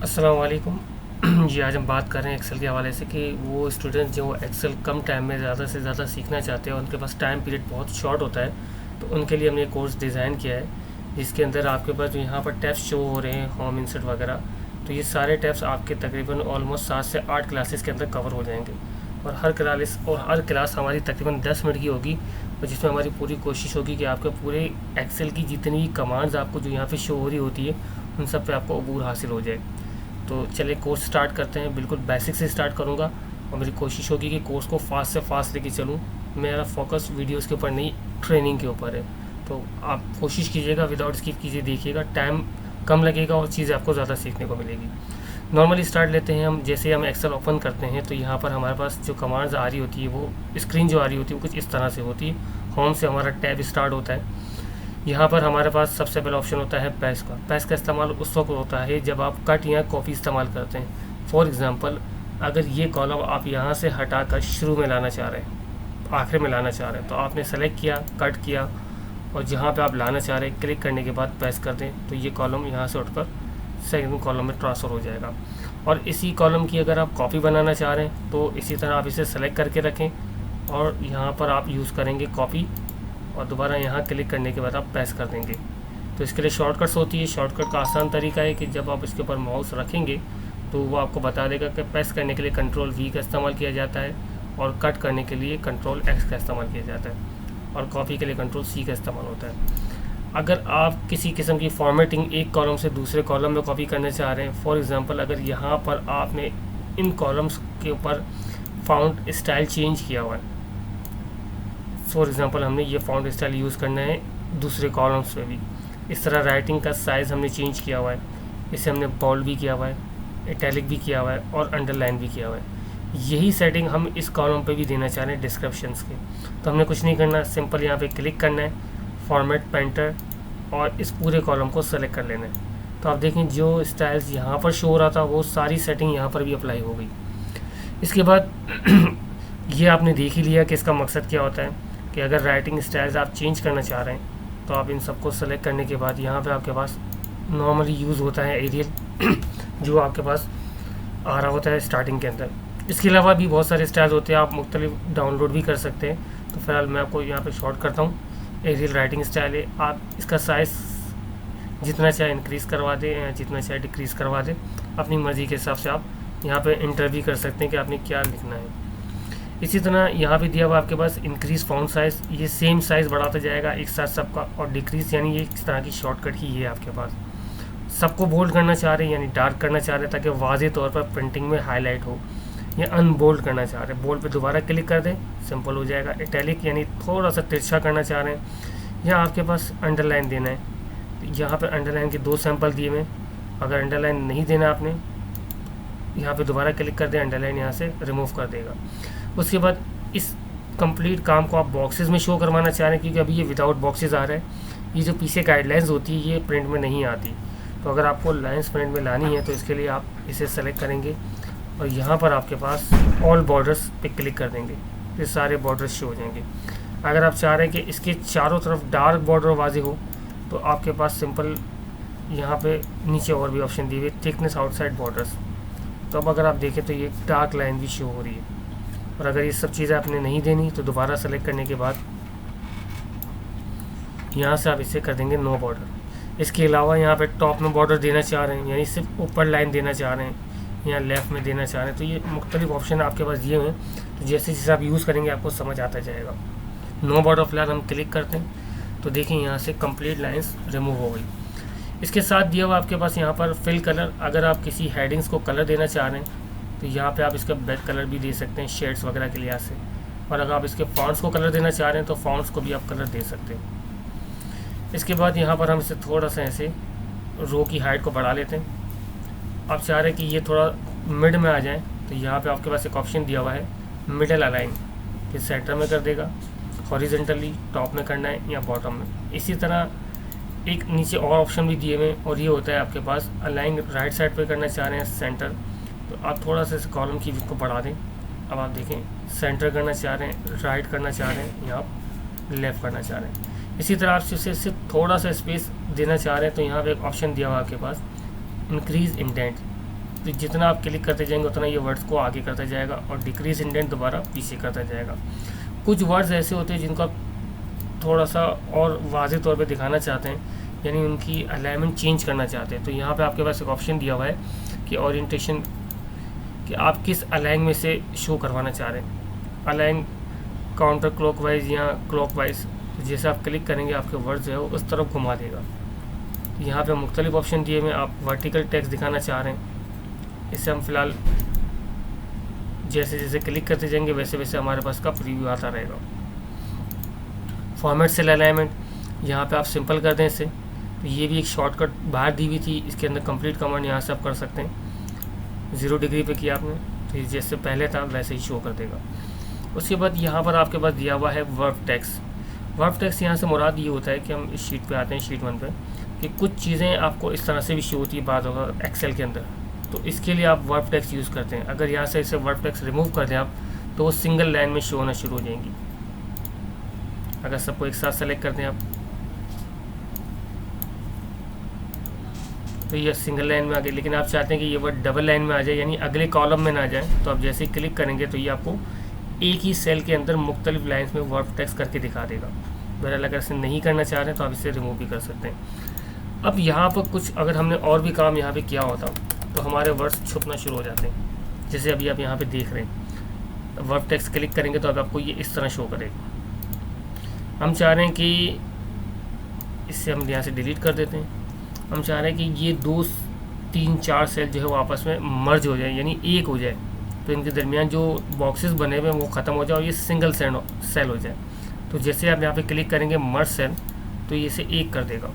अस्सलाम वालेकुम। जी, आज हम बात कर रहे हैं एक्सेल के हवाले से कि वो स्टूडेंट जो एक्सेल कम टाइम में ज़्यादा से ज़्यादा सीखना चाहते हैं, उनके पास टाइम पीरियड बहुत शॉर्ट होता है, तो उनके लिए हमने एक कोर्स डिज़ाइन किया है जिसके अंदर आपके पास जो यहाँ पर टैब्स शो हो रहे हैं, होम इंसर्ट वगैरह, तो ये सारे टैब्स आपके तकरीबन ऑलमोस्ट 7 से 8 क्लासेस के अंदर कवर हो जाएंगे। और हर क्लास हमारी तकरीबन 10 मिनट की होगी, और जिसमें हमारी पूरी कोशिश होगी कि आपके पूरे एक्सेल की जितनी कमांड्स आपको जो यहाँ पे शो हो रही होती है, उन सब पे आपको अबूर हासिल हो जाए। तो चलिए कोर्स स्टार्ट करते हैं। बिल्कुल बेसिक से स्टार्ट करूँगा और मेरी कोशिश होगी कि कोर्स को फास्ट से फास्ट लेके चलूँ। मेरा फोकस वीडियोस के ऊपर नहीं, ट्रेनिंग के ऊपर है। तो आप कोशिश कीजिएगा, विदाउट स्किप कीजिए, देखिएगा, टाइम कम लगेगा और चीज़ें आपको ज़्यादा सीखने को मिलेगी। नॉर्मली स्टार्ट लेते हैं हम। जैसे हम एक्सेल ओपन करते हैं तो यहाँ पर हमारे पास जो कमांड्स आ रही होती है, वो स्क्रीन जो आ रही होती है वो कुछ इस तरह से होती है। होम से हमारा टैब स्टार्ट होता है। यहाँ पर हमारे पास सबसे पहला ऑप्शन होता है पैस का। पैस का इस्तेमाल उस वक्त होता है जब आप कट या कॉपी इस्तेमाल करते हैं। फॉर एग्ज़ाम्पल, अगर ये कॉलम आप यहाँ से हटाकर शुरू में लाना चाह रहे हैं, आखिर में लाना चाह रहे हैं, तो आपने सेलेक्ट किया, कट किया, और जहाँ पे आप लाना चाह रहे हैं क्लिक करने के बाद प्रेस कर दें, तो ये कॉलम यहाँ से उठकर सेकंड कॉलम में ट्रांसफ़र हो जाएगा। और इसी कॉलम की अगर आप कॉपी बनाना चाह रहे हैं तो इसी तरह आप इसे सेलेक्ट करके रखें और यहाँ पर आप यूज़ करेंगे कॉपी, और दोबारा यहाँ क्लिक करने के बाद आप प्रेस कर देंगे। तो इसके लिए शॉर्टकट्स होती है। शॉर्टकट का आसान तरीका है कि जब आप इसके ऊपर माउस रखेंगे तो वो आपको बता देगा कि प्रेस करने के लिए कंट्रोल वी का इस्तेमाल किया जाता है, और कट करने के लिए कंट्रोल एक्स का इस्तेमाल किया जाता है, और कॉपी के लिए कंट्रोल सी का इस्तेमाल होता है। अगर आप किसी किस्म की फॉर्मेटिंग एक कॉलम से दूसरे कॉलम में कॉपी करना चाह रहे हैं, फॉर एग्ज़ाम्पल अगर यहाँ पर आपने इन कॉलम्स के ऊपर फ़ॉन्ट स्टाइल चेंज किया हुआ है, फॉर एग्ज़ाम्पल हमने ये फ़ॉन्ट स्टाइल यूज़ करना है दूसरे कॉलम्स पे भी। इस तरह राइटिंग का साइज़ हमने चेंज किया हुआ है, इसे हमने बोल्ड भी किया हुआ है, इटैलिक भी किया हुआ है, और अंडरलाइन भी किया हुआ है। यही सेटिंग हम इस कॉलम पे भी देना चाह रहे हैं डिस्क्रिप्शंस के। तो हमने कुछ नहीं करना, सिंपल यहाँ पे क्लिक करना है, फॉर्मेट पेंटर, और इस पूरे कॉलम को सेलेक्ट कर लेना है। तो आप देखें जो स्टाइल्स यहाँ पर शो हो रहा था वो सारी सेटिंग यहाँ पर भी अप्लाई हो गई। इसके बाद ये आपने देख ही लिया कि इसका मकसद क्या होता है, कि अगर राइटिंग स्टाइल्स आप चेंज करना चाह रहे हैं तो आप इन सबको सेलेक्ट करने के बाद यहाँ पे आपके पास नॉर्मली यूज़ होता है एरियल जो आपके पास आ रहा होता है स्टार्टिंग के अंदर। इसके अलावा भी बहुत सारे स्टाइल्स होते हैं, आप मुख्तलिफ डाउनलोड भी कर सकते हैं। तो फ़िलहाल मैं आपको यहाँ पे शॉर्ट करता हूँ। एरियल राइटिंग स्टाइल है, आप इसका साइज़ जितना चाहे इंक्रीज़ करवा दें या जितना चाहे डिक्रीज़ करवा दें, अपनी मर्ज़ी के हिसाब से आप यहाँ पे इंटर भी कर सकते हैं कि आपने क्या लिखना है। इसी तरह यहाँ पे दिया हुआ आपके पास इंक्रीज़ फ़ॉन्ट साइज़, ये सेम साइज़ बढ़ाता जाएगा एक साथ सबका, और डिक्रीज़ यानी ये इस तरह की शॉर्टकट ही है आपके पास। सबको बोल्ड करना चाह रहे हैं यानी डार्क करना चाह रहे हैं ताकि वाज़ेह तौर पर प्रिंटिंग में हाईलाइट हो, या अनबोल्ड करना चाह रहे हैं, बोल्ड पे दोबारा क्लिक कर दें, सिंपल हो जाएगा। इटैलिक यानी थोड़ा सा तिरछा करना चाह रहे हैं, या आपके पास अंडरलाइन देना है, तो यहाँ पर अंडरलाइन के 2 सैंपल दिए हुए। अगर अंडरलाइन नहीं देना आपने, यहाँ पे दोबारा क्लिक कर दें, अंडरलाइन यहाँ से रिमूव कर देगा। उसके बाद इस कंप्लीट काम को आप बॉक्सेस में शो करवाना चाह रहे हैं, क्योंकि अभी ये विदाउट बॉक्सेस आ रहा है। ये जो पीछे गाइडलाइंस होती है ये प्रिंट में नहीं आती, तो अगर आपको लाइंस प्रिंट में लानी है तो इसके लिए आप इसे सेलेक्ट करेंगे और यहाँ पर आपके पास ऑल बॉर्डर्स पे क्लिक कर देंगे, ये सारे बॉर्डर्स शो हो जाएंगे। अगर आप चाह रहे हैं कि इसके चारों तरफ डार्क बॉर्डर वाजे हो, तो आपके पास सिंपल यहाँ पे नीचे और भी ऑप्शन दिए हुए, थिकनेस आउटसाइड बॉर्डर्स। तो अब अगर आप देखें तो ये डार्क लाइन भी शो हो रही है। और अगर ये सब चीज़ें आपने नहीं देनी तो दोबारा सेलेक्ट करने के बाद यहाँ से आप इसे कर देंगे नो बॉर्डर। इसके अलावा यहाँ पे टॉप में बॉर्डर देना चाह रहे हैं, यानी सिर्फ ऊपर लाइन देना चाह रहे हैं, या लेफ़्ट में देना चाह रहे हैं, तो ये मुख्तलिफ ऑप्शन आपके पास दिए हुए हैं। तो जैसे जैसे आप यूज़ करेंगे आपको समझ आता जाएगा। नो बॉर्डर फिलहाल हम क्लिक करते हैं तो देखें यहाँ से कंप्लीट लाइन्स रिमूव हो गई। इसके साथ दिया हुआ आपके पास यहाँ पर फिल कलर, अगर आप किसी हेडिंग्स को कलर देना चाह रहे हैं तो यहाँ पे आप इसका बैक कलर भी दे सकते हैं शेड्स वगैरह के लिहाज से, और अगर आप इसके फॉन्ट्स को कलर देना चाह रहे हैं तो फॉन्ट्स को भी आप कलर दे सकते हैं। इसके बाद यहाँ पर हम इसे थोड़ा सा ऐसे रो की हाइट को बढ़ा लेते हैं। आप चाह रहे हैं कि ये थोड़ा मिड में आ जाए, तो यहाँ पे आपके पास एक ऑप्शन दिया हुआ है मिडल अलाइन, कि सेंटर में कर देगा, हॉरिजेंटली टॉप में करना है या बॉटम में। इसी तरह एक नीचे और ऑप्शन भी दिए हुए हैं, और ये होता है आपके पास अलाइन राइट साइड पे करना चाह रहे हैं सेंटर, तो आप थोड़ा सा इस कॉलम की विड्थ को बढ़ा दें। अब आप देखें सेंटर करना चाह रहे हैं, राइट करना चाह रहे हैं, या आप लेफ़्ट करना चाह रहे हैं। इसी तरह आप सिर्फ थोड़ा सा स्पेस देना चाह रहे हैं तो यहाँ पे एक ऑप्शन दिया हुआ आपके पास इंक्रीज़ इंडेंट, तो जितना आप क्लिक करते जाएंगे उतना ये वर्ड्स को आगे करता जाएगा और डिक्रीज इंडेंट दोबारा पीछे करता जाएगा। कुछ वर्ड्स ऐसे होते हैं जिनको आप थोड़ा सा और वाज़ेह तौर पे दिखाना चाहते हैं, यानी उनकी अलाइनमेंट चेंज करना चाहते हैं, तो यहाँ पे आपके पास एक ऑप्शन दिया हुआ है कि ओरिएंटेशन, कि आप किस अलाइन में से शो करवाना चाह रहे हैं, अलाइन काउंटर क्लॉकवाइज या क्लॉकवाइज। जैसे आप क्लिक करेंगे आपके वर्ड जो है वो उस तरफ घुमा देगा। यहाँ पे मुख्तलिफ ऑप्शन दिए हुए, आप वर्टिकल टेक्स्ट दिखाना चाह रहे हैं, इसे हम फिलहाल जैसे जैसे क्लिक करते जाएंगे वैसे वैसे हमारे पास का प्रीव्यू आता रहेगा। फॉर्मेट सेल अलाइनमेंट, यहाँ पे आप सिंपल कर दें इसे, तो ये भी एक शॉर्टकट बाहर दी हुई थी, इसके अंदर कंप्लीट कमांड यहाँ से आप कर सकते हैं। 0 डिग्री पे किया आपने तो जैसे पहले था वैसे ही शो कर देगा। उसके बाद यहाँ पर आपके पास दिया हुआ है वर्ब टेक्स्ट। वर्ब टेक्स्ट यहाँ से मुराद ये होता है कि हम इस शीट पे आते हैं, शीट 1 पे, कि कुछ चीज़ें आपको इस तरह से भी शो होती है बाद होगा एक्सेल के अंदर, तो इसके लिए आप वर्ब टेक्स्ट यूज़ करते हैं। अगर यहाँ से इसे वर्ब टेक्स्ट रिमूव कर दें आप तो वो सिंगल लाइन में शो होना शुरू हो जाएंगी। अगर सबको एक साथ सेलेक्ट कर दें आप तो ये सिंगल लाइन में आ गई, लेकिन आप चाहते हैं कि ये वर्ड डबल लाइन में आ जाए, यानी अगले कॉलम में ना जाए, तो आप जैसे ही क्लिक करेंगे तो ये आपको एक ही सेल के अंदर मुख्तलिफ लाइन्स में वर्ब टेक्स्ट करके दिखा देगा। बहरहाल अगर इसे नहीं करना चाह रहे हैं तो आप इसे रिमूव भी कर सकते हैं। अब यहाँ पर कुछ अगर हमने और भी काम यहाँ पे किया होता तो हमारे वर्ड्स छुपना शुरू हो जाते हैं। जैसे अभी आप यहाँ पे देख रहे हैं, वर्ब टेक्स्ट क्लिक करेंगे तो अब आपको ये इस तरह शो करेगा। हम चाह रहे हैं कि इससे हम यहाँ से डिलीट कर देते हैं। हम चाह रहे हैं कि ये 2, 3, 4 सेल जो है वो आपस में मर्ज हो जाए, यानी एक हो जाए, तो इनके दरमियान जो बॉक्सेस बने हुए हैं वो ख़त्म हो जाए और ये सिंगल सेल हो जाए। तो जैसे आप यहाँ पे क्लिक करेंगे मर्ज सेल, तो ये इसे एक कर देगा।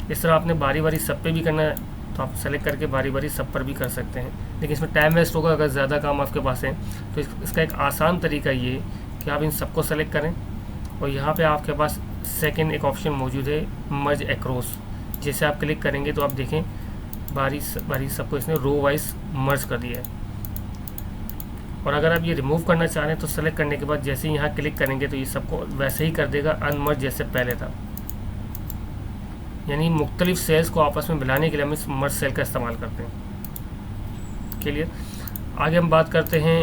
इस तरह आपने बारी बारी सब पे भी करना है तो आप सेलेक्ट करके बारी बारी सब पर भी कर सकते हैं, लेकिन इसमें टाइम वेस्ट होगा अगर ज़्यादा काम आपके पास है। तो इसका एक आसान तरीका ये है कि आप इन सबको सेलेक्ट करें और यहाँ पे आपके पास सेकंड एक ऑप्शन मौजूद है मर्ज एक्रॉस। जैसे आप क्लिक करेंगे तो आप देखें बारी बारी सबको इसने रो वाइज मर्ज कर दिया है। और अगर आप ये रिमूव करना चाह रहे हैं तो सेलेक्ट करने के बाद जैसे ही यहाँ क्लिक करेंगे तो ये सबको वैसे ही कर देगा अनमर्ज जैसे पहले था। यानी मुख्तलिफ सेल्स को आपस में मिलाने के लिए हम इस मर्ज सेल का इस्तेमाल करते हैं। क्लियर। आगे हम बात करते हैं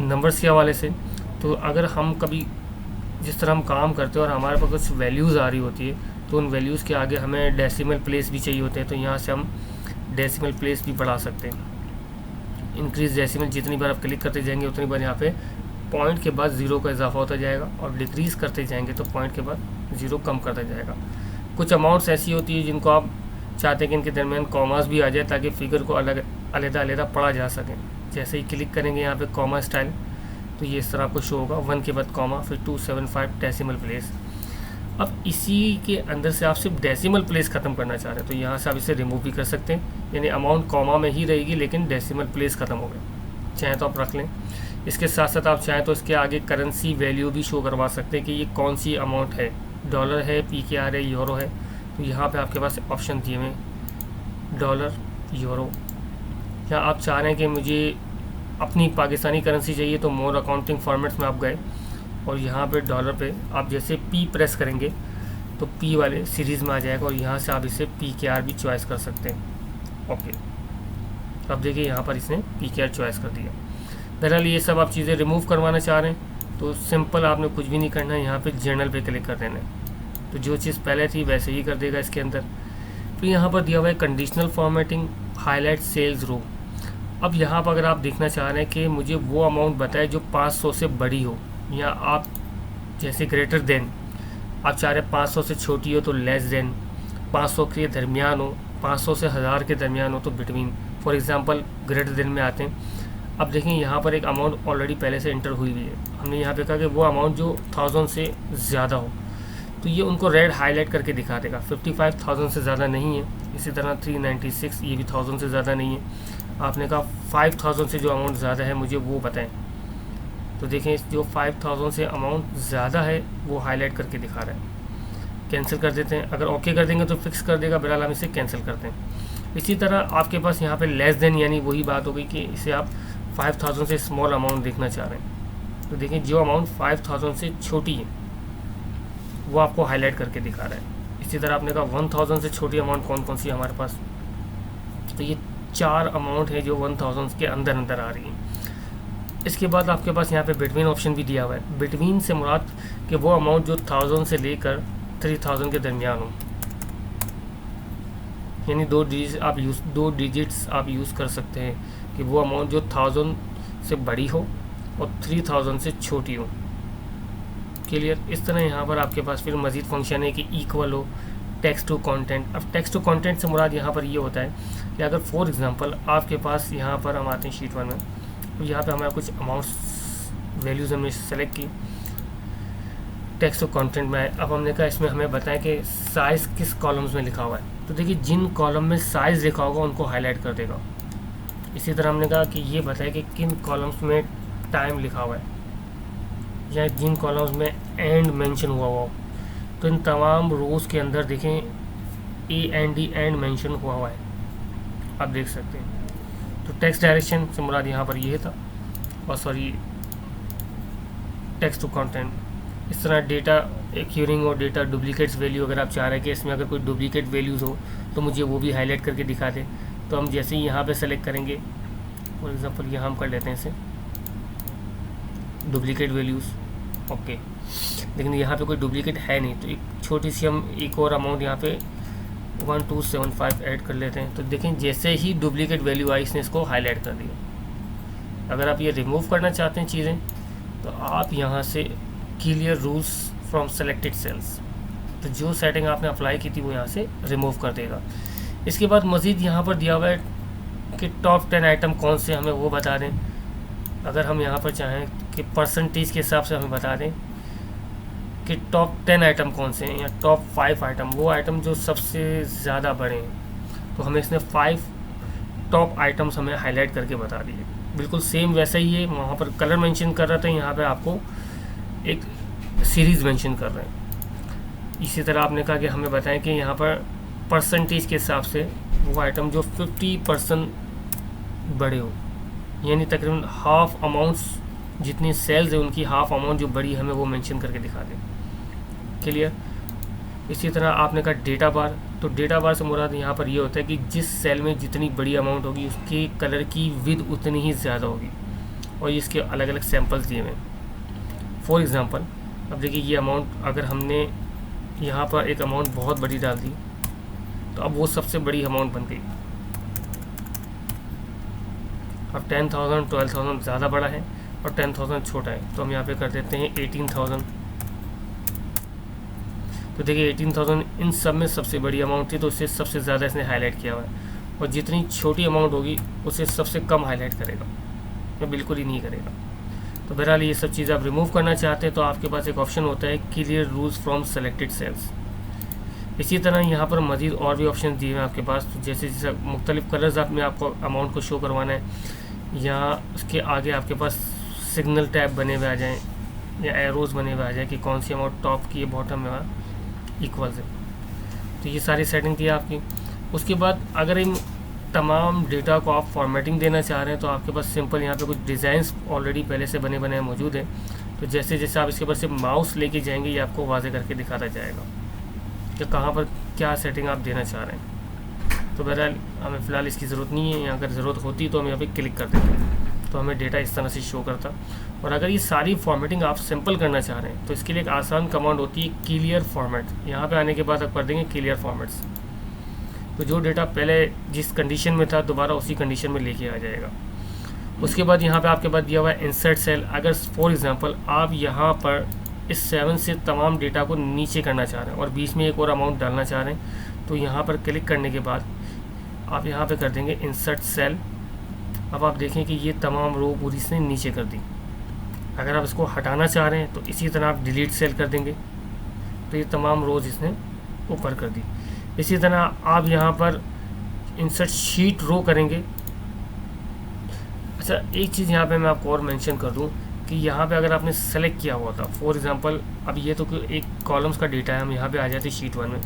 नंबर्स के हवाले से। तो अगर हम कभी जिस तरह हम काम करते हैं और हमारे पास कुछ वैल्यूज़ आ रही होती है तो उन वैल्यूज़ के आगे हमें डेसिमल प्लेस भी चाहिए होते हैं, तो यहाँ से हम डेसिमल प्लेस भी बढ़ा सकते हैं। इंक्रीज डेसिमल, जितनी बार आप क्लिक करते जाएंगे उतनी बार यहाँ पे पॉइंट के बाद 0 का इजाफा होता जाएगा और डिक्रीज़ करते जाएंगे तो पॉइंट के बाद 0 कम करता जाएगा। कुछ अमाउंट्स ऐसी होती है जिनको आप चाहते हैं कि इनके दरमियान कॉमास भी आ जाए ताकि फिगर को अलग अलग पढ़ा जा सके। जैसे ही क्लिक करेंगे यहाँ पे कॉमा स्टाइल तो ये इस तरह आपको शो होगा, 1 के बाद कॉमा, फिर 275 डेसिमल प्लेस। अब इसी के अंदर से आप सिर्फ डेसिमल प्लेस ख़त्म करना चाह रहे हैं तो यहाँ से आप इसे रिमूव भी कर सकते हैं, यानी अमाउंट कॉमा में ही रहेगी लेकिन डेसिमल प्लेस ख़त्म हो गए। चाहें तो आप रख लें। इसके साथ साथ आप चाहें तो इसके आगे करेंसी वैल्यू भी शो करवा सकते हैं कि ये कौन सी अमाउंट है, डॉलर है, PKR है, यूरो है। तो यहाँ पे आपके पास ऑप्शन दिए हुए डॉलर, यूरो, या आप चाह रहे हैं कि मुझे अपनी पाकिस्तानी करेंसी चाहिए तो मोर अकाउंटिंग फॉर्मेट्स में आप गए और यहाँ पे डॉलर पे आप जैसे P प्रेस करेंगे तो P वाले सीरीज़ में आ जाएगा और यहाँ से आप इसे PKR भी चॉइस कर सकते हैं। ओके, अब देखिए यहाँ पर इसने PKR चॉइस कर दिया। बहरहाल ये सब आप चीज़ें रिमूव करवाना चाह रहे हैं तो सिंपल आपने कुछ भी नहीं करना है, यहाँ पे जर्नल पे क्लिक कर देना है तो जो चीज़ पहले थी वैसे ही कर देगा इसके अंदर। फिर यहाँ पर दिया हुआ है कंडीशनल फॉर्मेटिंग, हाईलाइट सेल्स रो। अब यहाँ पर अगर आप देखना चाह रहे हैं कि मुझे वो अमाउंट बताए जो 500 से बड़ी हो, या आप जैसे ग्रेटर देन, आप चाह रहे हैं 500 से छोटी हो तो लेस देन, 500 के दरमियान हो, 500 से 1000 के दरमियान हो तो between. For example greater than में आते हैं। अब देखें यहाँ पर एक अमाउंट ऑलरेडी पहले से इंटर हुई हुई है। हमने यहाँ पे कहा कि वो अमाउंट जो 1000 से ज़्यादा हो तो ये उनको रेड हाईलाइट करके दिखा देगा। 55,000 से ज़्यादा नहीं है। इसी तरह 396, ये भी 1000 से ज़्यादा नहीं है। आपने कहा 5000 से जो अमाउंट ज़्यादा है मुझे वो बताएं, तो देखें जो 5000 से अमाउंट ज़्यादा है वो हाईलाइट करके दिखा रहा है। कैंसिल कर देते हैं। अगर ओके कर देंगे तो फिक्स कर देगा, बहरहाल हम इसे कैंसिल करते हैं। इसी तरह आपके पास यहाँ पे लेस देन, यानी वही बात हो गई कि इसे आप 5000 से स्मॉल अमाउंट देखना चाह रहे हैं तो देखें जो अमाउंट 5000 से छोटी है वो आपको हाईलाइट करके दिखा रहा है। इसी तरह आपने कहा 1000 से छोटी अमाउंट कौन कौन सी है हमारे पास, तो ये 4 अमाउंट है जो 1000 के अंदर अंदर आ रही हैं। इसके बाद आपके पास यहाँ पे बिटवीन ऑप्शन भी दिया हुआ है। बिटवीन से मुराद कि वो अमाउंट जो 1000 से लेकर 3000 के दरमियान हो, यानी 2 डिजिट्स आप यूज़ कर सकते हैं कि वो अमाउंट जो 1000 से बड़ी हो और 3000 से छोटी हो। क्लियर। इस तरह यहाँ पर आपके पास फिर मज़ीद फंक्शन है कि इक्वल हो टेक्स्ट टू कंटेंट। अब टेक्स्ट टू कंटेंट से मुराद यहाँ पर ये होता है कि अगर फॉर एग्जांपल आपके पास यहाँ पर हम आते हैं शीट 1 में, तो यहाँ पे हमारा कुछ अमाउंट्स वैल्यूज़ हमने सेलेक्ट की टेक्स्ट टू कंटेंट में। अब हमने कहा इसमें हमें बताएं कि साइज़ किस कॉलम्स में लिखा हुआ है, तो देखिए जिन कॉलम में साइज़ लिखा होगा उनको हाईलाइट कर देगा। इसी तरह हमने कहा कि ये बताए कि किन कॉलम्स में टाइम लिखा हुआ है या जिन कॉलम्स में एंड मेंशन हुआ हो, तो इन तमाम रोज़ के अंदर देखें AND एंड मेंशन हुआ है, आप देख सकते हैं। तो टेक्स्ट डायरेक्शन से मुराद यहाँ पर ये था, और सॉरी टेक्स्ट टू कंटेंट। इस तरह डेटा क्यूरिंग और डेटा डुप्लीकेट्स वैल्यू, अगर आप चाह रहे हैं कि इसमें अगर कोई डुप्लीकेट वैल्यूज़ हो तो मुझे वो भी हाईलाइट करके दिखा दे, तो हम जैसे ही यहाँ पे सेलेक्ट करेंगे, फॉर एग्जांपल यहाँ हम कर लेते हैं इसे डुप्लीकेट वैल्यूज़, ओके, लेकिन यहाँ पे कोई डुप्लीकेट है नहीं, तो एक छोटी सी हम एक और अमाउंट यहाँ पे 1275 ऐड कर लेते हैं। तो देखें जैसे ही डुप्लीकेट वैल्यू आई इसने इसको हाईलाइट कर दिया। अगर आप ये रिमूव करना चाहते हैं चीज़ें, तो आप यहाँ से clear rules from selected cells, तो जो सेटिंग आपने अप्लाई की थी वो यहाँ से रिमूव कर देगा। इसके बाद मज़ीद यहाँ पर दिया हुआ है कि टॉप 10 आइटम कौन से, हमें वो बता दें। अगर हम यहाँ पर चाहें कि परसेंटेज के हिसाब से हमें बता दें कि टॉप 10 आइटम कौन से हैं या टॉप 5 आइटम, वो आइटम जो सबसे ज़्यादा बड़े हैं, तो हमें इसने 5 टॉप आइटम्स हमें हाईलाइट करके बता दिए। बिल्कुल सेम वैसा ही है, वहाँ पर कलर मेंशन कर रहे थे, यहाँ पे आपको एक सीरीज़ मेंशन कर रहे हैं। इसी तरह आपने कहा कि हमें बताएं कि यहाँ पर परसेंटेज के हिसाब से वो आइटम जो 50% बड़े हो, यानी तकरीबन हाफ अमाउंट्स जितनी सेल्स है उनकी हाफ अमाउंट जो बड़ी हमें वो मेंशन करके दिखा दें। क्लियर। इसी तरह आपने कहा डेटा बार, तो डेटा बार से मुराद यहाँ पर ये होता है कि जिस सेल में जितनी बड़ी अमाउंट होगी उसके कलर की विद उतनी ही ज़्यादा होगी, और इसके अलग अलग सैम्पल्स दिए हुए हैं। फॉर एग्ज़ाम्पल अब देखिए ये अमाउंट अगर हमने यहाँ पर एक अमाउंट बहुत बड़ी डाल दी, तो अब वो सबसे बड़ी अमाउंट बन गई। अब 10,000 12,000 ज़्यादा बड़ा है और 10,000 छोटा है, तो हम यहाँ पे कर देते हैं 18,000। तो देखिए 18,000 इन सब में सबसे बड़ी अमाउंट थी, तो उससे सबसे ज़्यादा इसने हाईलाइट किया हुआ है, और जितनी छोटी अमाउंट होगी उससे सबसे कम हाईलाइट करेगा, तो बिल्कुल ही नहीं करेगा। तो बहरहाल ये सब चीज़ आप रिमूव करना चाहते हैं तो आपके पास एक ऑप्शन होता है clear rules from selected cells. इसी तरह यहाँ पर मज़ीद और भी ऑप्शन दिए हैं आपके पास, तो जैसे जैसे मुख्तलिफ कलर्स आप में आपको अमाउंट को शो करवाना है, या उसके आगे आपके पास सिग्नल टैब बने हुए आ जाएँ या एरोज़ बने हुए आ जाए कि कौन सी अमाउंट टॉप की है बॉटम में इक्वल है। तो ये सारी सेटिंग थी आपकी। उसके बाद अगर इन तमाम डेटा को आप फॉर्मेटिंग देना चाह रहे हैं तो आपके पास सिंपल यहाँ पे कुछ डिज़ाइंस ऑलरेडी पहले से बने बनाए मौजूद हैं, तो जैसे जैसे आप इसके ऊपर से माउस लेके जाएंगे ये आपको वाज़े करके दिखाता जाएगा कि कहाँ पर क्या सेटिंग आप देना चाह रहे हैं। तो बहरहाल हमें फ़िलहाल इसकी ज़रूरत नहीं है, अगर ज़रूरत होती तो हम यहाँ पे क्लिक कर देते हैं तो हमें डेटा इस तरह से शो करता। और अगर ये सारी फॉर्मेटिंग आप सिंपल करना चाह रहे हैं तो इसके लिए एक आसान कमांड होती है क्लियर फॉर्मेट। यहाँ पे आने के बाद आप कर देंगे क्लियर फॉर्मेट्स, तो जो डेटा पहले जिस कंडीशन में था दोबारा उसी कंडीशन में लेके आ जाएगा। उसके बाद यहाँ पे आपके पास दिया हुआ है इंसर्ट सेल। अगर फॉर एग्जांपल आप यहाँ पर इस 7 से तमाम डेटा को नीचे करना चाह रहे हैं और बीच में एक और अमाउंट डालना चाह रहे हैं, तो यहाँ पर क्लिक करने के बाद आप यहाँ पे कर देंगे इंसर्ट सेल। अब आप देखें कि ये तमाम रो पूरी इसने नीचे कर दी। अगर आप इसको हटाना चाह रहे हैं तो इसी तरह आप डिलीट सेल कर देंगे, तो ये तमाम रोज़ इसने ऊपर कर दी। इसी तरह आप यहाँ पर इंसर्ट शीट रो करेंगे। अच्छा, एक चीज़ यहाँ पे मैं आपको और मेंशन कर दूँ कि यहाँ पे अगर आपने सेलेक्ट किया हुआ था, फॉर एग्जांपल अब ये तो एक कॉलम्स का डेटा है, हम यहाँ पे आ जाते शीट 1 में।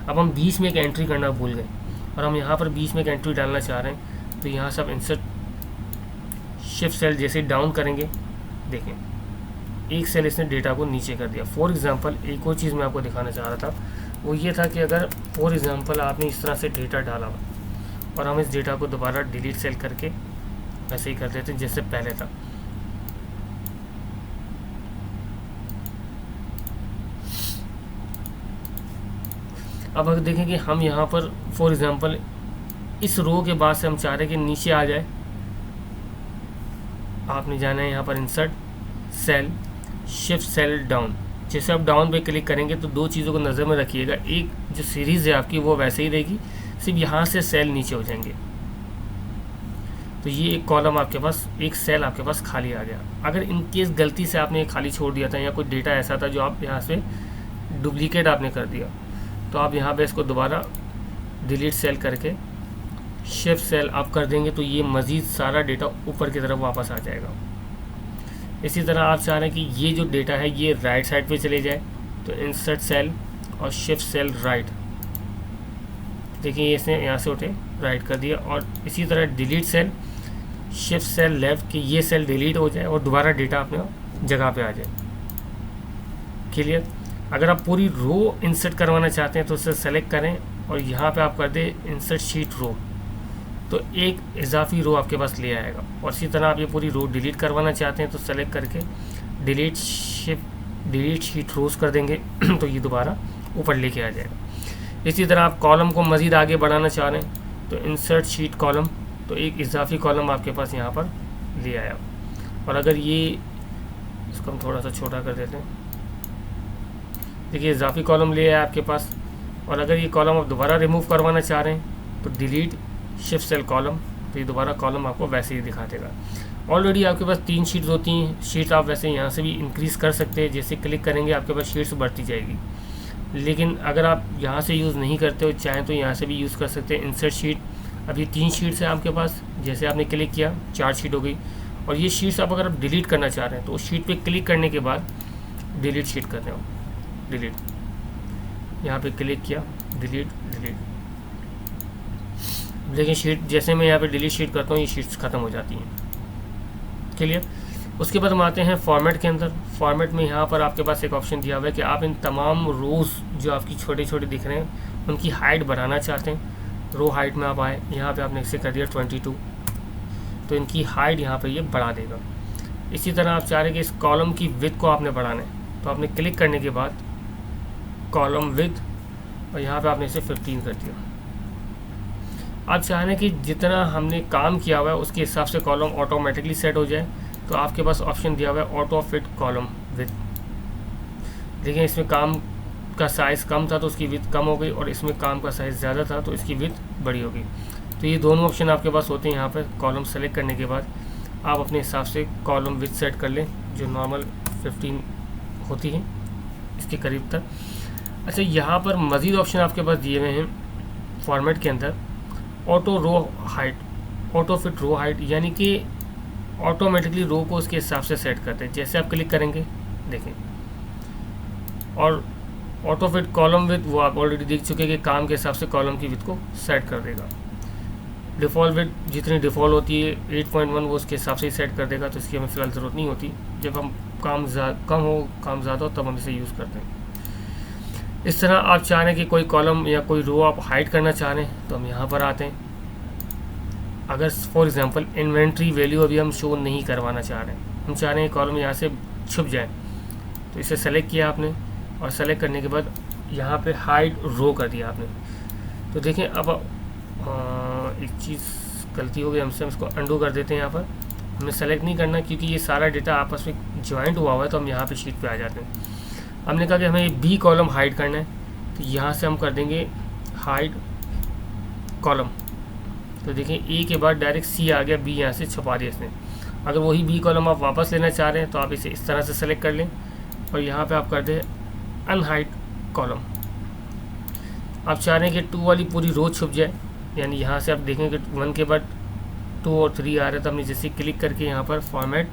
अब हम बीच में एक एंट्री करना भूल गए और हम यहाँ पर बीच में एक एंट्री डालना चाह रहे हैं, तो यहाँ से आप इंसर्ट शिफ्ट सेल जैसे डाउन करेंगे, देखें एक सेल इसने डेटा को नीचे कर दिया। फॉर एग्जांपल एक और चीज़ मैं आपको दिखाना चाह रहा था, वो ये था कि अगर फॉर एग्जांपल आपने इस तरह से डेटा डाला और हम इस डेटा को दोबारा डिलीट सेल करके वैसे ही कर देते हैं जैसे पहले था। अब अगर देखें कि हम यहाँ पर फॉर एग्जांपल इस रो के बाद से हम चाह रहे हैं कि नीचे आ जाए, आपने जाना है यहाँ पर insert cell, shift cell down. जैसे आप डाउन पे क्लिक करेंगे तो दो चीज़ों को नज़र में रखिएगा, एक जो सीरीज़ है आपकी वो वैसे ही रहेगी, सिर्फ यहाँ से सेल नीचे हो जाएंगे। तो ये एक कॉलम आपके पास, एक सेल आपके पास खाली आ गया। अगर इन केस गलती से आपने खाली छोड़ दिया था या कोई डेटा ऐसा था जो आप यहाँ से डुप्लीकेट आपने कर दिया, तो आप यहाँ पे इसको दोबारा डिलीट सेल करके शिफ्ट सेल आप कर देंगे तो ये मज़ीद सारा डेटा ऊपर की तरफ वापस आ जाएगा। इसी तरह आप चाह रहे हैं कि ये जो डेटा है ये राइट साइड पे चले जाए, तो इंसर्ट सेल और शिफ्ट सेल राइट। देखिए ये इसने यहाँ से उठे राइट कर दिया। और इसी तरह delete cell, shift cell left, कि ये सेल डिलीट हो जाए और दोबारा डेटा अपने जगह पे आ जाए। क्लियर। अगर आप पूरी रो इंसर्ट करवाना चाहते हैं तो उसे सेलेक्ट करें और यहाँ पे आप कर दें इंसर्ट शीट रो, तो एक इजाफी रो आपके पास ले आएगा। और इसी तरह आप ये पूरी रो डिलीट करवाना चाहते हैं तो सेलेक्ट करके डिलीट शीट रोज कर देंगे तो ये दोबारा ऊपर लेके आ जाएगा। इसी तरह आप कॉलम को मज़ीद आगे बढ़ाना चाह रहे हैं तो इंसर्ट शीट कॉलम, तो एक इजाफी कॉलम आपके पास यहाँ पर ले आया। और अगर ये इसको हम थोड़ा सा छोटा कर देते हैं, देखिए इजाफी कॉलम ले आया आपके पास। और अगर ये कॉलम आप दोबारा रिमूव करवाना चाह रहे हैं तो डिलीट शिफ्ट सेल कॉलम, तो ये दोबारा कॉलम आपको वैसे ही दिखा देगा। ऑलरेडी आपके पास 3 शीट्स होती हैं। शीट आप वैसे यहाँ से भी इंक्रीज़ कर सकते हैं, जैसे क्लिक करेंगे आपके पास शीट्स बढ़ती जाएगी। लेकिन अगर आप यहाँ से यूज़ नहीं करते हो, चाहें तो यहाँ से भी यूज़ कर सकते हैं। इंसर्ट शीट, अभी 3 शीट्स हैं आपके पास, जैसे आपने क्लिक किया 4 शीट हो गई। और ये शीट्स आप अगर आप डिलीट करना चाह रहे हैं तो उस शीट पर क्लिक करने के बाद डिलीट शीट करने हो, डिलीट, यहाँ पे क्लिक किया, डिलीट। लेकिन शीट जैसे मैं यहाँ पे डिलीट शीट करता हूँ ये शीट्स ख़त्म हो जाती हैं। क्लियर। उसके बाद हम आते हैं फॉर्मेट के अंदर। फॉर्मेट में यहाँ पर आपके पास एक ऑप्शन दिया हुआ है कि आप इन तमाम रोज़ जो आपकी छोटे छोटे दिख रहे हैं उनकी हाइट बढ़ाना चाहते हैं। रो हाइट में आप आए, यहाँ पे आपने इसे कर दिया 22, तो इनकी हाइट यहाँ पर ये बढ़ा देगा। इसी तरह आप चाह रहे हैं कि इस कॉलम की विड्थ को आपने बढ़ाना है, तो आपने क्लिक करने के बाद कॉलम विड्थ, और यहाँ पे आपने इसे 15 कर दिया। आप चाह रहे हैं कि जितना हमने काम किया हुआ है उसके हिसाब से कॉलम ऑटोमेटिकली सेट हो जाए, तो आपके पास ऑप्शन दिया हुआ है ऑटो फिट कॉलम विथ। देखिए इसमें काम का साइज़ कम था तो उसकी विथ कम हो गई, और इसमें काम का साइज़ ज़्यादा था तो इसकी विथ बड़ी हो गई। तो ये दोनों ऑप्शन आपके पास होते हैं। यहाँ पर कॉलम सेलेक्ट करने के बाद आप अपने हिसाब से कॉलम विथ सेट कर लें, जो नॉर्मल 15 होती है इसके करीब तक। अच्छा, यहाँ पर मज़ीद ऑप्शन आपके पास दिए हुए हैं फॉर्मेट के अंदर, auto row height, auto fit row height, यानी कि ऑटोमेटिकली रो को उसके हिसाब से सेट करते हैं। जैसे आप क्लिक करेंगे देखें, और ऑटो फिट कॉलम विथ वो आप ऑलरेडी देख चुके हैं कि काम के हिसाब से कॉलम की विथ को सेट कर देगा। डिफ़ॉल्ट विथ जितनी डिफ़ॉल्ट होती है 8.1 वो उसके हिसाब से ही सेट कर देगा, तो इसकी हमें फ़िलहाल ज़रूरत नहीं होती। जब हम काम कम हो, काम ज़्यादा हो, तब हम इसे यूज़ करते हैं। इस तरह आप चाह रहे हैं कि कोई कॉलम या कोई रो आप हाइड करना चाह रहे हैं तो हम यहाँ पर आते हैं। अगर फॉर एग्जांपल इन्वेंट्री वैल्यू अभी हम शो नहीं करवाना चाह रहे हैं, हम चाह रहे हैं कॉलम यहाँ से छुप जाए, तो इसे सेलेक्ट किया आपने, और सेलेक्ट करने के बाद यहाँ पे हाइड रो कर दिया आपने। तो देखें अब एक चीज़ गलती हो गई हमसे, हम इसको अंडू कर देते हैं। यहाँ पर हमें सेलेक्ट नहीं करना क्योंकि ये सारा डेटा आपस में ज्वाइंट हुआ हुआ है, तो हम यहाँ पर शीट पर आ जाते हैं। हमने कहा कि हमें बी कॉलम हाइड करना है, तो यहाँ से हम कर देंगे हाइड कॉलम। तो देखिए ए के बाद डायरेक्ट सी आ गया, बी यहाँ से छुपा दिया इसने। अगर वही बी कॉलम आप वापस लेना चाह रहे हैं तो आप इसे इस तरह से सेलेक्ट कर लें, और यहाँ पे आप कर दें अनहाइड कॉलम। आप चाह रहे हैं कि 2 वाली पूरी रो छुप जाए, यानी यहाँ से आप देखेंगे 1 के बाद 2 और 3 आ रहा है, तो हमने जैसे क्लिक करके यहाँ पर फॉर्मेट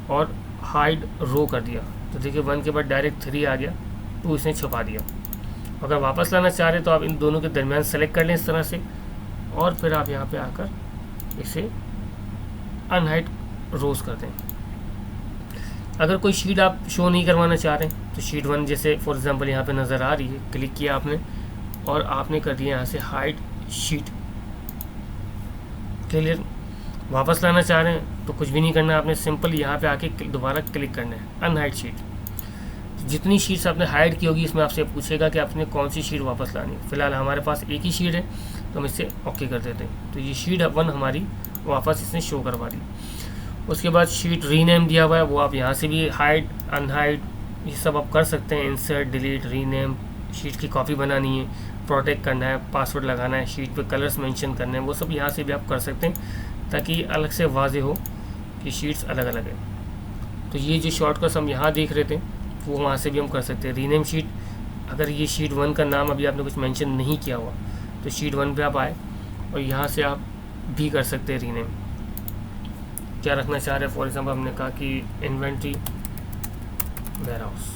और हाइड रो कर दिया, तो देखिए 1 के बाद डायरेक्ट 3 आ गया, 2 इसने छुपा दिया। अगर वापस लाना चाह रहे हैं तो आप इन दोनों के दरमियान सेलेक्ट कर लें इस तरह से, और फिर आप यहाँ पे आकर इसे अनहाइड रोज कर दें। अगर कोई शीट आप शो नहीं करवाना चाह रहे हैं तो शीट 1 जैसे फॉर एग्जांपल यहाँ पे नज़र आ रही है, क्लिक किया आपने और आपने कर दिया यहाँ से हाइड शीट, क्लियर। वापस लाना चाह रहे हैं तो कुछ भी नहीं करना है, आपने सिंपल यहाँ पे आके दोबारा क्लिक करना है अनहाइड शीट। जितनी शीट्स आपने हाइड की होगी इसमें आपसे पूछेगा कि आपने कौन सी शीट वापस लानी है। फिलहाल हमारे पास एक ही शीट है तो हम इसे ओके कर देते हैं। तो ये शीट 1 हमारी वापस इसने शो करवा दी। उसके बाद शीट रीनेम दिया हुआ है, वो आप यहाँ से भी हाइड अनहाइड ये सब आप कर सकते हैं। इंसर्ट, डिलीट, रीनेम, शीट की कॉपी बनानी है, प्रोटेक्ट करना है, पासवर्ड लगाना है, शीट पे कलर्स मेंशन करने हैं, वो सब यहाँ से भी आप कर सकते हैं ताकि अलग से वाजे हो कि शीट्स अलग अलग है। तो ये जो शॉर्टकट्स हम यहाँ देख रहे थे वो वहाँ से भी हम कर सकते हैं। रीनेम शीट, अगर ये शीट 1 का नाम अभी आपने कुछ मेंशन नहीं किया हुआ तो शीट 1 पे आप आए और यहाँ से आप भी कर सकते हैं रीनेम। क्या रखना चाह रहे हैं, फॉर एग्जाम्पल हमने कहा कि इन्वेंट्री वेयरहाउस।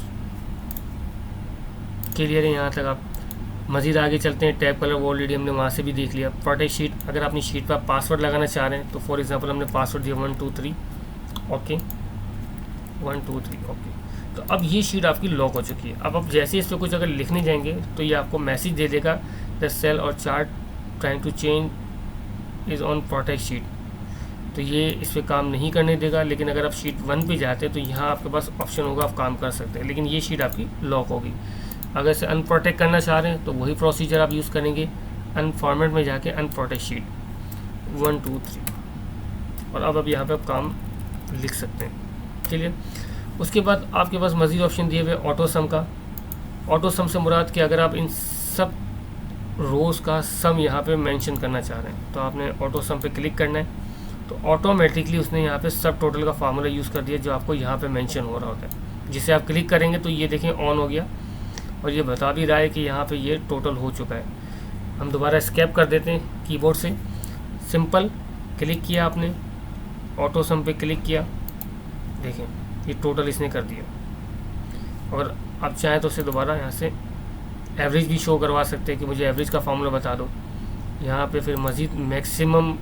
क्लियर है यहाँ तक। आप मज़ीद आगे चलते हैं। टैब कलर ऑलरेडी हमने वहाँ से भी देख लिया। प्रोटेक्ट शीट, अगर अपनी शीट पर पासवर्ड लगाना चाह रहे हैं तो फॉर एग्जांपल हमने पासवर्ड दिया 1 2 3 ओके 1 2 3 ओके। तो अब ये शीट आपकी लॉक हो चुकी है। अब आप जैसे इस पर कुछ अगर लिखने जाएंगे तो ये आपको मैसेज दे देगा द सेल और chart trying to change is on protect sheet. तो ये इस पर काम नहीं करने देगा। लेकिन अगर आप शीट 1 पे जाते हैं तो यहाँ आपके पास ऑप्शन होगा, आप काम कर सकते हैं, लेकिन ये शीट आपकी लॉक होगी। अगर इसे अनप्रोटेक्ट करना चाह रहे हैं तो वही प्रोसीजर आप यूज़ करेंगे, अनफॉर्मेट में जाके अनप्रोटेक्ट शीट 1 2 3 और अब यहाँ पे आप काम लिख सकते हैं। क्लियर। उसके बाद आपके पास मज़ीद ऑप्शन दिए हुए ऑटो सम का। ऑटो सम से मुराद कि अगर आप इन सब रोज़ का सम यहाँ पे मेंशन करना चाह रहे हैं तो आपने ऑटो सम पे क्लिक करना है। तो ऑटोमेटिकली उसने यहाँ पे सब टोटल का फार्मूला यूज़ कर दिया जो आपको यहाँ पे मेंशन हो रहा होता है। जिसे आप क्लिक करेंगे तो ये देखें ऑन हो गया और ये बता भी रहा है कि यहाँ पे ये टोटल हो चुका है। हम दोबारा स्केप कर देते हैं कीबोर्ड से। सिंपल क्लिक किया आपने, ऑटो सम पे क्लिक किया, देखें ये टोटल इसने कर दिया। और आप चाहें तो उसे दोबारा यहाँ से एवरेज भी शो करवा सकते हैं कि मुझे एवरेज का फार्मूला बता दो। यहाँ पे फिर मज़ीद मैक्सिमम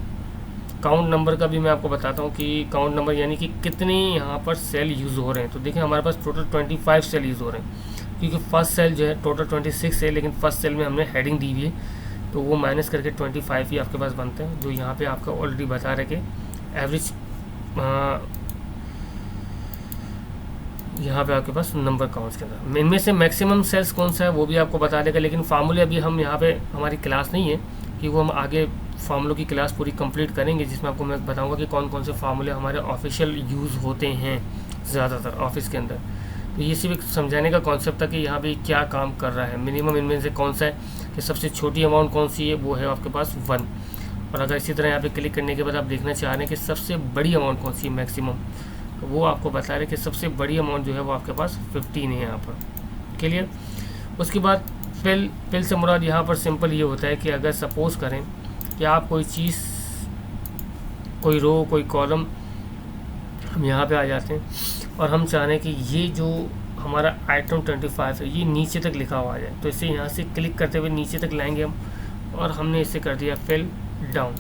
काउंट नंबर का भी मैं आपको बताता हूँ कि काउंट नंबर यानी कि कितने यहाँ पर सेल यूज़ हो रहे हैं। तो देखें हमारे पास टोटल 25 सेल यूज़ हो रहे हैं, क्योंकि फर्स्ट सेल जो है टोटल 26 है, लेकिन फर्स्ट सेल में हमने हेडिंग दी हुई है तो वो माइनस करके 25 ही आपके पास बनते हैं, जो यहाँ पे आपका ऑलरेडी बता रहे कि एवरेज यहाँ पे आपके पास नंबर काउंट्स के अंदर इनमें से मैक्सिमम सेल्स कौन सा है वो भी आपको बता देगा। लेकिन फार्मूले अभी हम यहाँ पे हमारी क्लास नहीं है कि वो हम आगे फार्मूलों की क्लास पूरी कंप्लीट करेंगे जिसमें आपको मैं बताऊंगा कि कौन कौन से फार्मूले हमारे ऑफिशियल यूज़ होते हैं ज़्यादातर ऑफिस के अंदर। तो ये सिर्फ समझाने का कॉन्सेप्ट था कि यहाँ पे क्या काम कर रहा है। मिनिमम इनमें से कौन सा है कि सबसे छोटी अमाउंट कौन सी है, वो है आपके पास 1। और अगर इसी तरह यहाँ पे क्लिक करने के बाद आप देखना चाह रहे हैं कि सबसे बड़ी अमाउंट कौन सी है मैक्सिमम, तो वो आपको बता रहे हैं कि सबसे बड़ी अमाउंट जो है वो आपके पास 15 है यहाँ पर। क्लियर। उसके बाद फिल से मुराद यहाँ पर सिंपल ये होता है कि अगर सपोज़ करें कि आप कोई चीज़, कोई रो, कोई कॉलम, हम यहाँ पे आ जाते हैं और हम चाह रहे हैं कि ये जो हमारा आइटम 25 है ये नीचे तक लिखा हुआ आ जाए, तो इसे यहाँ से क्लिक करते हुए नीचे तक लाएंगे हम और हमने इसे कर दिया फिल डाउन।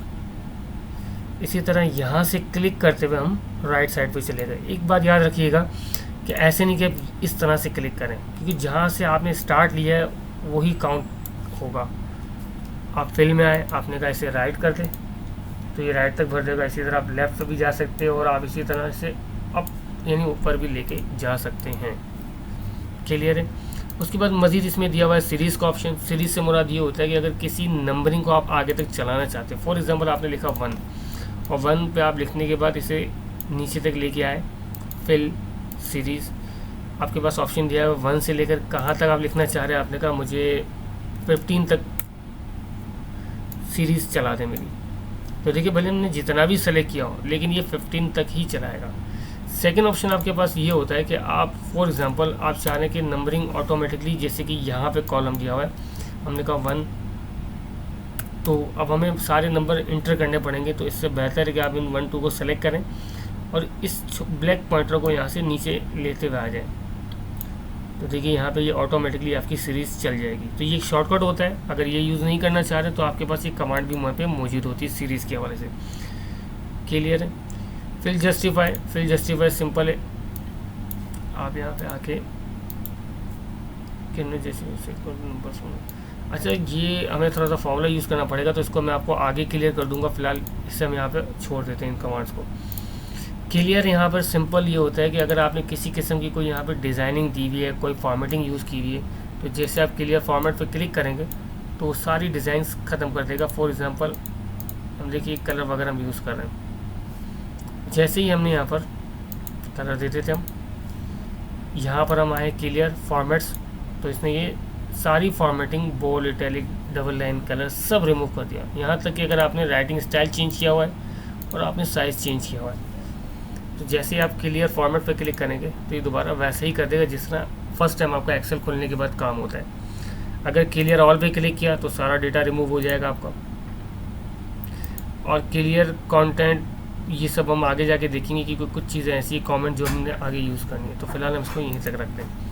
इसी तरह यहाँ से क्लिक करते हुए हम राइट साइड पे चले गए। एक बात याद रखिएगा कि ऐसे नहीं कि इस तरह से क्लिक करें, क्योंकि जहाँ से आपने स्टार्ट लिया है वही काउंट होगा। आप फिल में आए, आपने कहा इसे राइट कर दें तो ये राइट तक भर देगा। इसी तरह आप लेफ़्ट भी जा सकते हो और आप इसी तरह से अप यानी ऊपर भी लेके जा सकते हैं। क्लियर है। उसके बाद मज़ीद इसमें दिया हुआ है सीरीज़ का ऑप्शन। सीरीज़ से मुराद ये होता है कि अगर किसी नंबरिंग को आप आगे तक चलाना चाहते हैं, फॉर एग्जांपल आपने लिखा 1 और 1 पे आप लिखने के बाद इसे नीचे तक लेके आए, फिल सीरीज़, आपके पास ऑप्शन दिया है 1 से लेकर कहाँ तक आप लिखना चाह रहे हैं। आपने कहा मुझे 15 तक सीरीज़ चला दें मेरी, तो देखिए भले हमने जितना भी सेलेक्ट किया हो लेकिन ये 15 तक ही चलाएगा। सेकंड ऑप्शन आपके पास ये होता है कि आप फॉर एग्जांपल आप चाह रहे हैं कि नंबरिंग ऑटोमेटिकली, जैसे कि यहाँ पे कॉलम दिया हुआ है, हमने कहा 1, तो अब हमें सारे नंबर इंटर करने पड़ेंगे। तो इससे बेहतर है कि आप इन 1 2 को सेलेक्ट करें और इस ब्लैक पॉइंटर को यहाँ से नीचे लेते हुए आ जाए, तो देखिए यहाँ पे ये ऑटोमेटिकली आपकी सीरीज़ चल जाएगी। तो ये एक शॉर्टकट होता है। अगर ये यूज़ नहीं करना चाह रहे तो आपके पास ये कमांड भी वहाँ पे मौजूद होती है सीरीज़ के हवाले से। क्लियर है। फिल जस्टिफाई सिंपल है। आप यहाँ पे आके कितने जैसे नंबर सुनो, अच्छा, ये हमें थोड़ा सा फॉर्मूला यूज़ करना पड़ेगा, तो इसको मैं आपको आगे क्लियर कर दूंगा। फिलहाल इससे हम यहाँ पे छोड़ देते हैं इन कमांड्स को। क्लियर यहाँ पर सिंपल ये होता है कि अगर आपने किसी किस्म की कोई यहाँ पर डिज़ाइनिंग दी हुई है, कोई फॉर्मेटिंग यूज़ की हुई है, तो जैसे आप क्लियर फॉर्मेट पर क्लिक करेंगे तो वो सारी डिज़ाइंस ख़त्म कर देगा। फॉर एग्ज़ाम्पल हम देखिए कलर वगैरह हम यूज़ कर रहे हैं, जैसे ही हमने यहाँ पर कलर देते थे, हम यहाँ पर हम आए क्लियर फॉर्मेट्स, तो इसने ये सारी formatting bold, italic, double line, colour सब रिमूव कर दिया। यहाँ तक कि अगर आपने राइटिंग स्टाइल चेंज किया हुआ है और आपने साइज़ चेंज किया हुआ है, तो जैसे ही आप क्लियर फॉर्मेट पर क्लिक करेंगे तो ये दोबारा वैसे ही कर देगा जिस तरह फर्स्ट टाइम आपका एक्सेल खोलने के बाद काम होता है। अगर क्लियर ऑल पे क्लिक किया तो सारा डेटा रिमूव हो जाएगा आपका। और क्लियर कंटेंट ये सब हम आगे जाके देखेंगे कि कुछ चीज़ें ऐसी कमेंट जो हमने आगे यूज़ करनी है, तो फिलहाल हम इसको यहीं तक रखते हैं।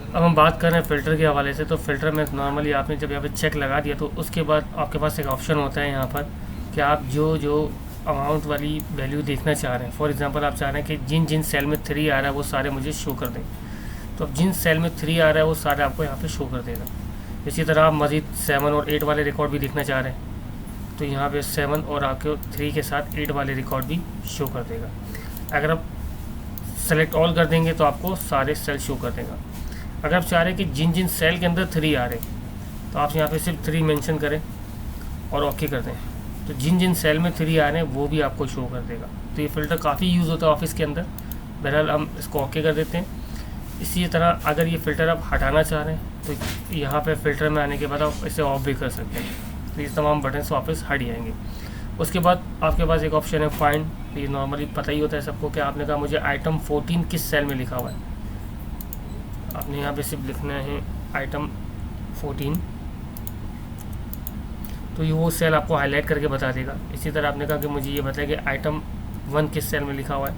अब हम बात कर रहे हैं फ़िल्टर के हवाले से। तो फ़िल्टर में नॉर्मली आपने जब यहाँ पे चेक लगा दिया तो उसके बाद आपके पास एक ऑप्शन होता है यहाँ पर कि आप जो अमाउंट वाली वैल्यू देखना चाह रहे हैं, फॉर एग्जांपल आप चाह रहे हैं कि जिन जिन सेल में 3 आ रहा है वो सारे मुझे शो कर दें, तो अब जिन सेल में 3 आ रहा है वो सारे आपको यहाँ पे शो कर देगा। इसी तरह आप मज़ीद 7 और 8 वाले रिकॉर्ड भी देखना चाह रहे हैं, तो यहाँ पे 7 और आपके 3 के साथ 8 वाले रिकॉर्ड भी शो कर देगा। अगर आप सेलेक्ट ऑल कर देंगे तो आपको सारे सेल शो कर देगा। अगर आप चाह रहे हैं कि जिन जिन सेल के अंदर 3 आ रहे हैं, तो आप यहाँ पे सिर्फ 3 मेंशन करें और ओके कर दें, तो जिन जिन सेल में 3 आ रहे हैं वो भी आपको शो कर देगा। तो ये फ़िल्टर काफ़ी यूज़ होता है ऑफिस के अंदर। बहरहाल हम इसको ओके कर देते हैं। इसी तरह अगर ये फ़िल्टर आप हटाना चाह रहे हैं तो यहाँ पे फ़िल्टर में आने के बाद आप इसे ऑफ भी कर सकते हैं, तो ये तमाम बटन्स वापस हट जाएंगे। उसके बाद आपके पास एक ऑप्शन है फाइंड। तो ये नॉर्मली पता ही होता है सबको कि आपने कहा मुझे आइटम 14 किस सेल में लिखा हुआ है, आपने यहाँ पे सिर्फ लिखना है आइटम 14, तो ये वो सेल आपको हाईलाइट करके बता देगा। इसी तरह आपने कहा कि मुझे ये बताया कि आइटम 1 किस सेल में लिखा हुआ है,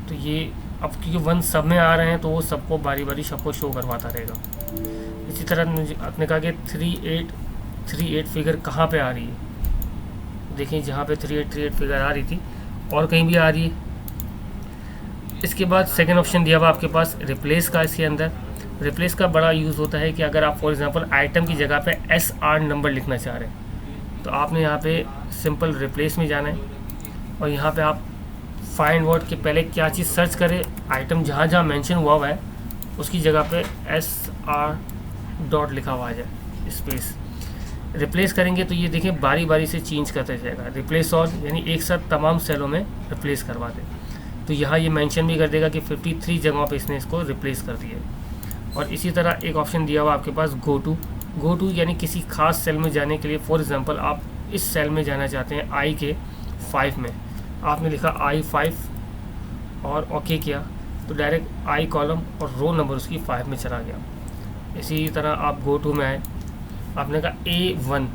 तो ये अब क्योंकि 1 सब में आ रहे हैं तो वो सबको बारी बारी सबको शो करवाता रहेगा। इसी तरह आपने कहा कि 3838 फिगर कहाँ पे आ रही है, देखिए जहाँ पे 3838 फिगर आ रही थी और कहीं भी आ रही है। इसके बाद सेकंड ऑप्शन दिया हुआ आपके पास रिप्लेस का। इसके अंदर रिप्लेस का बड़ा यूज़ होता है कि अगर आप फॉर एग्जांपल आइटम की जगह पे SR नंबर लिखना चाह रहे हैं, तो आपने यहाँ पे सिंपल रिप्लेस में जाना है और यहाँ पे आप फाइंड वर्ड के पहले क्या चीज़ सर्च करें, आइटम जहाँ जहाँ मेंशन हुआ है उसकी जगह पे SR डॉट लिखा हुआ आ जाए, स्पेस। रिप्लेस करेंगे तो ये देखें बारी बारी से चेंज करता जाएगा। रिप्लेस ऑल यानी एक साथ तमाम सेलों में रिप्लेस करवा दें, तो यहाँ ये मेंशन भी कर देगा कि 53 जगहों पे इसने इसको रिप्लेस कर दिया। और इसी तरह एक ऑप्शन दिया हुआ आपके पास गो टू यानी किसी खास सेल में जाने के लिए। फॉर एग्जांपल आप इस सेल में जाना चाहते हैं आई के 5 में, आपने लिखा I5 और ओके किया तो डायरेक्ट आई कॉलम और रो नंबर उसकी 5 में चला गया। इसी तरह आप गो टू में आए, आपने कहा A1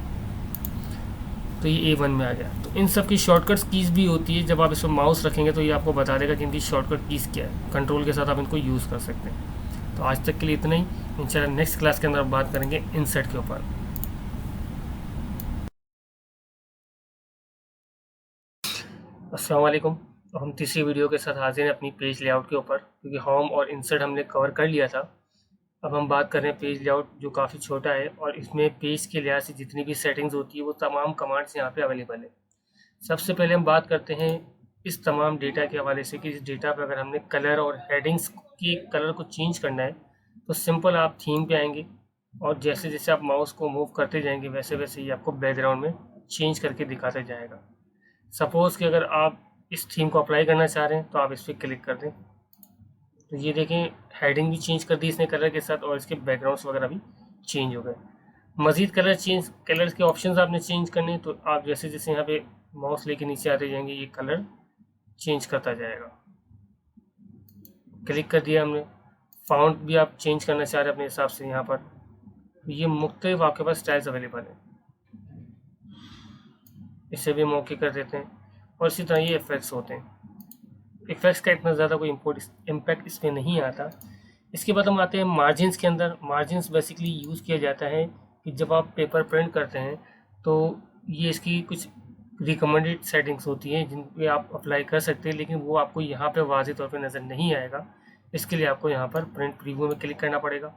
तो ये A1 में आ गया। तो इन सब की शॉर्टकट्स कीज़ भी होती है, जब आप इसमें माउस रखेंगे तो ये आपको बता देगा कि इनकी शॉर्टकट कीज़ क्या है। कंट्रोल के साथ आप इनको यूज़ कर सकते हैं। तो आज तक के लिए इतना ही। इंशाल्लाह नेक्स्ट क्लास के अंदर बात करेंगे इंसर्ट के ऊपर। अस्सलाम वालेकुम। तो हम तीसरी वीडियो के साथ हाजिर हैं अपनी पेज लेआउट के ऊपर, क्योंकि होम और इंसर्ट हमने कवर कर लिया था। अब हम बात कर रहे हैं पेज लेआउट, जो काफ़ी छोटा है और इसमें पेज के लिहाज से जितनी भी सेटिंग्स होती है वो तमाम कमांड्स यहाँ पे अवेलेबल है। सबसे पहले हम बात करते हैं इस तमाम डेटा के हवाले से कि इस डेटा पर अगर हमने कलर और हेडिंग्स की कलर को चेंज करना है तो सिंपल आप थीम पे आएंगे और जैसे जैसे आप माउस को मूव करते जाएंगे वैसे वैसे ही आपको बैकग्राउंड में चेंज करके दिखाता जाएगा। सपोज़ कि अगर आप इस थीम को अप्लाई करना चाह रहे हैं तो आप इस पर क्लिक कर दें, तो ये देखें हेडिंग भी चेंज कर दी इसने कलर के साथ और इसके बैकग्राउंड्स वगैरह भी चेंज हो गए। मज़ीद कलर्स के ऑप्शंस आपने चेंज करने तो आप जैसे जैसे यहाँ पे माउस लेके नीचे आते जाएंगे ये कलर चेंज करता जाएगा। क्लिक कर दिया हमने। फ़ॉन्ट भी आप चेंज करना चाह रहे हैं अपने हिसाब से यहाँ पर, तो ये मुख्तलिफ आपके पास स्टाइल्स अवेलेबल है, इसे भी हम ओके कर देते हैं। और इसी तरह ये इफ़ेक्ट्स होते हैं। इफ़ेक्ट्स का इतना ज़्यादा कोई इम्पैक्ट इसमें नहीं आता। इसके बाद हम आते हैं मार्जिन्स के अंदर। मार्जिन्स बेसिकली यूज़ किया जाता है कि जब आप पेपर प्रिंट करते हैं तो ये इसकी कुछ रिकमेंडेड सेटिंग्स होती हैं जिन पे आप अप्लाई कर सकते हैं, लेकिन वो आपको यहाँ पे वाज़ेह तौर पे नज़र नहीं आएगा। इसके लिए आपको यहाँ पर प्रिंट प्रीव्यू में क्लिक करना पड़ेगा।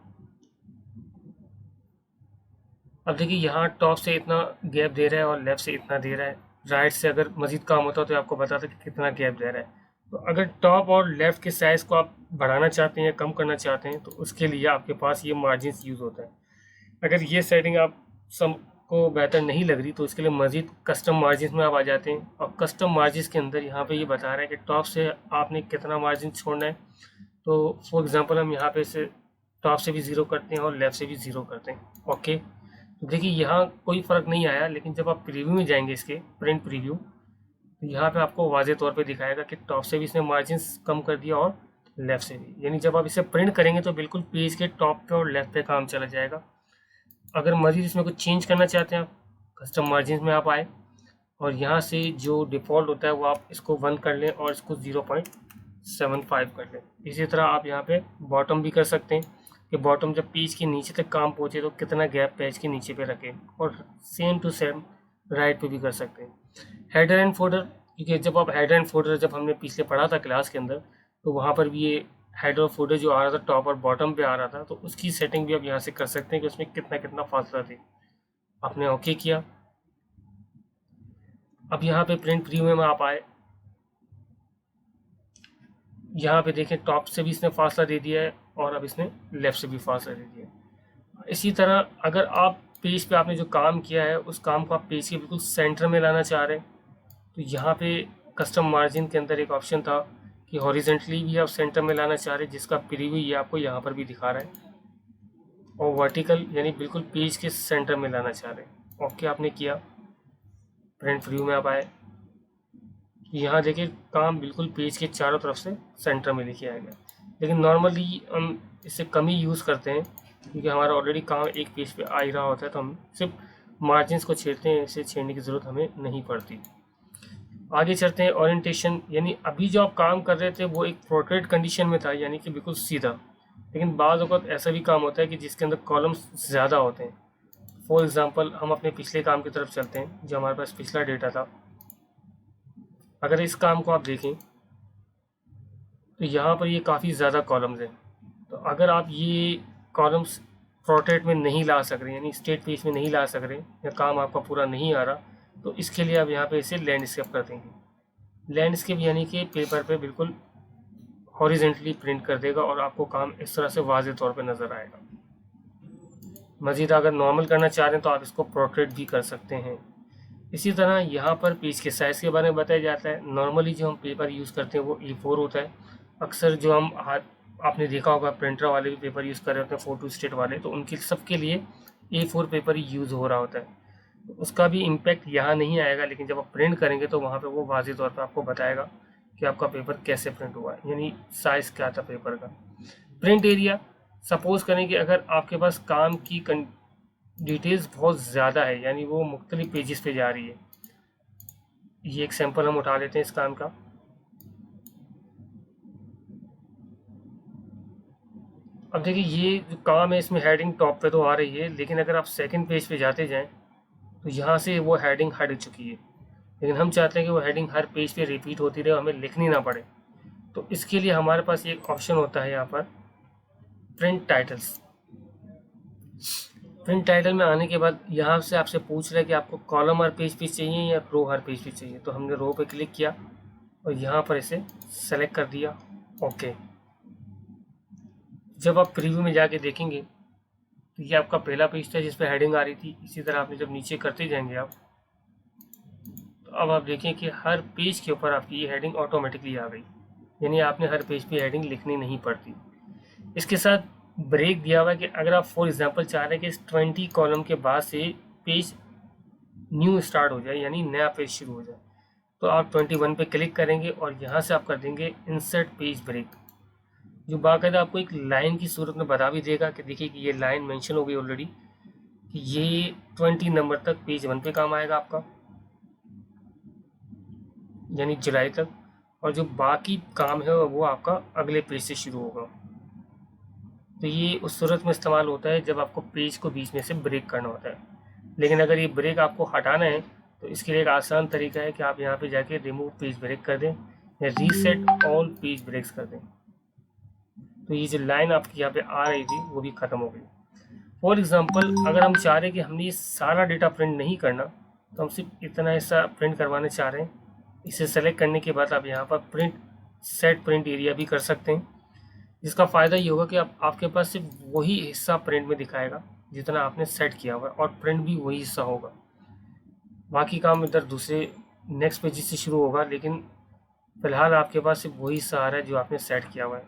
अब देखिए यहाँ टॉप से इतना गैप दे रहा है और लेफ्ट से इतना दे रहा है। राइट से अगर मज़ीद काम होता तो आपको बताता कि कितना गैप दे रहा है। तो अगर टॉप और लेफ्ट के साइज़ को आप बढ़ाना चाहते हैं या कम करना चाहते हैं तो उसके लिए आपके पास ये मार्जिन्स यूज़ होता है। अगर ये सेटिंग आप सबको बेहतर नहीं लग रही तो इसके लिए मज़ीद कस्टम मार्जिन में आप आ जाते हैं, और कस्टम मार्जिन के अंदर यहाँ पे ये बता रहा है कि टॉप से आपने कितना मार्जिन छोड़ना है। तो फॉर एग्जांपल हम यहाँ पे से टॉप से भी ज़ीरो करते हैं और लेफ़्ट से भी ज़ीरो करते हैं। ओके, तो देखिए यहाँ कोई फ़र्क नहीं आया, लेकिन जब आप प्रीव्यू में जाएंगे इसके प्रिंट प्रीव्यू, तो यहाँ पे आपको वाज़े तौर पे दिखाएगा कि टॉप से भी इसने मार्जिन कम कर दिया और लेफ़्ट से भी। यानी जब आप इसे प्रिंट करेंगे तो बिल्कुल पेज के टॉप पे और लेफ़्ट पे काम चला जाएगा। अगर मज़ीद इसमें कुछ चेंज करना चाहते हैं आप, कस्टम मार्जिन में आप आए और यहाँ से जो डिफ़ॉल्ट होता है वो आप इसको 1 कर लें और इसको 0.75 कर लें। इसी तरह आप यहाँ पे बॉटम भी कर सकते हैं कि बॉटम जब पेज के नीचे तक काम पहुँचे तो कितना गैप पेज के नीचे पे रखें, और सेम टू सेम राइट पे भी कर सकते हैं। हेडर एंड फोल्डर, क्योंकि जब आप हेडर एंड फोल्डर जब हमने पिछले पढ़ा था क्लास के अंदर, तो वहाँ पर भी ये हेडर और फोल्डर जो आ रहा था टॉप और बॉटम पे आ रहा था, तो उसकी सेटिंग भी आप यहाँ से कर सकते हैं कि उसमें कितना कितना फासला थे। आपने ओके किया। अब यहाँ पे प्रिंट प्रीव्यू में आप आए, यहाँ पे देखें टॉप से भी इसने फासला दे दिया है और अब इसने लेफ़्ट से भी फासला दे दिया है। इसी तरह अगर आप पेज पे आपने जो काम किया है उस काम को आप पेज के बिल्कुल सेंटर में लाना चाह रहे हैं, तो यहाँ पे कस्टम मार्जिन के अंदर एक ऑप्शन था कि हॉरिजेंटली भी आप सेंटर में लाना चाह रहे हैं, जिसका प्रीव्यू ये आपको यहाँ पर भी दिखा रहा है, और वर्टिकल यानी बिल्कुल पेज के सेंटर में लाना चाह रहे हैं। ओके आपने किया। प्रिंट प्रीव्यू में आप आए, यहाँ देखिए काम बिल्कुल पेज के चारों तरफ से सेंटर में लेके आ गया। लेकिन नॉर्मली हम इससे कम ही यूज़ करते हैं क्योंकि हमारा ऑलरेडी काम एक पेज पे आ ही रहा होता है, तो हम सिर्फ मार्जिन्स को छेड़ते हैं, इसे छेड़ने की ज़रूरत हमें नहीं पड़ती। आगे चलते हैं ओरिएंटेशन, यानी अभी जो आप काम कर रहे थे वो एक पोर्ट्रेट कंडीशन में था, यानी कि बिल्कुल सीधा। लेकिन बाज़ वक़्त ऐसा भी काम होता है कि जिसके अंदर कॉलम्स ज़्यादा होते हैं। फॉर एग्ज़ाम्पल हम अपने पिछले काम की तरफ चलते हैं, जो हमारे पास पिछला डेटा था। अगर इस काम को आप देखें तो यहाँ पर ये काफ़ी ज़्यादा कॉलम्स हैं। तो अगर आप ये कॉलम्स पोर्ट्रेट में नहीं ला सक रहे, यानी स्टेट पेज में नहीं ला सक रहे, या काम आपका पूरा नहीं आ रहा, तो इसके लिए आप यहाँ पे इसे लैंडस्केप कर देंगे। लैंडस्केप यानी कि पेपर पे बिल्कुल हॉरिजेंटली प्रिंट कर देगा और आपको काम इस तरह से वाज़े तौर पे नज़र आएगा। मज़ीद अगर नॉर्मल करना चाह रहे हैं तो आप इसको पोर्ट्रेट भी कर सकते हैं। इसी तरह यहाँ पर पेज के साइज़ के बारे में बताया जाता है। नॉर्मली जो हम पेपर यूज़ करते हैं वो A4 होता है। अक्सर जो हम आपने देखा होगा प्रिंटर वाले भी पेपर यूज़ कर रहे होते हैं, फोटो स्टेट वाले, तो उनके सबके लिए A4 पेपर ही यूज़ हो रहा होता है। तो उसका भी इम्पैक्ट यहाँ नहीं आएगा, लेकिन जब आप प्रिंट करेंगे तो वहाँ पे वो वाज़ेह तौर पे आपको बताएगा कि आपका पेपर कैसे प्रिंट हुआ है, यानी साइज़ क्या था पेपर का। प्रिंट एरिया, सपोज़ करें कि अगर आपके पास काम की डिटेल्स बहुत ज़्यादा है, यानी वो मुख्तलिफ पेजेस पे जा रही है। ये एक सैंपल हम उठा लेते हैं इस काम का। अब देखिए ये जो काम है इसमें हेडिंग टॉप पे तो आ रही है, लेकिन अगर आप सेकंड पेज पे जाते जाएं तो यहाँ से वो हेडिंग हट चुकी है। लेकिन हम चाहते हैं कि वो हेडिंग हर पेज पे रिपीट होती रहे, हमें लिखनी ना पड़े। तो इसके लिए हमारे पास एक ऑप्शन होता है यहाँ पर प्रिंट टाइटल्स। प्रिंट टाइटल में आने के बाद यहाँ से आपसे पूछ रहा है कि आपको कॉलम हर पेज पे चाहिए या रो हर पेज पे चाहिए। तो हमने रो पे क्लिक किया और यहाँ पर इसे सेलेक्ट कर दिया। ओके, जब आप प्रीव्यू में जाके देखेंगे तो ये आपका पहला पेज था जिस पर हेडिंग आ रही थी। इसी तरह आपने जब नीचे करते जाएंगे आप, तो अब आप देखें कि हर पेज के ऊपर आपकी ये हेडिंग ऑटोमेटिकली आ गई, यानी आपने हर पेज पे हेडिंग लिखनी नहीं पड़ती। इसके साथ ब्रेक दिया हुआ है कि अगर आप फॉर एग्जांपल चाह रहे हैं कि इस 20 कॉलम के बाद से पेज न्यू स्टार्ट हो जाए, यानी नया पेज शुरू हो जाए, तो आप 21 पे क्लिक करेंगे और यहाँ से आप कर देंगे इंसर्ट पेज ब्रेक, जो बाकायदा आपको एक लाइन की सूरत में बता भी देगा कि देखिए कि ये लाइन मेंशन हो गई ऑलरेडी कि ये 20 नंबर तक पेज 1 पे काम आएगा आपका, यानी जुलाई तक, और जो बाकी काम है वो आपका अगले पेज से शुरू होगा। तो ये उस सूरत में इस्तेमाल होता है जब आपको पेज को बीच में से ब्रेक करना होता है। लेकिन अगर ये ब्रेक आपको हटाना है तो इसके लिए एक आसान तरीका है कि आप यहाँ पे जाके रिमूव पेज ब्रेक कर दें या रीसेट ऑल पेज ब्रेक्स कर दें। तो ये जो लाइन आपकी यहाँ पे आ रही थी वो भी ख़त्म हो गई। फॉर एग्ज़ाम्पल अगर हम चाह रहे हैं कि हमने ये सारा डेटा प्रिंट नहीं करना, तो हम सिर्फ इतना हिस्सा प्रिंट करवाना चाह रहे हैं। इसे सेलेक्ट करने के बाद आप यहाँ पर प्रिंट सेट प्रिंट एरिया भी कर सकते हैं, जिसका फ़ायदा ये होगा कि आपके पास सिर्फ वही हिस्सा प्रिंट में दिखाएगा जितना आपने सेट किया हुआ है, और प्रिंट भी वही हिस्सा होगा। बाकी काम इधर दूसरे नेक्स्ट पेज से शुरू होगा, लेकिन फ़िलहाल आपके पास सिर्फ वही हिस्सा आ रहा है जो आपने सेट किया हुआ है।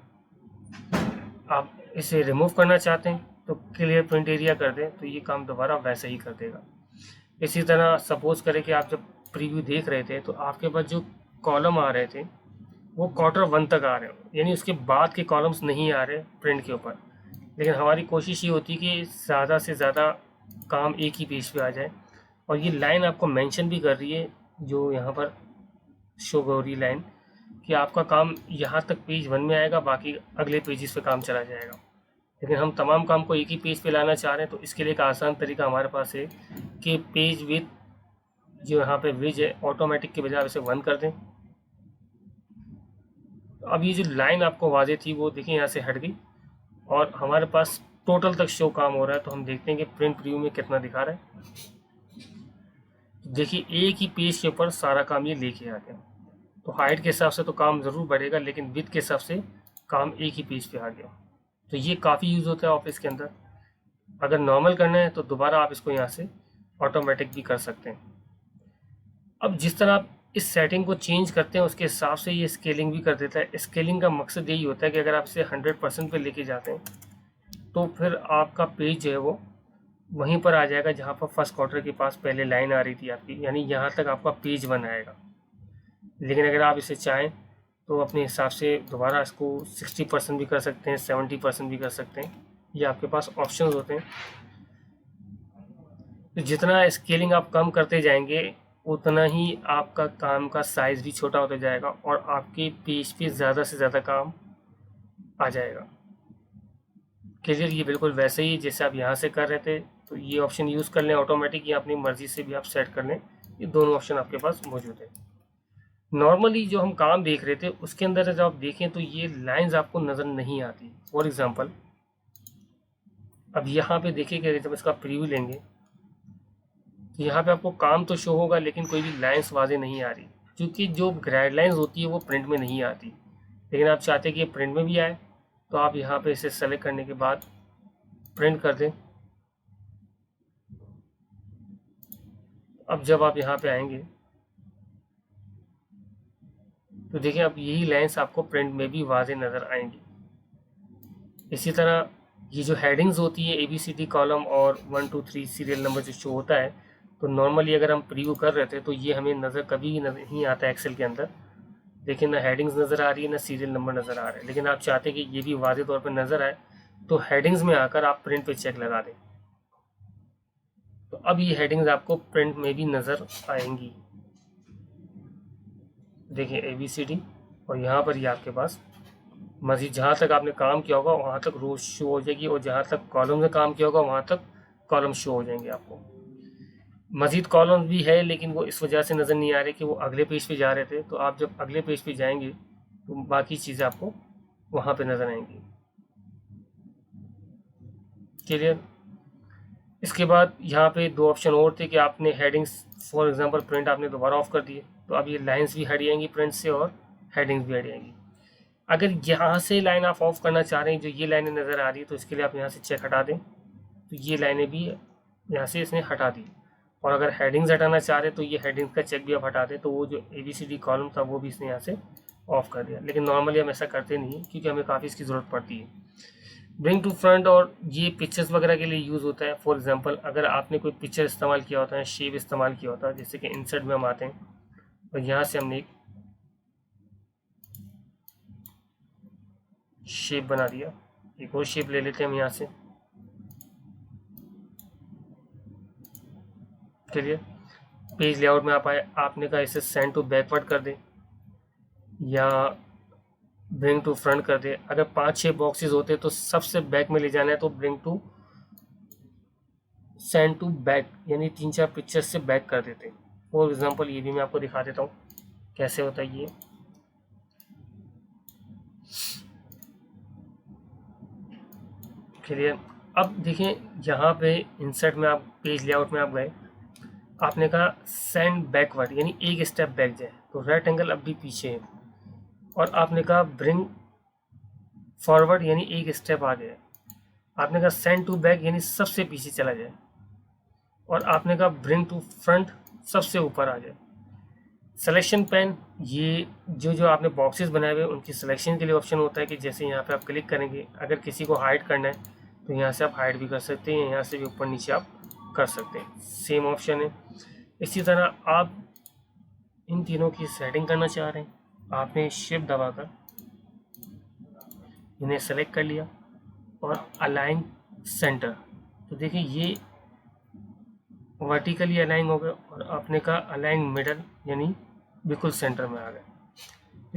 आप इसे रिमूव करना चाहते हैं तो क्लियर प्रिंट एरिया कर दें, तो ये काम दोबारा वैसे ही कर देगा। इसी तरह सपोज करें कि आप जब प्रीव्यू देख रहे थे तो आपके पास जो कॉलम आ रहे थे वो Q1 तक आ रहे हो, यानी उसके बाद के कॉलम्स नहीं आ रहे प्रिंट के ऊपर। लेकिन हमारी कोशिश ये होती है कि ज़्यादा से ज़्यादा काम एक ही पेज पे आ जाए, और ये लाइन आपको मेंशन भी कर रही है जो यहाँ पर शो हो रही लाइन, कि आपका काम यहाँ तक पेज 1 में आएगा, बाकी अगले पेजेस पे काम चला जाएगा। लेकिन हम तमाम काम को एक ही पेज पे लाना चाह रहे हैं, तो इसके लिए एक आसान तरीका हमारे पास है कि पेज विथ जो यहाँ पे विज है ऑटोमेटिक के बजाय इसे 1 कर दें। अब ये जो लाइन आपको वाजे थी वो देखिए यहाँ से हट गई, और हमारे पास टोटल तक शो काम हो रहा है। तो हम देखते हैं कि प्रिंट प्रीव्यू में कितना दिखा रहा है। देखिए एक ही पेज के ऊपर सारा काम ये लेके आ गया। तो हाइट के हिसाब से तो काम ज़रूर बढ़ेगा, लेकिन विड्थ के हिसाब से काम एक ही पेज पे आ गया। तो ये काफ़ी यूज़ होता है ऑफिस के अंदर। अगर नॉर्मल करना है तो दोबारा आप इसको यहाँ से ऑटोमेटिक भी कर सकते हैं। अब जिस तरह आप इस सेटिंग को चेंज करते हैं उसके हिसाब से ये स्केलिंग भी कर देता है। स्केलिंग का मकसद यही होता है कि अगर आप इसे 100% पे लेके जाते हैं तो फिर आपका पेज जो है वो वहीं पर आ जाएगा जहाँ पर फर्स्ट क्वार्टर के पास पहले लाइन आ रही थी आपकी, यानी यहाँ तक आपका पेज 1 आएगा। लेकिन अगर आप इसे चाहें तो अपने हिसाब से दोबारा इसको 60% भी कर सकते हैं, 70% भी कर सकते हैं। ये आपके पास ऑप्शंस होते हैं। तो जितना स्केलिंग आप कम करते जाएंगे उतना ही आपका काम का साइज़ भी छोटा होता जाएगा, और आपके पेज पे ज़्यादा से ज़्यादा काम आ जाएगा। क्लियर? ये बिल्कुल वैसे ही जैसे आप यहाँ से कर रहे थे। तो ये ऑप्शन यूज़ कर लें ऑटोमेटिक, या अपनी मर्ज़ी से भी आप सेट कर लें। ये दोनों ऑप्शन आपके पास मौजूद है। नॉर्मली जो हम काम देख रहे थे उसके अंदर जब आप देखें तो ये लाइंस आपको नज़र नहीं आती। फॉर एग्ज़ाम्पल अब यहाँ पे देखिए कि जब इसका प्रीव्यू लेंगे तो यहाँ पे आपको काम तो शो होगा, लेकिन कोई भी लाइंस वाज़े नहीं आ रही, क्योंकि जो गाइडलाइंस होती है वो प्रिंट में नहीं आती। लेकिन आप चाहते हैं कि ये प्रिंट में भी आए, तो आप यहाँ पे इसे सेलेक्ट करने के बाद प्रिंट कर दें। अब जब आप यहाँ पे आएंगे तो देखिए अब यही लाइंस आपको प्रिंट में भी वाज़े नज़र आएंगी। इसी तरह ये जो हेडिंग्स होती है ABCD कॉलम और 1 2 3 सीरियल नंबर जो शो होता है, तो नॉर्मली अगर हम प्रीव्यू कर रहे थे तो ये हमें नज़र कभी नहीं आता है एक्सेल के अंदर। देखिए ना हेडिंग्स नज़र आ रही है ना सीरियल नंबर नज़र आ रहा है। लेकिन आप चाहते हैं कि ये भी वाज़े तौर पर नज़र आए, तो हेडिंग्स में आकर आप प्रिंट पे चेक लगा दें। तो अब ये हेडिंग्स आपको प्रिंट में भी नज़र आएंगी। देखिए ABCD, और यहाँ पर ये आपके पास मज़ीद जहाँ तक आपने काम किया होगा वहाँ तक रोज शो हो जाएगी, और जहाँ तक कॉलम में काम किया होगा वहाँ तक कॉलम शो हो जाएंगे आपको। मज़ीद कॉलम भी है, लेकिन वो इस वजह से नज़र नहीं आ रहे कि वो अगले पेज पे जा रहे थे। तो आप जब अगले पेज पे जाएंगे तो बाकी चीज़ें आपको वहाँ पे नज़र आएंगी। क्लियर? इसके बाद यहाँ पे दो ऑप्शन और थे कि आपने हेडिंग्स फॉर एग्जांपल प्रिंट आपने दोबारा ऑफ कर दिए, तो अब ये लाइंस भी हट जाएंगी प्रिंट से, और हेडिंग्स भी हट जाएंगी। अगर यहाँ से लाइन आप ऑफ करना चाह रहे हैं, जो ये लाइनें नज़र आ रही है, तो इसके लिए आप यहाँ से चेक हटा दें, तो ये लाइनें भी यहाँ से इसने हटा दी। और अगर हेडिंग्स हटाना चाह रहे हैं तो ये हेडिंग्स का चेक भी आप हटा दें, तो वो जो ABCD कॉलम था वो भी इसने यहाँ से ऑफ कर दिया। लेकिन नॉर्मली हम ऐसा करते नहीं, क्योंकि हमें काफ़ी इसकी ज़रूरत पड़ती है। ब्रिंग टू फ्रंट और ये पिक्चर्स वगैरह के लिए यूज़ होता है। फॉर एग्जांपल अगर आपने कोई पिक्चर इस्तेमाल किया होता है, शेप इस्तेमाल किया होता है, जैसे कि इंसर्ट में हम आते हैं और यहाँ से हमने एक शेप बना दिया, एक और शेप ले लेते हैं हम यहाँ से। चलिए पेज लेआउट में आप आए, आपने कहा इसे सेंड टू बैकवर्ड कर दें या ब्रिंग टू फ्रंट कर दे। अगर 5-6 बॉक्सेस होते तो सबसे बैक में ले जाना है तो bring to send to back, यानी 3-4 पिक्चर्स से बैक कर देते। फॉर एग्जांपल ये भी मैं आपको दिखा देता हूँ कैसे होता है ये। क्लियर? अब देखें यहाँ पे इंसर्ट में आप पेज लेआउट में आप गए, आपने कहा सेंड बैकवर्ड यानी एक स्टेप बैक जाए, तो राइट एंगल अब भी पीछे है। और आपने कहा ब्रिंग फॉरवर्ड यानी एक स्टेप आगे है। आपने कहा सेंड टू बैक यानी सबसे पीछे चला जाए। और आपने कहा ब्रिंग टू फ्रंट सबसे ऊपर आ जाए। सिलेक्शन पेन, ये जो आपने बॉक्सेस बनाए हुए उनकी सिलेक्शन के लिए ऑप्शन होता है कि जैसे यहाँ पे आप क्लिक करेंगे, अगर किसी को हाइड करना है तो यहाँ से आप हाइड भी कर सकते हैं, यहाँ से भी ऊपर नीचे आप कर सकते हैं, सेम ऑप्शन है। इसी तरह आप इन तीनों की सेटिंग करना चाह रहे हैं, आपने शिफ्ट दबाकर इन्हें सेलेक्ट कर लिया और अलाइन सेंटर, तो देखिए ये वर्टिकली अलाइन हो गया। और आपने कहा अलाइन मिडल यानी बिल्कुल सेंटर में आ गए।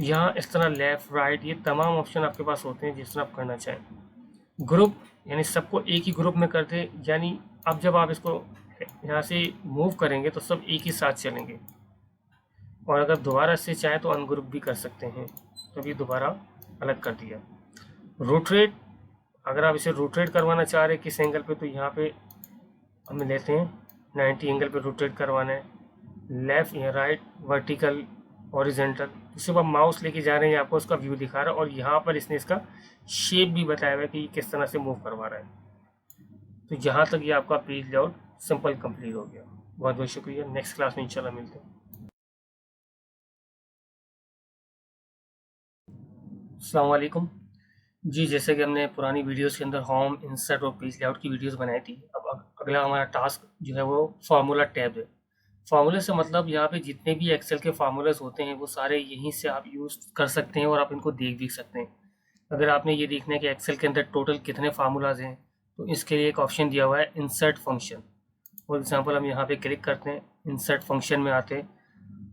यहाँ इस तरह लेफ़्ट राइट ये तमाम ऑप्शन आपके पास होते हैं जिस तरह आप करना चाहें। ग्रुप यानी सबको एक ही ग्रुप में कर दे, यानी अब जब आप इसको यहाँ से मूव करेंगे तो सब एक ही साथ चलेंगे। और अगर दोबारा से चाहे तो अनग्रुप भी कर सकते हैं, तो भी दोबारा अलग कर दिया। रोटेट, अगर आप इसे रोटेट करवाना चाह रहे हैं किस एंगल पे, तो यहाँ पे हम लेते हैं 90 एंगल पे रोटेट करवाना है, लेफ़्ट या राइट, वर्टिकल, हॉरिजॉन्टल। जब आप माउस लेके जा रहे हैं आपको उसका व्यू दिखा रहा है, और यहाँ पर इसने इसका शेप भी बताया हुआ है कि किस तरह से मूव करवा रहा है। तो यहाँ तक ये आपका पेज लेआउट सिंपल कंप्लीट हो गया। बहुत बहुत शुक्रिया, नेक्स्ट क्लास में इंशाल्लाह मिलते हैं। अस्सलाम वालेकुम जी। जैसे कि हमने पुरानी वीडियोस के अंदर होम, इंसर्ट और पेज लेआउट की वीडियोस बनाई थी, अब अगला हमारा टास्क जो है वो फार्मूला टैब है। फार्मूले से मतलब यहाँ पे जितने भी एक्सेल के फार्मूलाज होते हैं वो सारे यहीं से आप यूज़ कर सकते हैं और आप इनको देख भी सकते हैं। अगर आपने ये देखना है कि एक्सेल के अंदर टोटल कितने फार्मूलाज हैं, तो इसके लिए एक ऑप्शन दिया हुआ है इंसर्ट फंक्शन। फॉर एग्जांपल हम यहाँ पे क्लिक करते हैं, इंसर्ट फंक्शन में आते हैं,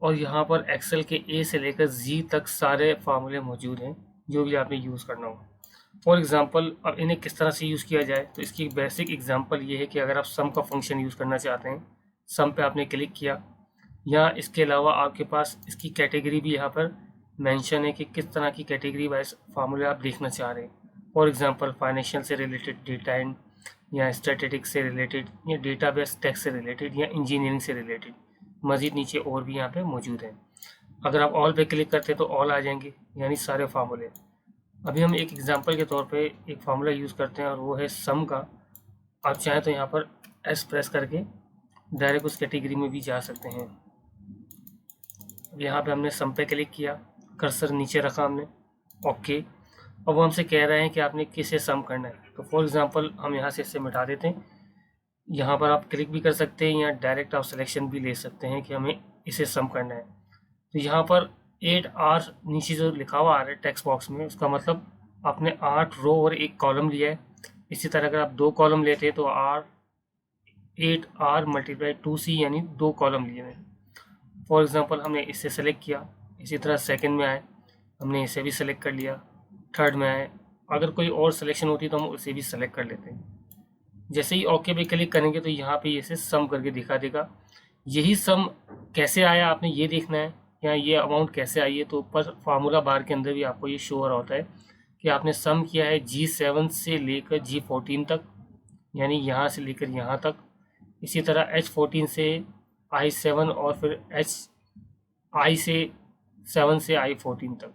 और यहाँ पर एक्सेल के ए से लेकर जी तक सारे फार्मूले मौजूद हैं जो भी आपने यूज़ करना हो। फॉर एग्जांपल अब इन्हें किस तरह से यूज़ किया जाए, तो इसकी एक बेसिक एग्जांपल ये है कि अगर आप सम का फंक्शन यूज़ करना चाहते हैं, सम पे आपने क्लिक किया, या इसके अलावा आपके पास इसकी कैटेगरी भी यहाँ पर मेंशन है कि किस तरह की कैटेगरी वाइज फार्मूले आप देखना चाह रहे हैं। फॉर एग्जांपल फाइनेंशियल से रिलेटेड, डेटा एंड या स्टैटिस्टिक्स से रिलेटेड, या डेटाबेस टैक्स से रिलेटेड, या इंजीनियरिंग से रिलेटेड। मज़ीद नीचे और भी यहाँ पे मौजूद हैं। अगर आप ऑल पे क्लिक करते हैं तो ऑल आ जाएंगे, यानी सारे फार्मूले। अभी हम एक एग्जांपल के तौर पे एक फार्मूला यूज़ करते हैं और वो है सम का। आप चाहें तो यहाँ पर एस प्रेस करके डायरेक्ट उस कैटेगरी में भी जा सकते हैं। यहाँ पे हमने सम पे क्लिक किया, कर्सर नीचे रखा हमने, ओके। अब वो हमसे कह रहे हैं कि आपने किसे सम करना है, तो फॉर एग्जांपल हम यहाँ से इसे मिटा देते हैं। यहाँ पर आप क्लिक भी कर सकते हैं या डायरेक्ट आप सिलेक्शन भी ले सकते हैं कि हमें इसे सम करना है। तो यहाँ पर 8R नीचे जो लिखा हुआ आ रहा है टेक्स्ट बॉक्स में, उसका मतलब आपने 8 रो और एक कॉलम लिया है। इसी तरह अगर आप 2 कॉलम लेते हैं तो 8R मल्टीप्लाई 2C यानी 2 कॉलम लिए हैं। फॉर एग्जांपल हमने इसे सेलेक्ट किया, इसी तरह सेकंड में आए, हमने इसे भी सेलेक्ट कर लिया, थर्ड में आए, अगर कोई और सिलेक्शन होती तो हम उसे भी सेलेक्ट कर लेते हैं। जैसे ही ओके पे क्लिक करेंगे तो यहाँ पे इसे सम करके दिखा देगा। यही सम कैसे आया आपने ये देखना है, या ये अमाउंट कैसे आई है, तो ऊपर फार्मूला बार के अंदर भी आपको ये शो हो रहा होता है कि आपने सम किया है G7 से लेकर G14 तक, यानी यहाँ से लेकर यहाँ तक। इसी तरह H14 से I7 और फिर I से 7 से I14 तक।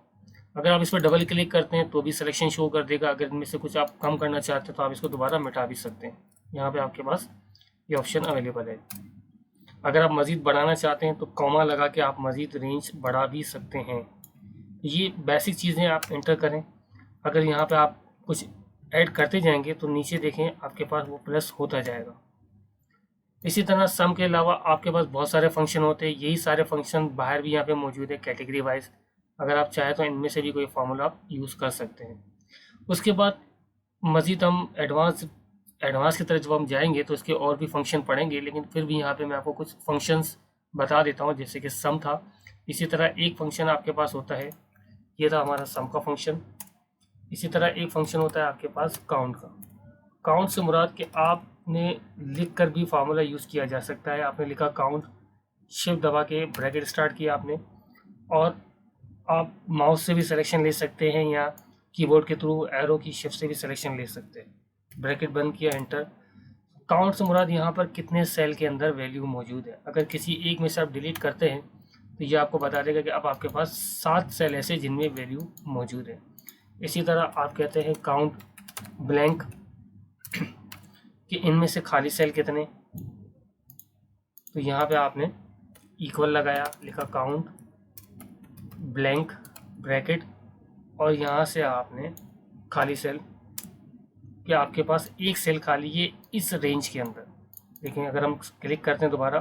अगर आप इस पर डबल क्लिक करते हैं तो भी सिलेक्शन शो कर देगा। अगर इनमें से कुछ आप कम करना चाहते हैं तो आप इसको दोबारा मिटा भी सकते हैं। यहाँ पे आपके पास ये ऑप्शन अवेलेबल है। अगर आप मज़ीद बढ़ाना चाहते हैं तो कॉमा लगा के आप मज़ीद रेंज बढ़ा भी सकते हैं। ये बेसिक चीज़ें आप एंटर करें। अगर यहाँ पे आप कुछ ऐड करते जाएंगे तो नीचे देखें आपके पास वो प्लस होता जाएगा। इसी तरह सम के अलावा आपके पास बहुत सारे फंक्शन होते हैं। यही सारे फंक्शन बाहर भी यहाँ पे मौजूद है कैटेगरी वाइज। अगर आप चाहें तो इनमें से भी कोई फार्मूला आप यूज़ कर सकते हैं। उसके बाद मज़ीद हम एडवांस की तरफ जब हम जाएंगे तो इसके और भी फंक्शन पढ़ेंगे, लेकिन फिर भी यहाँ पे मैं आपको कुछ फंक्शंस बता देता हूँ। जैसे कि सम था, इसी तरह एक फंक्शन आपके पास होता है, ये था हमारा सम का फंक्शन। इसी तरह एक फंक्शन होता है आपके पास काउंट का। काउंट से मुराद कि आपने लिख कर भी फार्मूला यूज़ किया जा सकता है। आपने लिखा काउंट, शिफ्ट दबा के ब्रैकेट स्टार्ट किया आपने, और आप माउस से भी सिलेक्शन ले सकते हैं या कीबोर्ड के थ्रू एरो की शिफ्ट से भी सिलेक्शन ले सकते हैं। ब्रैकेट बंद किया, एंटर। काउंट से मुराद यहाँ पर कितने सेल के अंदर वैल्यू मौजूद है। अगर किसी एक में से आप डिलीट करते हैं तो ये आपको बता देगा कि अब आपके पास 7 सेल ऐसे जिनमें वैल्यू मौजूद है। इसी तरह आप कहते हैं काउंट ब्लैंक कि इनमें से खाली सेल कितने, तो यहाँ पे आपने इक्वल लगाया, लिखा काउंट ब्लैंक ब्रैकेट और यहाँ से आपने खाली सेल कि आपके पास एक सेल खाली है इस रेंज के अंदर। लेकिन अगर हम क्लिक करते हैं दोबारा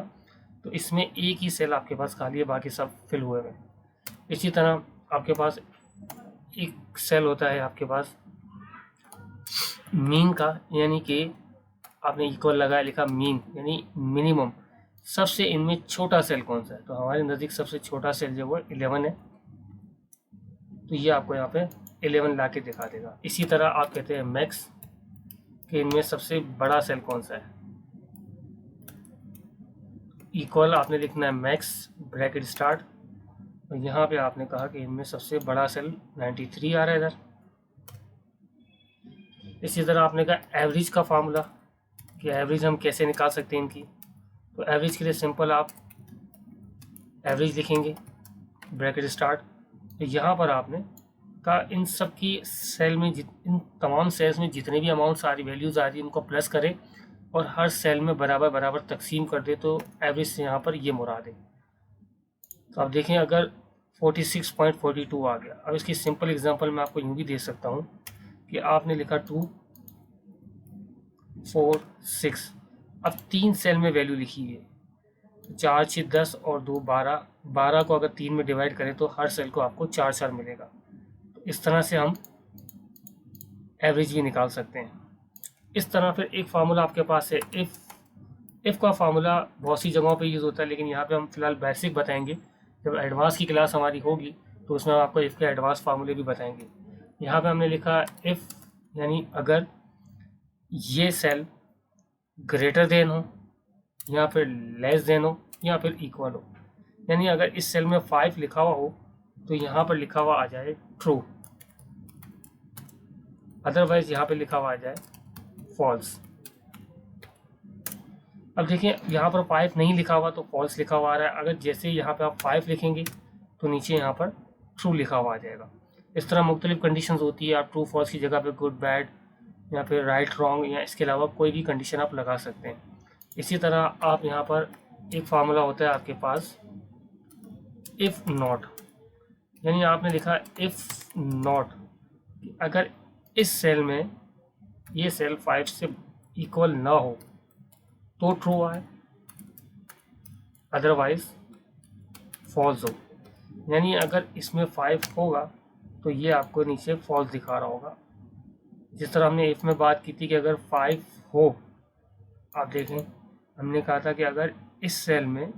तो इसमें एक ही सेल आपके पास खाली है, बाकी सब फिल हुए हैं। इसी तरह आपके पास एक सेल होता है आपके पास मीन का, यानी कि आपने इक्वल लगाया, लिखा मीन यानी मिनिमम, सबसे इनमें छोटा सेल कौन सा है। तो हमारे नज़दीक सबसे छोटा सेल जो वो 11 है, तो ये आपको यहाँ पे 11 ला के दिखा देगा। इसी तरह आप कहते हैं मैक्स कि इनमें सबसे बड़ा सेल कौन सा है, इक्वल आपने लिखना है मैक्स ब्रैकेट स्टार्ट और यहाँ पे आपने कहा कि इनमें सबसे बड़ा सेल 93 आ रहा है इधर। इसी तरह आपने कहा एवरेज का फार्मूला कि एवरेज हम कैसे निकाल सकते हैं इनकी। तो एवरेज के लिए सिंपल आप एवरेज लिखेंगे ब्रैकेट स्टार्ट। तो यहाँ पर आपने का इन सब की सेल में इन तमाम सेल्स में जितने भी अमाउंट सारी वैल्यूज़ आ रही है उनको प्लस करें और हर सेल में बराबर बराबर तकसीम कर दे, तो एवरेज से यहाँ पर ये मुराद है। तो आप देखें अगर 46.42 आ गया। अब इसकी सिंपल एग्जांपल मैं आपको यूँ भी दे सकता हूँ कि आपने लिखा 2 4 6, अब 3 सेल में वैल्यू लिखी है, 4 6 10 और 2 12, 12 को अगर 3 में डिवाइड करें तो हर सेल को आपको 4 4 मिलेगा। तो इस तरह से हम एवरेज भी निकाल सकते हैं। इस तरह फिर एक फार्मूला आपके पास है इफ़ का फार्मूला बहुत सी जगहों पे यूज़ होता है, लेकिन यहाँ पे हम फिलहाल बेसिक बताएंगे। जब एडवांस की क्लास हमारी होगी तो उसमें हम आपको इफ़ के एडवांस फार्मूले भी बताएंगे। यहाँ पे हमने लिखा इफ़ यानी अगर ये सेल ग्रेटर देन हो या फिर लेस देन हो या फिर इक्वल हो, यानी अगर इस सेल में 5 लिखा हुआ हो तो यहाँ पर लिखा हुआ आ जाए ट्रू, अदरवाइज यहाँ पे लिखा हुआ आ जाए फॉल्स। अब देखिए यहाँ पर 5 नहीं लिखा हुआ तो फॉल्स लिखा हुआ आ रहा है। अगर जैसे यहाँ पे आप 5 लिखेंगे तो नीचे यहाँ पर ट्रू लिखा हुआ आ जाएगा। इस तरह मुख्तलिफ कंडीशंस होती है, आप ट्रू फॉल्स की जगह पे गुड बैड या फिर राइट रॉन्ग या इसके अलावा कोई भी कंडीशन आप लगा सकते हैं। इसी तरह आप यहाँ पर एक फार्मूला होता है आपके पास इफ़ नॉट, यानी आपने लिखा इफ़ नॉट, अगर इस सेल में ये सेल 5 से इक्वल ना हो तो ट्रू आए, अदरवाइज फॉल्स हो। यानी अगर इसमें 5 होगा तो ये आपको नीचे फॉल्स दिखा रहा होगा। जिस तरह हमने इफ़ में बात की थी कि अगर 5 हो, आप देखें हमने कहा था कि अगर इस सेल में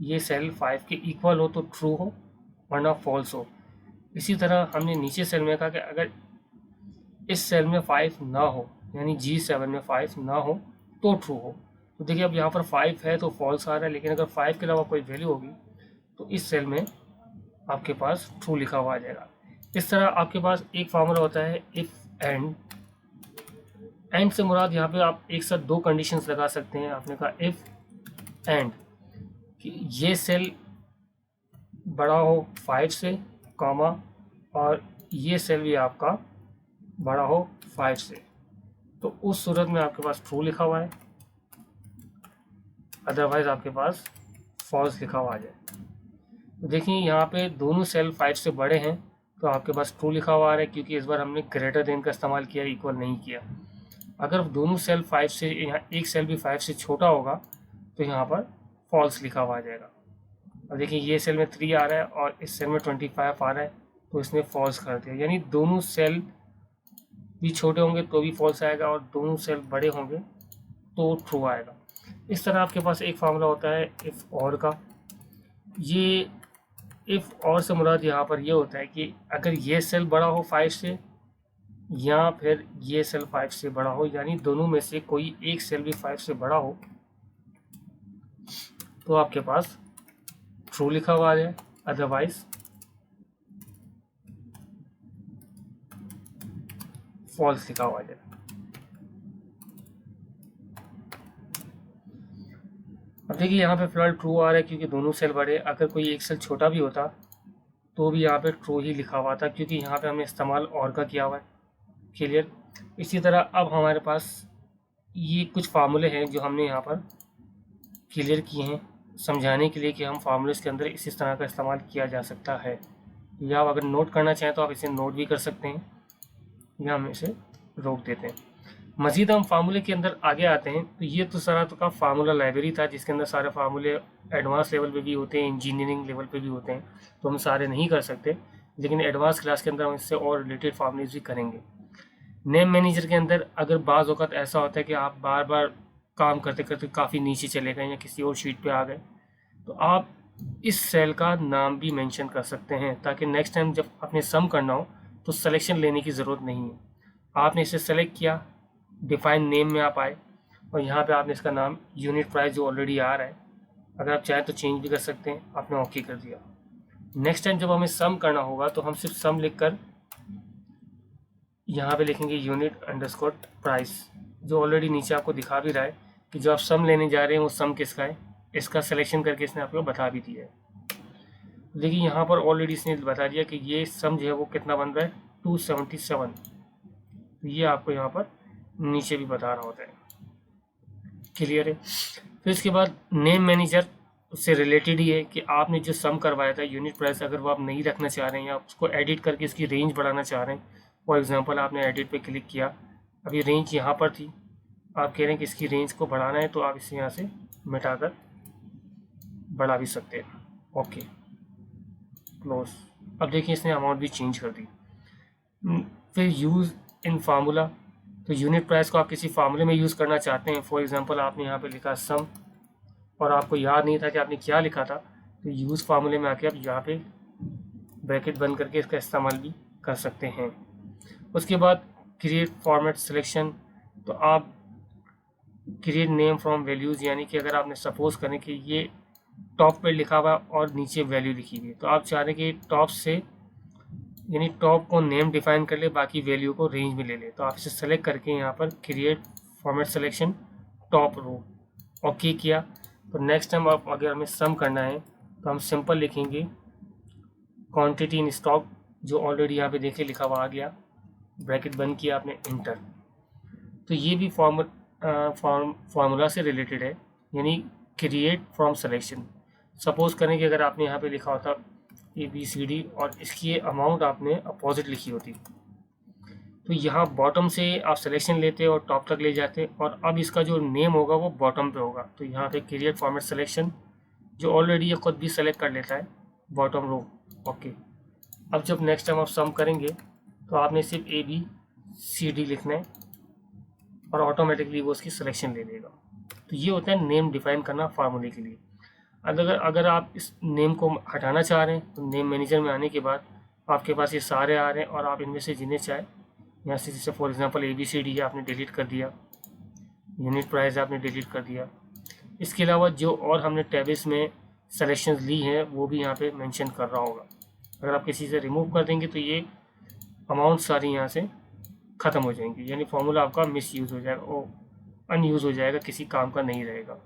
ये सेल 5 के इक्वल हो तो ट्रू हो वरना फॉल्स हो। इसी तरह हमने नीचे सेल में कहा कि अगर इस सेल में 5 ना हो यानी G7 में 5 ना हो तो ट्रू हो। तो देखिए अब यहाँ पर 5 है तो फॉल्स आ रहा है, लेकिन अगर 5 के अलावा कोई वैल्यू होगी तो इस सेल में आपके पास ट्रू लिखा हुआ आ जाएगा। इस तरह आपके पास एक फार्मूला होता है इफ़ एंड से मुराद यहाँ पे आप एक साथ 2 कंडीशंस लगा सकते हैं। आपने कहा इफ़ एंड कि ये सेल बड़ा हो 5 से कॉमा और ये सेल भी आपका बड़ा हो 5 से, तो उस सूरत में आपके पास ट्रू लिखा हुआ है, अदरवाइज आपके पास फॉल्स लिखा हुआ आ जाए। तो देखिए यहाँ पे दोनों सेल 5 से बड़े हैं तो आपके पास ट्रू लिखा हुआ आ रहा है, क्योंकि इस बार हमने ग्रेटर देन का इस्तेमाल किया, इक्वल नहीं किया। अगर दोनों सेल 5 से, यहाँ एक सेल भी 5 से छोटा होगा तो यहाँ पर फॉल्स लिखा हुआ आ जाएगा। अब देखिए ये सेल में 3 आ रहा है और इस सेल में 25 आ रहा है तो इसने फॉल्स कर दिया, यानी दोनों सेल भी छोटे होंगे तो भी फॉल्स आएगा और दोनों सेल बड़े होंगे तो ट्रू आएगा। इस तरह आपके पास एक फार्मूला होता है इफ़ और का। ये इफ़ और से मुराद यहाँ पर ये होता है कि अगर ये सेल बड़ा हो 5 से या फिर ये सेल 5 से बड़ा हो, यानी दोनों में से कोई एक सेल भी 5 से बड़ा हो तो आपके पास ट्रू लिखा हुआ है, अदरवाइज फॉल्स लिखा हुआ है। देखिए यहाँ पे फिलहाल ट्रू आ रहा है क्योंकि दोनों सेल बड़े। अगर कोई एक सेल छोटा भी होता तो भी यहाँ पे ट्रू ही लिखा हुआ था क्योंकि यहाँ पे हमने इस्तेमाल और का किया हुआ है। क्लियर। इसी तरह अब हमारे पास ये कुछ फार्मूले हैं जो हमने यहाँ पर क्लियर किए हैं समझाने के लिए कि हम फार्मूलेस के अंदर इस तरह का इस्तेमाल किया जा सकता है। या आप अगर नोट करना चाहें तो आप इसे नोट भी कर सकते हैं या हम इसे रोक देते हैं। मज़ीद हम फार्मूले के अंदर आगे आते हैं तो ये तो सारा तो का फार्मूला लाइब्रेरी था जिसके अंदर सारे फार्मूले एडवांस लेवल पे भी होते हैं, इंजीनियरिंग लेवल पे भी होते हैं, तो हम सारे नहीं कर सकते, लेकिन एडवांस क्लास के अंदर हम इससे और रिलेटेड फार्मूलेस भी करेंगे। नेम मैनेजर के अंदर अगर बाज़ औक़ात ऐसा होता है कि आप बार बार काम करते करते काफ़ी नीचे चले गए या किसी और शीट पे आ गए तो आप इस सेल का नाम भी मेंशन कर सकते हैं ताकि नेक्स्ट टाइम जब आपने सम करना हो तो सिलेक्शन लेने की ज़रूरत नहीं है। आपने इसे सेलेक्ट किया, डिफाइन नेम में आप आए और यहाँ पे आपने इसका नाम यूनिट प्राइस जो ऑलरेडी आ रहा है, अगर आप चाहें तो चेंज भी कर सकते हैं, आपने ओके कर दिया। नेक्स्ट टाइम जब हमें सम करना होगा तो हम सिर्फ सम लिख कर यहाँ पे लिखेंगे यूनिट अंडरस्कोर प्राइस, जो ऑलरेडी नीचे आपको दिखा भी रहा है कि जो आप सम लेने जा रहे हैं वो सम किसका है, इसका सिलेक्शन करके इसने आपको बता भी दिया है। देखिए यहाँ पर ऑलरेडी इसने बता दिया कि ये सम जो है वो कितना बन रहा है 277, तो ये आपको यहाँ पर नीचे भी बता रहा होता है। क्लियर है। फिर इसके बाद नेम मैनेजर उससे रिलेटेड ही है कि आपने जो सम करवाया था यूनिट प्राइस अगर वो आप नहीं रखना चाह रहे हैं या उसको एडिट करके इसकी रेंज बढ़ाना चाह रहे हैं, फॉर एग्जांपल आपने एडिट पे क्लिक किया, अभी रेंज यहाँ पर थी, आप कह रहे हैं कि इसकी रेंज को बढ़ाना है तो आप इसे यहाँ से मिटाकर बढ़ा भी सकते हैं। Okay close. अब देखिए इसने अमाउंट भी चेंज कर दी। फिर यूज़ इन फार्मूला, तो यूनिट प्राइस को आप किसी फार्मूले में यूज़ करना चाहते हैं, फॉर एग्जांपल आपने यहाँ पे लिखा सम और आपको याद नहीं था कि आपने क्या लिखा था, तो यूज़ फार्मूले में आके आप यहाँ पे ब्रैकेट बंद करके इसका इस्तेमाल भी कर सकते हैं। उसके बाद क्रिएट फॉर्मेट सिलेक्शन, तो आप क्रिएट नेम फ्रॉम वैल्यूज़, यानी कि अगर आपने सपोज करें कि ये टॉप पे लिखा हुआ और नीचे वैल्यू लिखी हुई है तो आप चाह रहे हैं कि टॉप से यानी टॉप को नेम डिफाइन कर ले, बाकी वैल्यू को रेंज में ले ले, तो आप इसे सेलेक्ट करके यहाँ पर create format selection top row okay किया। तो नेक्स्ट टाइम आप अगर हमें सम करना है तो हम सिंपल लिखेंगे क्वांटिटी इन स्टॉक, जो ऑलरेडी यहाँ पे देखिए लिखा हुआ आ गया, ब्रैकेट बंद किया आपने, इंटर। तो ये भी फार्मूला से रिलेटेड है, यानी क्रिएट फ्रॉम सिलेक्शन। सपोज करें कि अगर आपने यहाँ पे लिखा होता ABCD और इसकी अमाउंट आपने अपोजिट लिखी होती, तो यहाँ बॉटम से आप सिलेक्शन लेते और टॉप तक ले जाते और अब इसका जो नेम होगा वो बॉटम पे होगा। तो यहाँ पे क्रिएट फॉर्मेट सिलेक्शन, जो ऑलरेडी ये खुद भी सेलेक्ट कर लेता है बॉटम रो। ओके। अब जब नेक्स्ट टाइम आप सम करेंगे तो आपने सिर्फ ABCD लिखना है और ऑटोमेटिकली वो उसकी सिलेक्शन ले लेगा। तो ये होता है नेम डिफाइन करना फार्मूले के लिए। अगर आप इस नेम को हटाना चाह रहे हैं तो नेम मैनेजर में आने के बाद आपके पास ये सारे आ रहे हैं और आप इनमें से जिन्हें चाहे यहाँ से, जैसे फॉर एग्जांपल ABCD है आपने डिलीट कर दिया, यूनिट प्राइस आपने डिलीट कर दिया। इसके अलावा जो और हमने टैब्स में सेलेक्शंस ली हैं वो भी यहाँ पे मेंशन कर रहा होगा। अगर आप किसी से रिमूव कर देंगे तो ये अमाउंट सारी यहाँ से ख़त्म हो जाएंगी, यानी फार्मूला आपका मिस यूज़ हो जाएगा और अनयूज़ हो जाएगा, किसी काम का नहीं रहेगा।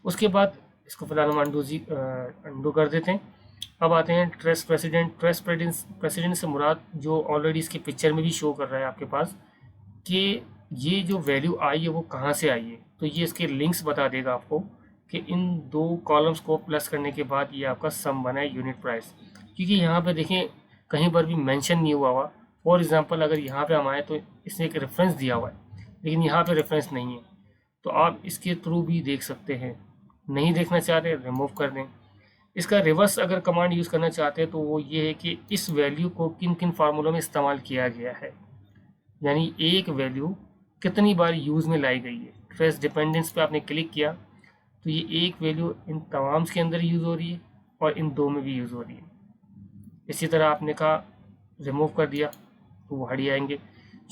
उसके बाद इसको फिलहाल हम अंडू कर देते हैं। अब आते हैं ट्रेस प्रेसिडेंट। ट्रेस प्रेसिडेंट से मुराद जो ऑलरेडी इसके पिक्चर में भी शो कर रहा है आपके पास कि ये जो वैल्यू आई है वो कहाँ से आई है, तो ये इसके लिंक्स बता देगा आपको कि इन दो कॉलम्स को प्लस करने के बाद ये आपका सम बना है यूनिट प्राइस। क्योंकि यहाँ पे देखें कहीं पर भी मेंशन नहीं हुआ हुआ, फॉर एग्जांपल अगर यहाँ पे हम आए तो इसने एक रेफरेंस दिया हुआ है लेकिन यहाँ पे रेफरेंस नहीं है, तो आप इसके थ्रू भी देख सकते हैं। नहीं देखना चाहते रिमूव कर दें। इसका रिवर्स अगर कमांड यूज़ करना चाहते हैं तो वो ये है कि इस वैल्यू को किन किन फार्मूलों में इस्तेमाल किया गया है, यानी एक वैल्यू कितनी बार यूज़ में लाई गई है। ट्रेस डिपेंडेंस पे आपने क्लिक किया तो ये एक वैल्यू इन तमाम के अंदर यूज़ हो रही है और इन दो में भी यूज़ हो रही है। इसी तरह आपने कहा रिमूव कर दिया तो वो हट जाएंगे।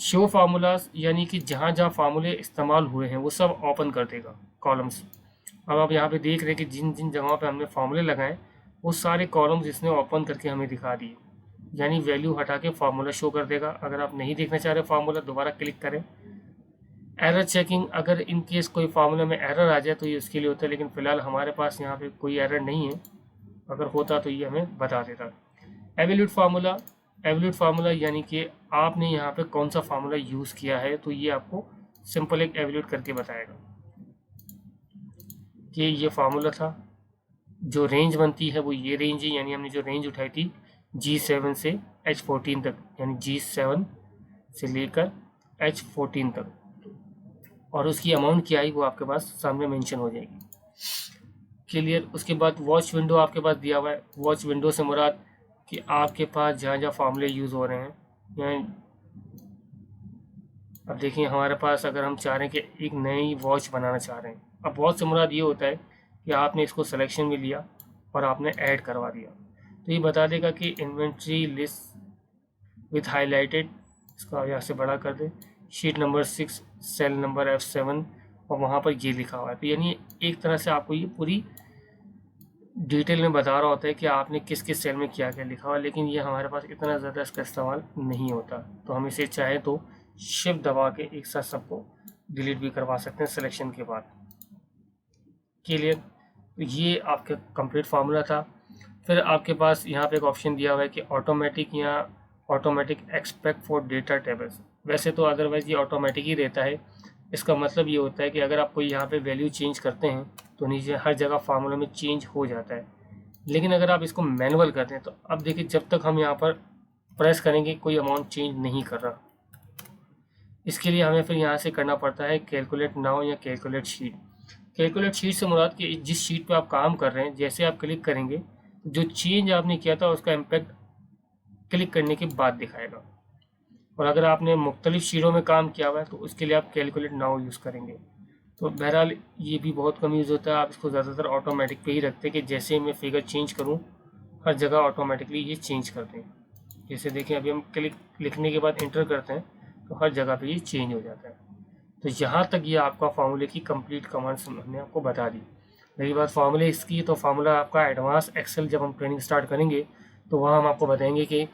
शो फार्मूलाज, यानी कि जहाँ जहाँ फार्मूले इस्तेमाल हुए हैं वो सब ओपन कर देगा कॉलम्स। अब आप यहाँ पे देख रहे हैं कि जिन जिन जगहों पे हमने फार्मूले लगाए वो सारे कॉलम्स इसने ओपन करके हमें दिखा दिए, यानी वैल्यू हटा के फार्मूला शो कर देगा। अगर आप नहीं देखना चाह रहे फार्मूला, दोबारा क्लिक करें, एरर चेकिंग, अगर इन केस कोई फार्मूला में एरर आ जाए तो ये उसके लिए होता है, लेकिन फ़िलहाल हमारे पास यहाँ पे कोई एरर नहीं है। अगर होता तो ये हमें बता देता। एवल्यूट फार्मूला, एवल्यूट फार्मूला यानी कि आपने यहाँ पे कौन सा फार्मूला यूज़ किया है, तो ये आपको सिंपल एक एवल्यूट करके बताएगा कि ये फार्मूला था, जो रेंज बनती है वो ये रेंज है, यानी हमने जो रेंज उठाई थी G7 से H14 तक, यानी G7 से लेकर H14 तक, और उसकी अमाउंट क्या आई वो आपके पास सामने मेंशन हो जाएगी। क्लियर। उसके बाद वॉच विंडो आपके पास दिया हुआ है। वॉच विंडो से मुराद कि आपके पास जहाँ जहाँ फार्मूले यूज़ हो रहे हैं, यहाँ अब देखिए हमारे पास अगर हम चाह रहे हैं कि एक नई वॉच बनाना चाह रहे हैं, अब वॉच से मुराद ये होता है कि आपने इसको सिलेक्शन में लिया और आपने ऐड करवा दिया, तो ये बता देगा कि इन्वेंट्री लिस्ट विथ हाईलाइटेड, इसको यहाँ से बड़ा कर दे, sheet number 6 cell number F7, और वहाँ पर ये लिखा हुआ है। तो यानी एक तरह से आपको ये पूरी डिटेल में बता रहा होता है कि आपने किस किस सेल में क्या क्या लिखा हुआ है, लेकिन ये हमारे पास इतना ज़्यादा इसका इस्तेमाल नहीं होता, तो हम इसे चाहे तो शिफ्ट दबा के एक साथ सबको डिलीट भी करवा सकते हैं सिलेक्शन के बाद। क्लियर। तो ये आपका कंप्लीट फार्मूला था। फिर आपके पास यहाँ पे एक ऑप्शन दिया हुआ है कि ऑटोमेटिक या automatic expect for data tables. वैसे तो अदरवाइज़ ये ऑटोमेटिक ही रहता है। इसका मतलब ये होता है कि अगर आप कोई यहाँ पे वैल्यू चेंज करते हैं तो नीचे हर जगह फार्मूला में चेंज हो जाता है, लेकिन अगर आप इसको मैनुअल करते हैं तो अब देखिए जब तक हम यहाँ पर प्रेस करेंगे कोई अमाउंट चेंज नहीं कर रहा। इसके लिए हमें फिर यहाँ से करना पड़ता है कैलकुलेट नाउ या कैलकुलेट शीट। कैलकुलेट शीट से मुराद कि जिस शीट पे आप काम कर रहे हैं, जैसे आप क्लिक करेंगे जो चेंज आपने किया था उसका इम्पैक्ट क्लिक करने के बाद दिखाएगा, और अगर आपने मुख्तलिफ शीटों में काम किया हुआ है तो उसके लिए आप कैलकुलेट नाउ यूज़ करेंगे। तो बहरहाल ये भी बहुत कम यूज़ होता है, आप इसको ज़्यादातर ऑटोमेटिक पे ही रखते हैं कि जैसे मैं फिगर चेंज करूँ हर जगह ऑटोमेटिकली ये चेंज कर दें। जैसे देखें अभी हम क्लिक लिखने के बाद इंटर करते हैं तो हर जगह पे ये चेंज हो जाता है। तो यहाँ तक ये आपका फार्मूले की कंप्लीट कमांड्स हमने आपको बता दी। रही बात फार्मूले इसकी, तो फार्मूला आपका एडवांस एक्सेल जब हम ट्रेनिंग स्टार्ट करेंगे तो वहाँ हम आपको बताएंगे कि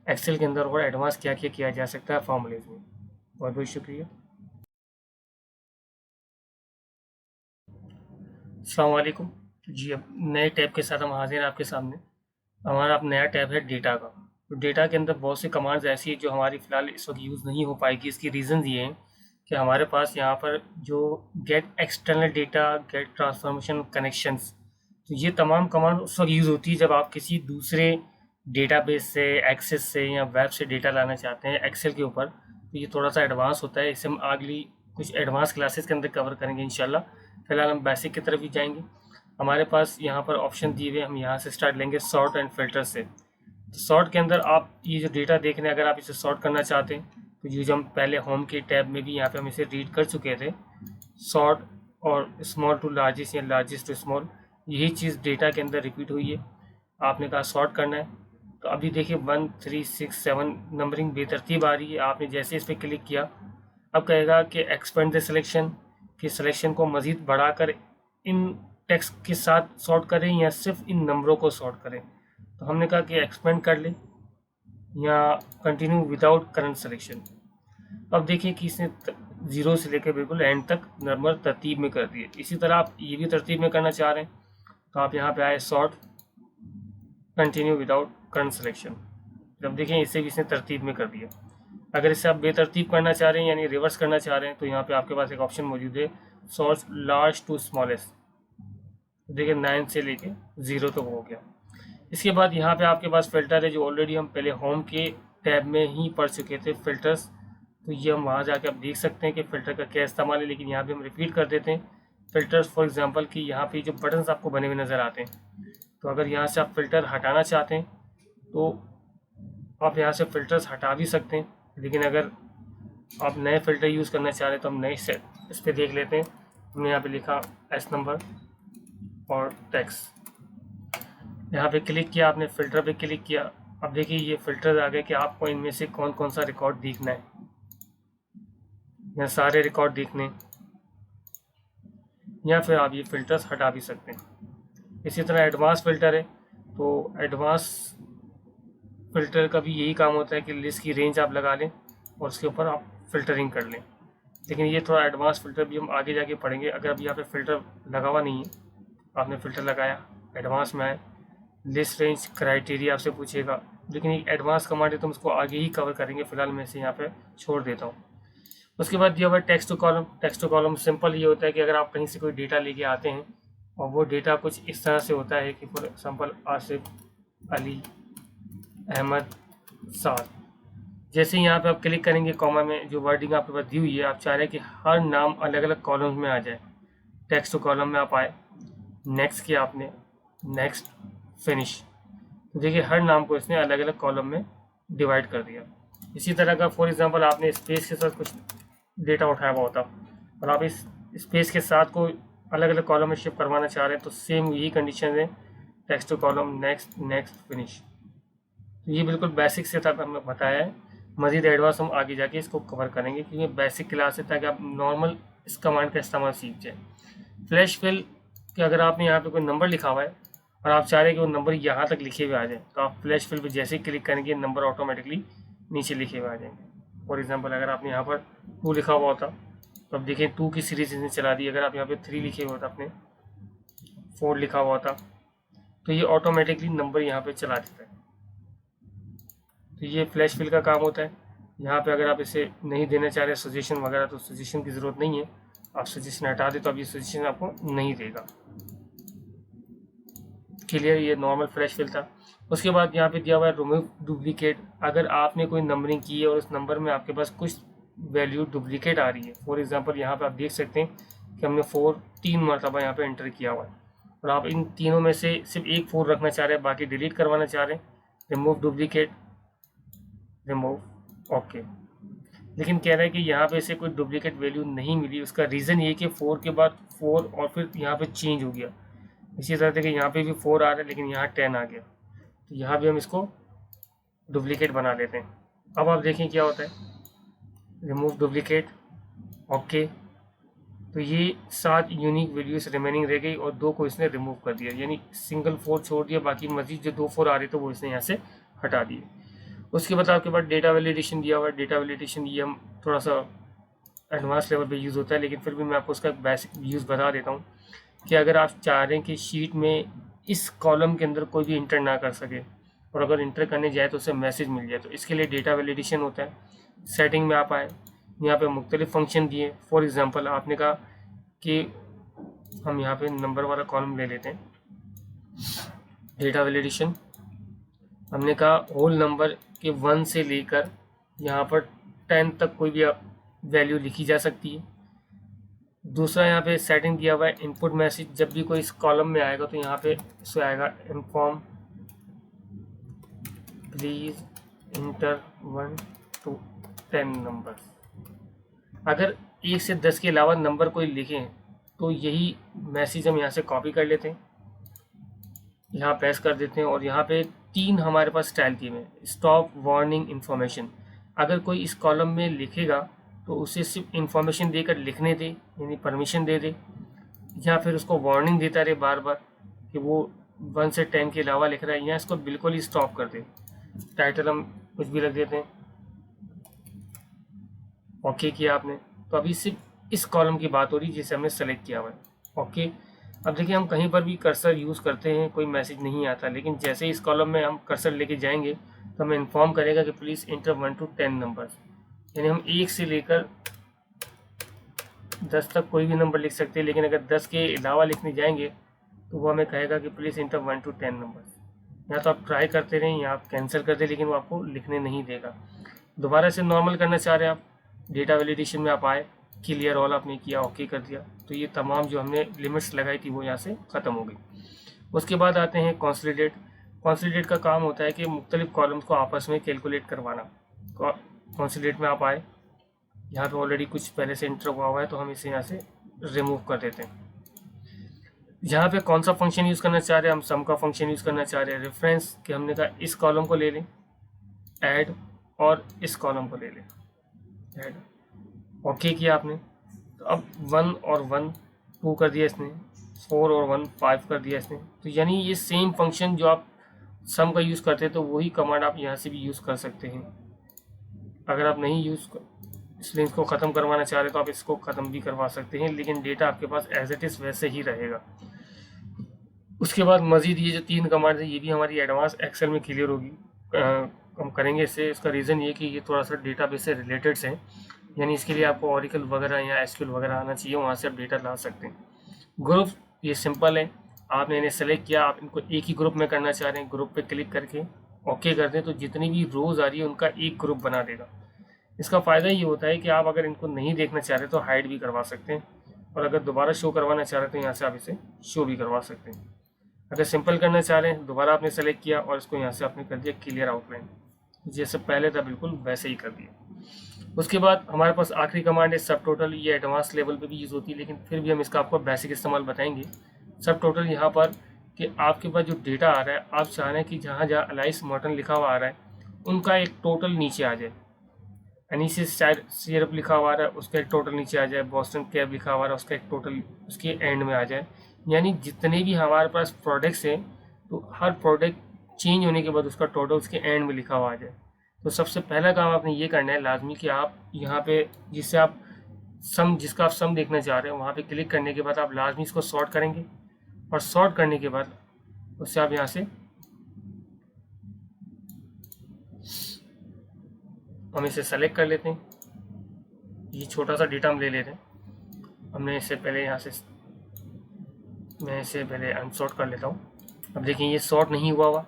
एक्सेल के अंदर और एडवांस क्या क्या किया जा सकता है फार्मूलेज में। बहुत बहुत शुक्रिया। अस्सलाम वालेकुम। जी अब नए टैब के साथ हम हाजिर हैं आपके सामने। हमारा अब नया टैब है डेटा का। तो डेटा के अंदर बहुत सी कमांड्स ऐसी है जो हमारी फ़िलहाल इस वक्त यूज़ नहीं हो पाएगी। इसकी रीज़न ये हैं कि हमारे पास यहाँ पर जो get external data, get transformation, connections, तो ये तमाम कमांड उस वक्त यूज़ होती है जब आप किसी दूसरे डेटाबेस से, एक्सेस से या वेब से डेटा लाना चाहते हैं एक्सेल के ऊपर। तो ये थोड़ा सा एडवांस होता है, इसे हम अगली कुछ एडवांस क्लासेस के अंदर कवर करेंगे इंशाल्लाह। फ़िलहाल हम बेसिक की तरफ ही जाएंगे। हमारे पास यहाँ पर ऑप्शन दिए हुए, हम यहाँ से स्टार्ट लेंगे सॉर्ट एंड फिल्टर से। तो सॉर्ट के अंदर आप ये जो डेटा देख रहे हैं, अगर आप इसे सॉर्ट करना चाहते हैं तो ये जो हम पहले होम के टैब में भी यहाँ पे हम इसे रीड कर चुके थे, सॉर्ट और स्मॉल टू लार्जेस्ट या लार्जेस्ट टू स्मॉल, यही चीज़ डेटा के अंदर रिपीट हुई है। आपने कहा सॉर्ट करना है, तो अभी देखिए 1 3 6 7 नंबरिंग बेतरतीब आ रही है। आपने जैसे इस पर क्लिक किया, अब कहेगा कि एक्सपेंड द सिलेक्शन, कि सिलेक्शन को मज़ीद बढ़ाकर इन टेक्स्ट के साथ सॉर्ट करें या सिर्फ इन नंबरों को सॉर्ट करें। तो हमने कहा कि एक्सपेंड कर लें या कंटिन्यू विदाउट करंट सिलेक्शन। अब देखिए कि इसने 0 से लेकर बिल्कुल एंड तक नंबर तरतीब में कर दिए। इसी तरह आप ये भी तरतीब में करना चाह रहे हैं तो आप यहाँ पे आए sort continue without current selection. जब देखें इसे भी इसने तरतीब में कर दिया। अगर इसे आप बेतरतीब करना चाह रहे हैं यानी रिवर्स करना चाह रहे हैं तो यहाँ पे आपके पास एक ऑप्शन मौजूद है, सॉर्ट लार्ज टू स्मॉलेस्ट। देखिए 9 से लेके 0 तक हो गया। इसके बाद यहाँ पे आपके पास फ़िल्टर है, जो ऑलरेडी हम पहले होम के टैब में ही पढ़ चुके थे, फ़िल्टर्स। तो ये हम वहाँ जाके आप देख सकते हैं कि फ़िल्टर का क्या इस्तेमाल है, लेकिन यहाँ पे हम रिपीट कर देते हैं फ़िल्टर्स। फॉर एग्जांपल कि यहाँ पे जो बटन्स आपको बने हुए नज़र आते हैं, तो अगर यहाँ से आप फ़िल्टर हटाना चाहते हैं तो आप यहाँ से फ़िल्टर्स हटा भी सकते हैं, लेकिन अगर आप नए फ़िल्टर यूज़ करना चाह रहे हैं तो हम नए से इस पर देख लेते हैं। हमने यहाँ पे लिखा एस नंबर और टेक्स्ट, यहाँ पे क्लिक किया, आपने फ़िल्टर पे क्लिक किया। अब देखिए ये फ़िल्टर आ गए कि आपको इनमें से कौन कौन सा रिकॉर्ड देखना है, या सारे रिकॉर्ड देखने, या फिर आप ये फ़िल्टर्स हटा भी सकते हैं। इसी तरह एडवांस फ़िल्टर है, तो एडवांस फ़िल्टर का भी यही काम होता है कि लिस्ट की रेंज आप लगा लें और उसके ऊपर आप फ़िल्टरिंग कर लें। लेकिन ये थोड़ा एडवांस फ़िल्टर भी हम आगे जाके पढ़ेंगे। अगर अभी यहाँ पे फ़िल्टर लगा हुआ नहीं है, आपने फ़िल्टर लगाया, एडवांस में आए, लिस्ट रेंज क्राइटेरिया आपसे पूछेगा, लेकिन एक एडवांस कमांड है तो हम उसको आगे ही कवर करेंगे। फिलहाल मैं इसे यहाँ पे छोड़ देता हूँ। उसके बाद दिया हुआ text to column. Text to column simple ये होता है कि अगर आप कहीं से कोई डेटा लेके आते हैं और वो डेटा कुछ इस तरह से होता है कि फॉर एग्जाम्पल आसिफ, अली, अहमद, साद, जैसे यहाँ पे आप क्लिक करेंगे कॉमा में, जो वर्डिंग आपके पास दी हुई है, आप चाह रहे हैं कि हर नाम अलग अलग कॉलम्स में आ जाए। टेक्स्ट टू कॉलम में आप आए, नेक्स्ट किया आपने, नेक्स्ट, फिनिश, तो देखिए हर नाम को इसने अलग अलग कॉलम में डिवाइड कर दिया। इसी तरह का फॉर एग्जांपल आपने स्पेस के साथ कुछ डेटा उठाया हुआ होता और आप इस स्पेस के साथ को अलग अलग कॉलम में शिफ्ट करवाना चाह रहे हैं, तो सेम यही कंडीशन है, text to column, next, next, finish. तो ये बिल्कुल बेसिक से तक हमने बताया है। मज़ीद एडवांस हम आगे जाके इसको कवर करेंगे क्योंकि बेसिक क्लास है, ताकि आप नॉर्मल इस कमांड का इस्तेमाल सीख जाए। फ्लैश फिल कि अगर आपने यहाँ पे कोई नंबर लिखा हुआ है और आप चाह रहे हैं कि वो नंबर यहाँ तक लिखे हुए आ जाए, तो आप फ्लैश फिल पे जैसे ही क्लिक करेंगे नंबर ऑटोमेटिकली नीचे लिखे हुए आ जाएंगे। फॉर एग्जांपल अगर आपने यहाँ पर 2 लिखा हुआ होता तो अब देखिए 2 की सीरीज इसने चला दी। अगर आप यहाँ पे 3 लिखे हुए होता, आपने 4 लिखा हुआ था, तो ये ऑटोमेटिकली नंबर यहाँ पे चला देता है। तो ये फ्लैश फिल का काम होता है। यहाँ पे अगर आप इसे नहीं देना चाह रहे सजेशन वगैरह, तो सजेशन की ज़रूरत नहीं है, आप सजेशन हटा दें तो अब ये सजेशन आपको नहीं देगा। क्लियर, ये नॉर्मल फ्लैश फिल था। उसके बाद यहाँ पे दिया हुआ है रिमूव डुप्लीकेट। अगर आपने कोई नंबरिंग की है और उस नंबर में आपके पास कुछ वैल्यू डुप्लीकेट आ रही है, फॉर एग्जांपल यहाँ पे आप देख सकते हैं कि हमने 4 3 मरतबा यहाँ पे एंटर किया हुआ है और आप इन तीनों में से सिर्फ एक 4 रखना चाह रहे हैं, बाकी डिलीट करवाना चाह रहे हैं। Remove duplicate, remove, okay. लेकिन कह रहा है कि यहाँ पे इसे कोई डुप्लीकेट वैल्यू नहीं मिली। उसका रीज़न ये कि 4 के बाद 4 और फिर यहाँ पे चेंज हो गया। इसी तरह से कि यहाँ पे भी 4 आ रहा है लेकिन यहाँ 10 आ गया, तो यहाँ भी हम इसको डुप्लीकेट बना देते हैं। अब आप देखें क्या होता है, रिमूव डुप्लीकेट, ओके। तो ये 7 यूनिक वैल्यूज रिमेनिंग रह गई और 2 को इसने रिमूव कर दिया, यानी सिंगल 4 छोड़ दिया, बाकी मजीद जो 2 4 आ रहे थे वो इसने यहाँ से हटा दिए। उसके बाद आपके पास डेटा वैलिडेशन दिया हुआ है। डेटा वैलिडेशन ये हम थोड़ा सा एडवांस लेवल पे यूज़ होता है, लेकिन फिर भी मैं आपको उसका बेसिक यूज़ बता देता हूँ कि अगर आप चाह रहे हैं कि शीट में इस कॉलम के अंदर कोई भी इंटर ना कर सके और अगर इंटर करने जाए तो उसे मैसेज मिल जाए, तो इसके लिए डेटा वैलिडेशन होता है। सेटिंग में आप आए, यहाँ पे मुख्तलिफ फंक्शन दिए। फॉर एग्जांपल आपने कहा कि हम यहाँ पे नंबर वाला कॉलम ले लेते हैं, डेटा वैलिडेशन, हमने कहा होल नंबर के 1 से लेकर यहाँ पर 10 तक कोई भी वैल्यू लिखी जा सकती है। दूसरा यहाँ पे सेटिंग दिया हुआ है इनपुट मैसेज, जब भी कोई इस कॉलम में आएगा तो यहाँ पे इससे आएगा inform please inter 1 to 10 number. अगर 1 से 10 के अलावा नंबर कोई लिखें तो यही मैसेज हम यहाँ से कॉपी कर लेते हैं, यहाँ पेस्ट कर देते हैं और यहाँ पे 3 हमारे पास स्टाइल दिए हैं। Stop, warning, information. अगर कोई इस कॉलम में लिखेगा तो उसे सिर्फ इन्फॉर्मेशन देकर लिखने दे, यानी परमिशन दे दे, या फिर उसको वार्निंग देता रहे बार बार कि वो 1 से 10 के अलावा लिख रहा है, या इसको बिल्कुल ही स्टॉप कर दे। टाइटल हम कुछ भी रख देते हैं, ओके किया आपने, तो अभी सिर्फ इस कॉलम की बात हो रही है जिसे हमने सेलेक्ट किया हुआ है, ओके। अब देखिए हम कहीं पर भी कर्सर यूज़ करते हैं कोई मैसेज नहीं आता, लेकिन जैसे इस कॉलम में हम कर्सर लेके जाएंगे तो हमें इन्फॉर्म करेगा कि प्लीज़ इंटर 1 to 10 नंबर्स, यानी हम 1 से लेकर 10 तक कोई भी नंबर लिख सकते हैं, लेकिन अगर 10 के अलावा लिखने जाएंगे तो वो हमें कहेगा कि प्लीज़ इंटर 1 to 10 नंबर्स। या तो आप ट्राई करते रहें या आप कैंसिल कर दें, लेकिन वो आपको लिखने नहीं देगा। दोबारा से नॉर्मल करना चाह रहे हैं आप, डेटा वैलिडेशन में आप आए, क्लियर ऑल आपने किया, ओके कर दिया, तो ये तमाम जो हमने लिमिट्स लगाई थी वो यहाँ से ख़त्म हो गई। उसके बाद आते हैं कंसोलिडेट। कंसोलिडेट का काम होता है कि मुख्तलिफ कॉलम्स को आपस में कैलकुलेट करवाना। कंसोलिडेट में आप आए, यहाँ पे ऑलरेडी कुछ पहले से इंटर हुआ है तो हम इसे यहाँ से रिमूव कर देते हैं। यहाँ पे कौन सा फंक्शन यूज़ करना चाह रहे हैं, हम सम का फंक्शन यूज़ करना चाह रहे हैं। रेफरेंस कि हमने कहा इस कॉलम को ले लें ऐड और इस कॉलम को ले लें ऐड, ओके किया आपने, तो अब 1 और 1 2 कर दिया इसने, 4 और 1 5 कर दिया इसने। तो यानी ये सेम फंक्शन जो आप सम का यूज़ करते हैं तो वही कमांड आप यहाँ से भी यूज़ कर सकते हैं। अगर आप नहीं यूज़ इसलिए इसको ख़त्म करवाना चाह रहे तो आप इसको ख़त्म भी करवा सकते हैं, लेकिन डेटा आपके पास एज इट इज़ वैसे ही रहेगा। उसके बाद मज़ीद ये जो 3 कमांड है ये भी हमारी एडवांस एक्सेल में क्लियर होगी, हम करेंगे इससे। इसका रीज़न ये कि ये थोड़ा सा डेटाबेस से रिलेटेड है, यानी इसके लिए आपको ओरेकल वगैरह या एसक्यूएल वगैरह आना चाहिए, वहाँ से आप डेटा ला सकते हैं। ग्रुप ये सिंपल है, आपने इन्हें सेलेक्ट किया, आप इनको एक ही ग्रुप में करना चाह रहे हैं, ग्रुप पे क्लिक करके ओके कर दें तो जितनी भी रोज़ आ रही है उनका एक ग्रुप बना देगा। इसका फ़ायदा ये होता है कि आप अगर इनको नहीं देखना चाह रहे तो हाइड भी करवा सकते हैं, और अगर दोबारा शो करवाना चाह रहे तो यहाँ से आप इसे शो भी करवा सकते हैं। अगर सिंपल करना चाह रहे हैं, दोबारा आपने सेलेक्ट किया और इसको यहाँ से आपने कर दिया क्लियर आउटलाइन, जैसे पहले था बिल्कुल वैसे ही कर दिया। उसके बाद हमारे पास आखिरी कमांड है सब टोटल। ये एडवांस लेवल पे भी यूज़ होती है, लेकिन फिर भी हम इसका आपको बेसिक इस्तेमाल बताएंगे। सब टोटल यहाँ पर कि आपके पास जो डेटा आ रहा है, आप चाह रहे हैं कि जहाँ जहाँ अलाइस मॉर्टन लिखा हुआ आ रहा है उनका एक टोटल नीचे आ जाए। एनीसिस सिरप लिखा हुआ आ रहा है उसका एक टोटल नीचे आ जाए, बॉस्टन कैब लिखा हुआ आ रहा है उसका एक टोटल उसके एंड में आ जाए। यानी जितने भी हमारे पास प्रोडक्ट्स हैं तो हर प्रोडक्ट चेंज होने के बाद उसका टोटल उसके एंड में लिखा हुआ आ जाए। तो सबसे पहला काम आपने ये करना है लाजमी कि आप यहाँ पे जिससे आप जिसका आप सम देखना चाह रहे हैं वहाँ पे क्लिक करने के बाद आप लाजमी इसको सॉर्ट करेंगे, और सॉर्ट करने के बाद उससे आप यहाँ से हम इसे सेलेक्ट कर लेते हैं। ये छोटा सा डेटा हम ले लेते हैं। हमने इससे पहले यहाँ से मैं इसे पहले अनसॉर्ट कर लेता हूँ। अब देखिए ये सॉर्ट नहीं हुआ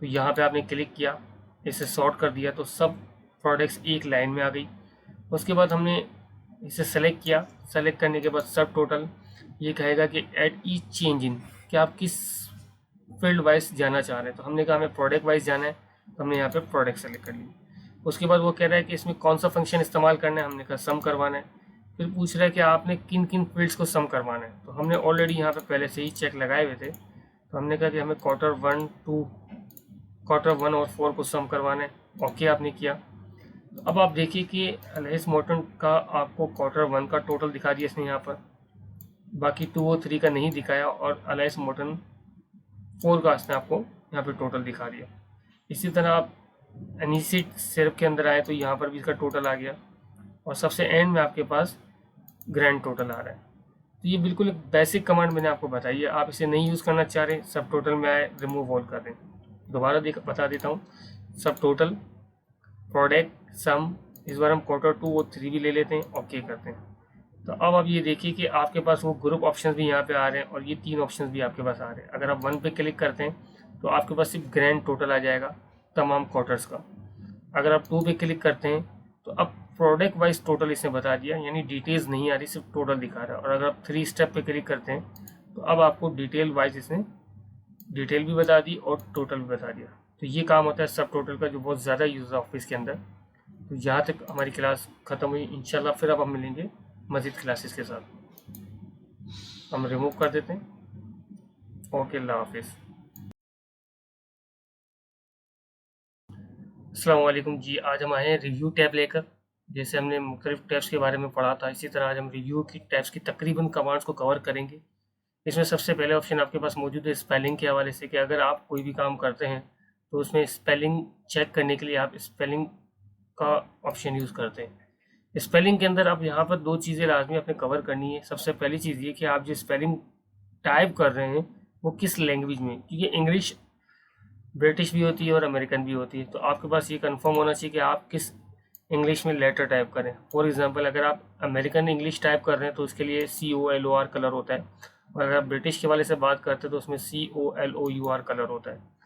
तो यहाँ पे आपने क्लिक किया, इसे सॉर्ट कर दिया तो सब प्रोडक्ट्स एक लाइन में आ गई। उसके बाद हमने इसे सेलेक्ट किया, सेलेक्ट करने के बाद सब टोटल ये कहेगा कि एट ईच चेंज इन, कि आप किस फील्ड वाइज जाना चाह रहे हैं। तो हमने कहा हमें प्रोडक्ट वाइज जाना है, तो हमने यहाँ पे प्रोडक्ट सेलेक्ट कर लिया। उसके बाद वो कह रहा है कि इसमें कौन सा फंक्शन इस्तेमाल करना है, हमने कहा सम करवाना है। फिर पूछ रहा है कि आपने किन किन फील्ड्स को सम करवाना है, तो हमने ऑलरेडी यहाँ पे पहले से ही चेक लगाए हुए थे। तो हमने कहा कि हमें क्वार्टर 1, 2, क्वार्टर 1 और 4 को सम करवाना है। ओके आपने किया। तो अब आप देखिए कि अलाइस मॉर्टन का आपको क्वार्टर 1 का टोटल दिखा दिया इसने यहाँ पर, बाकी 2 और 3 का नहीं दिखाया, और अलाइस मॉर्टन 4 का इसने आपको यहाँ पे टोटल दिखा दिया। इसी तरह आप एनीसिड सिरप के अंदर आए तो यहाँ पर भी इसका टोटल आ गया, और सबसे एंड में आपके पास ग्रैंड टोटल आ रहा है। तो ये बिल्कुल एक बेसिक कमांड मैंने आपको बताई है। आप इसे नहीं यूज़ करना चाह रहे, सब टोटल में आए रिमूव ऑल कर दें। दोबारा बता देता हूँ, सब टोटल, प्रोडक्ट, सम, इस बार हम क्वार्टर 2 और 3 भी ले लेते हैं, ओके करते हैं। तो अब आप ये देखिए कि आपके पास वो ग्रुप ऑप्शंस भी यहाँ पे आ रहे हैं, और ये 3 ऑप्शंस भी आपके पास आ रहे हैं। अगर आप 1 पे क्लिक करते हैं तो आपके पास सिर्फ ग्रैंड टोटल आ जाएगा तमाम क्वार्टर्स का। अगर आप 2 पे क्लिक करते हैं तो अब प्रोडक्ट वाइज टोटल इसने बता दिया, यानी डिटेल्स नहीं आ रही, सिर्फ टोटल दिखा रहा है। और अगर आप 3 स्टेप पे क्लिक करते हैं तो अब आपको डिटेल वाइज इसने डिटेल भी बता दी और टोटल भी बता दिया। तो ये काम होता है सब टोटल का, जो बहुत ज़्यादा यूज़ है ऑफिस के अंदर। तो यहाँ तक हमारी क्लास ख़त्म हुई। इंशाल्लाह फिर अब हम मिलेंगे मज़ीद क्लासेस के साथ। हम रिमूव कर देते हैं। ओके, अल्लाह हाफिज़। अस्सलाम वालेकुम जी। आज हम आए हैं रिव्यू टैब लेकर। जैसे हमने मुख्तलिफ टैब्स के बारे में पढ़ा था, इसी तरह आज हम रिव्यू की टैब्स की तकरीबन कमांड्स को कवर करेंगे। इसमें सबसे पहले ऑप्शन आपके पास मौजूद है स्पेलिंग के हवाले से, कि अगर आप कोई भी काम करते हैं तो उसमें स्पेलिंग चेक करने के लिए आप स्पेलिंग का ऑप्शन यूज़ करते हैं। स्पेलिंग के अंदर आप यहाँ पर 2 चीज़ें लाजमी आपने कवर करनी है। सबसे पहली चीज़ ये कि आप जो स्पेलिंग टाइप कर रहे हैं वो किस लैंग्वेज में, क्योंकि इंग्लिश ब्रिटिश भी होती है और अमेरिकन भी होती है। तो आपके पास ये कंफर्म होना चाहिए कि आप किस इंग्लिश में लेटर टाइप करें। फॉर एग्जांपल, अगर आप अमेरिकन इंग्लिश टाइप कर रहे हैं तो उसके लिए COLOR कलर होता है, और अगर आप ब्रिटिश के वाले से बात करते हैं तो उसमें COLOUR कलर होता है।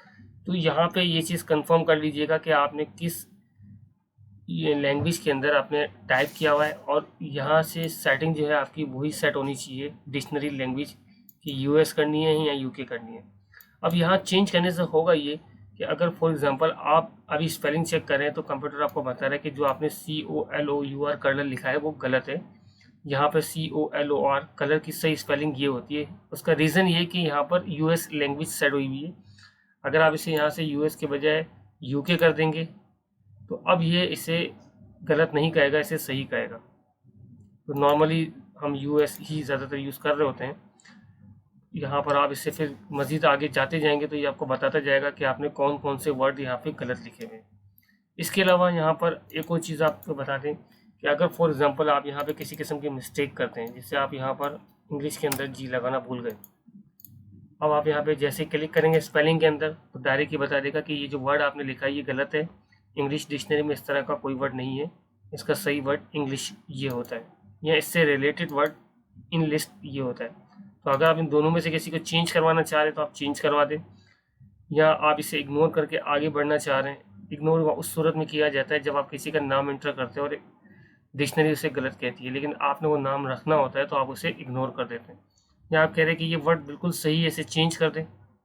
तो यहाँ पे ये चीज़ कंफर्म कर लीजिएगा कि आपने किस ये लैंग्वेज के अंदर आपने टाइप किया हुआ है, और यहाँ से सेटिंग जो है आपकी वही सेट होनी चाहिए डिक्शनरी लैंग्वेज कि US करनी है या UK करनी है। अब यहाँ चेंज करने से होगा ये कि अगर फॉर एग्जांपल आप अभी स्पेलिंग चेक करें तो कंप्यूटर आपको बता रहा है कि जो आपने COLOUR कलर लिखा है वो गलत है। यहाँ पर COLOR कलर की सही स्पेलिंग ये होती है। उसका रीज़न ये है कि यहाँ पर US लैंग्वेज सेट हुई हुई है। अगर आप इसे यहाँ से US के बजाय UK कर देंगे तो अब ये इसे गलत नहीं कहेगा, इसे सही कहेगा। तो नॉर्मली हम US ही ज़्यादातर यूज़ कर रहे होते हैं। यहाँ पर आप इससे फिर मज़ीद आगे जाते जाएंगे तो ये आपको बताता जाएगा कि आपने कौन कौन से वर्ड यहाँ पे गलत लिखे हुए हैं। इसके अलावा यहाँ पर एक और चीज़ आपको बता दें कि अगर फॉर एग्जांपल आप यहाँ पे किसी किस्म की मिस्टेक करते हैं, जिससे आप यहाँ पर इंग्लिश के अंदर जी लगाना भूल गए, अब आप यहाँ पे जैसे क्लिक करेंगे स्पेलिंग के अंदर तो डायरेक्ट ही बता देगा कि ये जो वर्ड आपने लिखा है ये गलत है, इंग्लिश डिक्शनरी में इस तरह का कोई वर्ड नहीं है, इसका सही वर्ड इंग्लिश ये होता है, या इससे रिलेटेड वर्ड इन लिस्ट ये होता है। तो अगर आप इन दोनों में से किसी को चेंज करवाना चाह रहे हैं तो आप चेंज करवा दें, या आप इसे इग्नोर करके आगे बढ़ना चाह रहे हैं। इग्नोर उस सूरत में किया जाता है जब आप किसी का नाम एंटर करते हैं और डिक्शनरी उसे गलत कहती है, लेकिन आपने वो नाम रखना होता है तो आप उसे इग्नोर कर देते हैं। या आप कह रहे हैं कि ये वर्ड बिल्कुल सही है, इसे चेंज कर दें,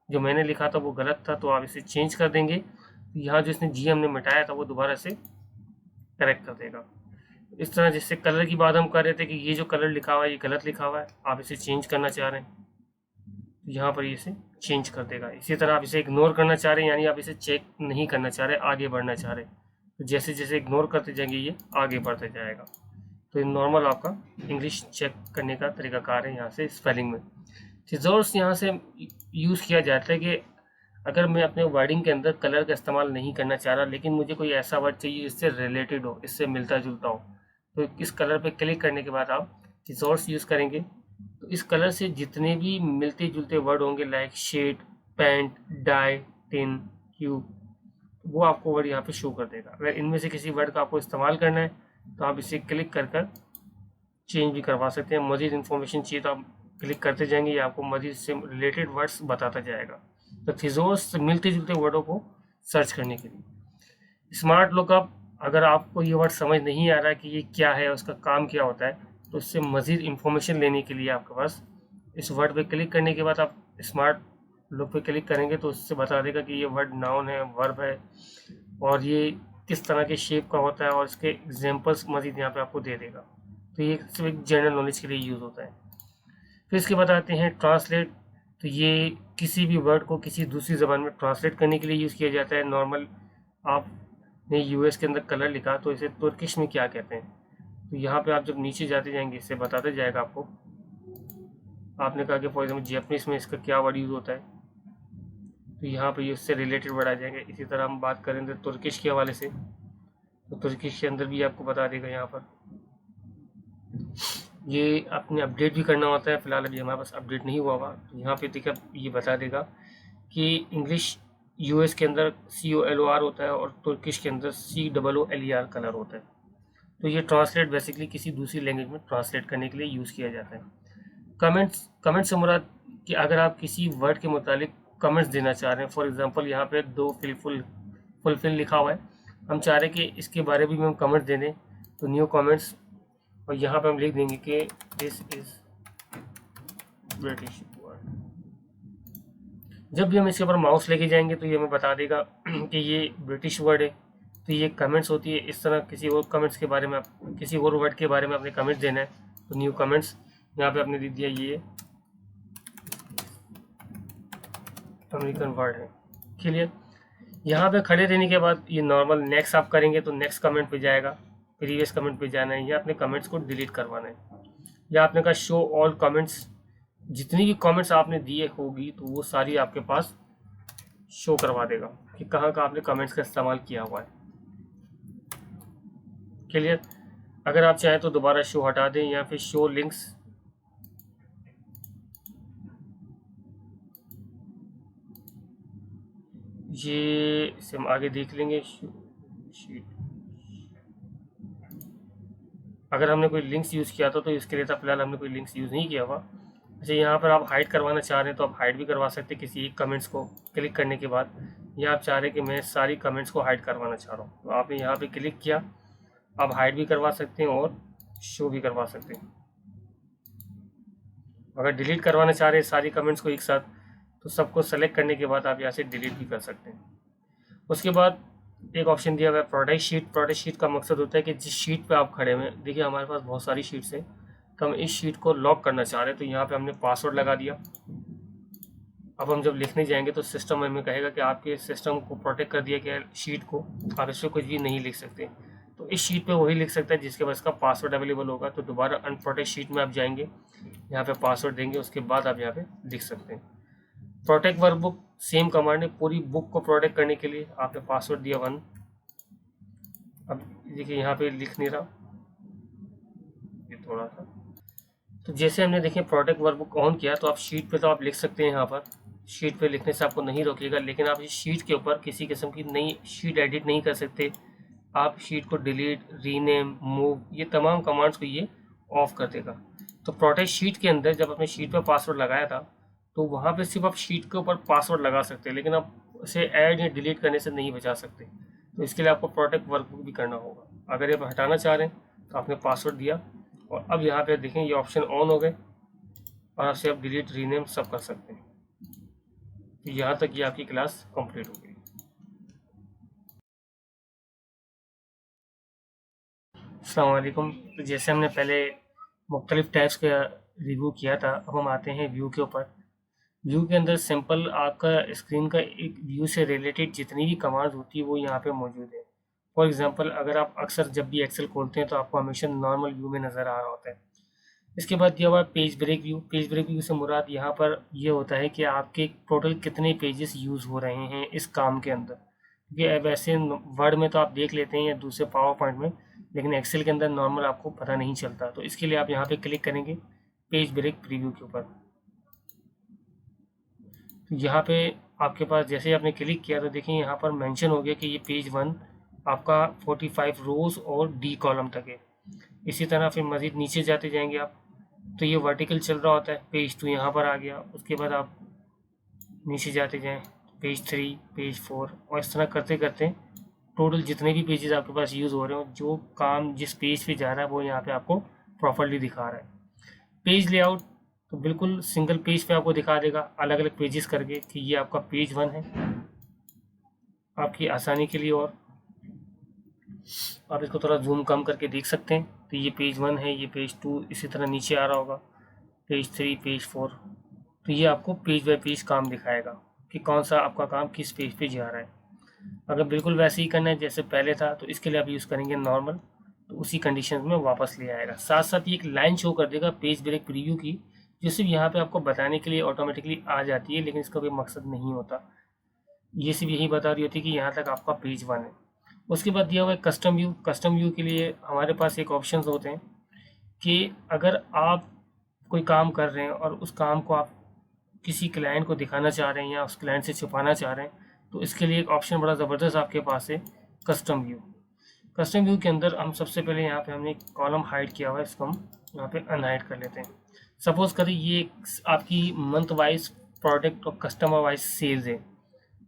जो मैंने लिखा था वो गलत था, तो आप इसे चेंज कर देंगे। यहाँ जो इसने जी हमने मिटाया था वो दोबारा से करेक्ट कर देगा। इस तरह जैसे कलर की बात हम कर रहे थे कि ये जो कलर लिखा हुआ है ये गलत लिखा हुआ है, आप इसे चेंज करना चाह रहे हैं तो यहाँ पर ये इसे चेंज कर देगा। इसी तरह आप इसे इग्नोर करना चाह रहे हैं, यानी आप इसे चेक नहीं करना चाह रहे, आगे बढ़ना चाह रहे, तो जैसे जैसे इग्नोर करते जाएंगे ये आगे बढ़ते जाएगा। तो ये नॉर्मल आपका इंग्लिश चेक करने का तरीकाकार है यहाँ से स्पेलिंग में। थिजॉर्स यहाँ से यूज़ किया जाता है कि अगर मैं अपने वर्डिंग के अंदर कलर का इस्तेमाल नहीं करना चाह रहा, लेकिन मुझे कोई ऐसा वर्ड चाहिए जिससे रिलेटेड हो, इससे मिलता जुलता हो, तो इस कलर पे क्लिक करने के बाद आप थिजॉर्स यूज़ करेंगे तो इस कलर से जितने भी मिलते जुलते वर्ड होंगे like shade, paint, dye, tin, cube, वो आपको वर्ड यहाँ पे शो कर देगा। अगर इनमें से किसी वर्ड का आपको इस्तेमाल करना है तो आप इसे क्लिक कर चेंज भी करवा सकते हैं। मज़ीद इन्फॉर्मेशन चाहिए तो आप क्लिक करते जाएंगे, ये आपको मज़ीद से रिलेटेड वर्ड्स बताता जाएगा। तो थिजोर्स से मिलते जुलते वर्डों को सर्च करने के लिए। स्मार्ट लुकअप, अगर आपको ये वर्ड समझ नहीं आ रहा है कि ये क्या है, उसका काम क्या होता है, तो इससे मज़ीद इन्फॉर्मेशन लेने के लिए आपके पास इस वर्ड पे क्लिक करने के बाद आप स्मार्ट लुक पे क्लिक करेंगे तो उससे बता देगा कि ये वर्ड नाउन है, वर्ब है, और ये किस तरह के शेप का होता है, और इसके एग्जाम्पल्स मज़ीद यहाँ पे आपको दे देगा। तो ये सिर्फ एक जनरल नॉलेज के लिए यूज़ होता है। फिर इसके बाद आते हैं ट्रांसलेट। तो ये किसी भी वर्ड को किसी दूसरी ज़बान में ट्रांसलेट करने के लिए यूज़ किया जाता है। नॉर्मल आपने यूएस के अंदर कलर लिखा तो इसे तुर्किश में क्या कहते हैं, तो यहाँ पे आप जब नीचे जाते जाएंगे इससे बताते जाएगा आपको। आपने कहा कि फॉर एग्जाम्पल जैपनीज में इसका क्या वर्ड यूज़ होता है, तो यहाँ पे ये उससे रिलेटेड वर्ड आ जाएंगे। इसी तरह हम बात करें तो तुर्किश के हवाले से, तो तुर्किश के अंदर भी आपको बता देगा। यहाँ पर ये आपने अपडेट भी करना होता है, फिलहाल अभी हमारे पास अपडेट नहीं हुआ हुआ, तो यहाँ पे देखिए ये बता देगा कि इंग्लिश यूएस के अंदर COLOR होता है और तुर्किश के अंदर COOLER कलर होता है। तो ये ट्रांसलेट बेसिकली किसी दूसरी लैंग्वेज में ट्रांसलेट करने के लिए यूज़ किया जाता है। कमेंट से मुराद कि अगर आप किसी वर्ड के मुतालिक कमेंट्स देना चाह रहे हैं, फॉर एग्जांपल यहाँ पे दो फुलफिल लिखा हुआ है, हम चाह रहे हैं कि इसके बारे में हम कमेंट्स दे दें, तो न्यू कमेंट्स, और यहाँ पे हम लिख देंगे कि दिस इज ब्रिटिश वर्ड। जब भी हम इसके ऊपर माउस लेके जाएंगे तो ये हमें बता देगा कि ये ब्रिटिश वर्ड है। तो ये कमेंट्स होती है, इस तरह किसी और कमेंट्स के बारे में आप किसी और वर्ड के बारे में अपने कमेंट्स देना है तो न्यू कमेंट्स, यहाँ पे आपने लिख दिया ये अमेरिकन वर्ड है। क्लियर। यहाँ पे खड़े रहने के बाद ये नॉर्मल नेक्स्ट आप करेंगे तो नेक्स्ट कमेंट पे जाएगा, प्रीवियस कमेंट पे जाना है, या अपने कमेंट्स को डिलीट करवाना है, या आपने कहा शो ऑल कमेंट्स, जितनी भी कमेंट्स आपने दिए होगी तो वो सारी आपके पास शो करवा देगा कि कहाँ का आपने कमेंट्स का इस्तेमाल किया हुआ है। क्लियर। अगर आप चाहें तो दोबारा शो हटा दें या फिर शो लिंक्स, ये इसे हम आगे देख लेंगे। शीट, अगर हमने कोई लिंक्स यूज़ किया था तो इसके लिए था, फिलहाल हमने कोई लिंक्स यूज़ नहीं किया हुआ। अच्छा, यहाँ पर आप हाइड करवाना चाह रहे हैं तो आप हाइड भी करवा सकते हैं किसी एक कमेंट्स को क्लिक करने के बाद, या आप चाह रहे हैं कि मैं सारी कमेंट्स को हाइड करवाना चाह रहा हूँ तो आपने यहाँ पे क्लिक किया, आप हाइड भी करवा सकते हैं और शो भी करवा सकते हैं। अगर डिलीट करवाना चाह रहे हैं सारी कमेंट्स को एक साथ तो सबको सेलेक्ट करने के बाद आप यहाँ से डिलीट भी कर सकते हैं। उसके बाद एक ऑप्शन दिया हुआ है प्रोटेक्ट शीट। प्रोटेक्ट शीट का मकसद होता है कि जिस शीट पे आप खड़े हुए, देखिए हमारे पास बहुत सारी शीट्स हैं, तो हम इस शीट को लॉक करना चाह रहे हैं तो यहाँ पे हमने पासवर्ड लगा दिया। अब हम जब लिखने जाएंगे तो सिस्टम हमें कहेगा कि आपके सिस्टम को प्रोटेक्ट कर दिया गया शीट को, आप इस पर कुछ भी नहीं लिख सकते। तो इस शीट पे वही लिख सकता है जिसके पास का पासवर्ड अवेलेबल होगा। तो दोबारा अनप्रोटेक्ट शीट में आप जाएंगे, यहाँ पे पासवर्ड देंगे, उसके बाद आप यहाँ पे लिख सकते हैं। Protect work book, same command है पूरी बुक को प्रोटेक्ट करने के लिए। आपने पासवर्ड दिया 1, अब देखिए यहाँ पे लिख नहीं रहा, ये थोड़ा सा। तो जैसे हमने देखें प्रोडक्ट वर्कबुक ऑन किया, तो आप शीट पे तो आप लिख सकते हैं यहाँ पर। शीट पे लिखने से आपको नहीं रोकेगा, लेकिन आप इस शीट के ऊपर किसी किस्म की नई शीट एडिट नहीं कर सकते। आप शीट को डिलीट, रीनेम, मूव, ये तमाम कमांड्स को ये ऑफ कर देगा। तो प्रोटेक्ट शीट के अंदर जब आपने शीट पर पासवर्ड लगाया था, तो वहाँ पे सिर्फ आप शीट के ऊपर पासवर्ड लगा सकते हैं, लेकिन आप उसे ऐड या डिलीट करने से नहीं बचा सकते। तो इसके लिए आपको प्रोटेक्ट वर्कबुक भी करना होगा। अगर ये आप हटाना चाह रहे हैं तो आपने पासवर्ड दिया, और अब यहाँ पे देखें ये ऑप्शन ऑन हो गए, और आपसे आप डिलीट, रीनेम सब कर सकते हैं। तो यहाँ तक ये आपकी क्लास कंप्लीट हो गई। अस्सलाम वालेकुम। तो जैसे हमने पहले मुख्तलिफ टाइप्स का रिव्यू किया था, अब हम आते हैं व्यू के ऊपर। व्यू के अंदर सिंपल आपका स्क्रीन का एक व्यू से रिलेटेड जितनी भी कमांड्स होती है वो यहाँ पे मौजूद है। फॉर एग्जांपल, अगर आप अक्सर जब भी एक्सेल खोलते हैं तो आपको हमेशा नॉर्मल व्यू में नज़र आ रहा होता है। इसके बाद दिया हुआ है page break view. Page break view से मुराद यहाँ पर ये होता है कि आपके टोटल कितने पेजेस यूज़ हो रहे हैं इस काम के अंदर। क्योंकि वैसे वर्ड में तो आप देख लेते हैं या दूसरे पावर पॉइंट में, लेकिन एक्सेल के अंदर नॉर्मल आपको पता नहीं चलता। तो इसके लिए आप यहाँ पे क्लिक करेंगे पेज ब्रेक प्रीव्यू के ऊपर। तो यहाँ पे आपके पास जैसे ही आपने क्लिक किया तो देखिए यहाँ पर मेंशन हो गया कि ये पेज 1 आपका 45 रोज और डी कॉलम तक है। इसी तरह फिर मज़ीद नीचे जाते जाएंगे आप, तो ये वर्टिकल चल रहा होता है। पेज 2 यहाँ पर आ गया, उसके बाद आप नीचे जाते जाएँ, पेज 3, पेज 4, और इस तरह करते करते टोटल जितने भी पेजेस आपके पास यूज़ हो रहे हो, जो काम जिस पेज पे जा रहा है वो यहाँ पे आपको प्रॉपरली दिखा रहा है। पेज लेआउट तो बिल्कुल सिंगल पेज पे आपको दिखा देगा अलग अलग पेजेस करके कि ये आपका पेज 1 है, आपकी आसानी के लिए। और आप इसको थोड़ा जूम कम करके देख सकते हैं। तो ये पेज 1 है, ये पेज 2 इसी तरह नीचे आ रहा होगा, पेज 3, पेज 4। तो ये आपको पेज बाय पेज काम दिखाएगा कि कौन सा आपका काम किस पेज पे जा रहा है। अगर बिल्कुल वैसे ही करना है जैसे पहले था, तो इसके लिए आप यूज़ करेंगे नॉर्मल, तो उसी कंडीशन में वापस ले आएगा। साथ साथ ये एक लाइन शो कर देगा पेज ब्रेक प्रीव्यू की, जो सिर्फ यहाँ पे आपको बताने के लिए ऑटोमेटिकली आ जाती है, लेकिन इसका कोई मकसद नहीं होता। ये सिर्फ यही बता रही होती है कि यहाँ तक आपका पेज 1 है। उसके बाद दिया हुआ है कस्टम व्यू। कस्टम व्यू के लिए हमारे पास एक ऑप्शन होते हैं कि अगर आप कोई काम कर रहे हैं और उस काम को आप किसी क्लाइंट को दिखाना चाह रहे हैं या उस क्लाइंट से छुपाना चाह रहे हैं, तो इसके लिए एक ऑप्शन बड़ा ज़बरदस्त आपके पास है, कस्टम व्यू। कस्टम व्यू के अंदर हम सबसे पहले यहाँ पे हमने कॉलम हाइड किया हुआ है, इसको हम यहाँ पे अनहाइड कर लेते हैं। सपोज करें ये आपकी मंथ वाइज प्रोडक्ट और कस्टमर वाइज सेल्स है,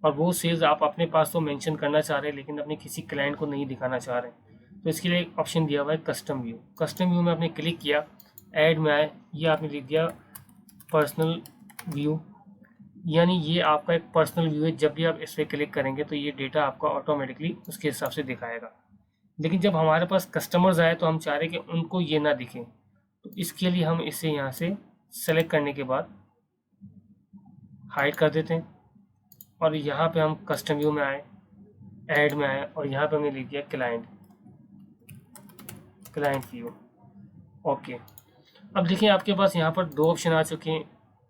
और वो सेल्स आप अपने पास तो मेंशन करना चाह रहे हैं लेकिन अपने किसी क्लाइंट को नहीं दिखाना चाह रहे हैं। तो इसके लिए एक ऑप्शन दिया हुआ है कस्टम व्यू। कस्टम व्यू में आपने क्लिक किया, ऐड में आए, ये आपने लिख दिया पर्सनल व्यू, यानी ये आपका एक पर्सनल व्यू है। जब भी आप इस पर क्लिक करेंगे तो ये डेटा आपका ऑटोमेटिकली उसके हिसाब से दिखाएगा। लेकिन जब हमारे पास कस्टमर्स आए तो हम चाह रहे हैं कि उनको ये ना दिखे, तो इसके लिए हम इसे यहाँ से सेलेक्ट करने के बाद हाइड कर देते हैं, और यहाँ पे हम कस्टम व्यू में आए, ऐड में आए, और यहाँ पे हमने लिख दिया क्लाइंट व्यू। ओके, अब देखिए आपके पास यहाँ पर दो ऑप्शन आ चुके हैं,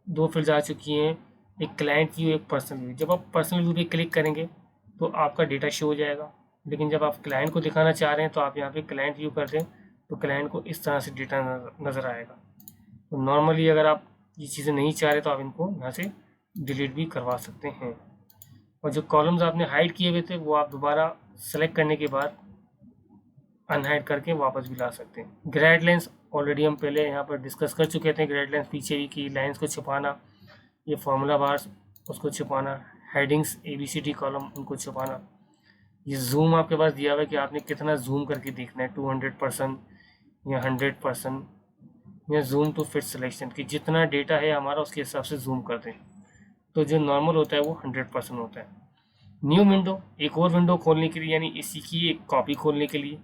दो फील्ड्स आ चुकी हैं, एक क्लाइंट व्यू, एक पर्सनल व्यू। जब आप पर्सनल व्यू पे क्लिक करेंगे तो आपका डेटा शो हो जाएगा, लेकिन जब आप क्लाइंट को दिखाना चाह रहे हैं तो आप यहाँ पे क्लाइंट व्यू कर दें तो क्लाइंट को इस तरह से डेटा नज़र आएगा। तो नॉर्मली अगर आप ये चीज़ें नहीं चाह रहे तो आप इनको यहाँ से डिलीट भी करवा सकते हैं। और जो कॉलम्स आपने हाइड किए हुए थे वो आप दोबारा सेलेक्ट करने के बाद अनहाइड करके वापस भी ला सकते हैं। ग्रेड लाइन्स ऑलरेडी हम पहले यहाँ पर डिस्कस कर चुके थे। ग्रेड लाइन्स पीछे भी की लाइन्स को छुपाना, ये फार्मूला बार्स उसको छुपाना, हेडिंग्स ABCD कॉलम उनको छुपाना। ये जूम आपके पास दिया हुआ है कि आपने कितना जूम करके देखना है, 200% या 100%, या जूम टू फिट सिलेक्शन कि जितना डेटा है हमारा उसके हिसाब से जूम कर दें। तो जो नॉर्मल होता है वो 100% होता है। न्यू विंडो, एक और विंडो खोलने के लिए, यानी इसी की एक कॉपी खोलने के लिए।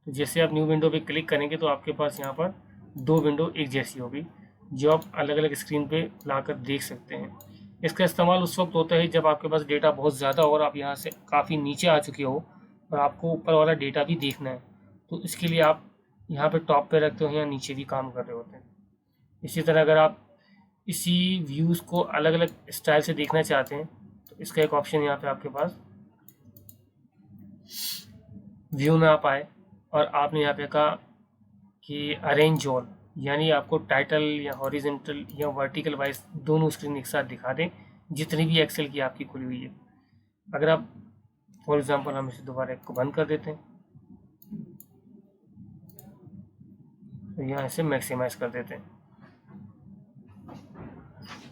तो जैसे आप न्यू विंडो पे क्लिक करेंगे तो आपके पास यहाँ पर दो विंडो एक जैसी होगी जो आप अलग अलग स्क्रीन पे लाकर देख सकते हैं। इसका इस्तेमाल उस वक्त होता है जब आपके पास डेटा बहुत ज़्यादा हो और आप यहाँ से काफ़ी नीचे आ चुके हो और आपको ऊपर वाला डेटा भी देखना है, तो इसके लिए आप यहाँ पे टॉप पे रखते हो या नीचे भी काम कर रहे होते हैं। इसी तरह अगर आप इसी व्यूज़ को अलग अलग स्टाइल से देखना चाहते हैं तो इसका एक ऑप्शन यहाँ पे आपके पास व्यू में आप आए और आपने यहाँ पे कहा कि अरेंज ऑल, यानी आपको टाइटल या हॉरिजेंटल या वर्टिकल वाइज दोनों स्क्रीन एक साथ दिखा दें जितनी भी एक्सेल की आपकी खुली हुई है। अगर आप फॉर एग्जांपल हम इसे दोबारा एक को बंद कर देते हैं तो यहाँ इसे मैक्सिमाइज कर देते हैं,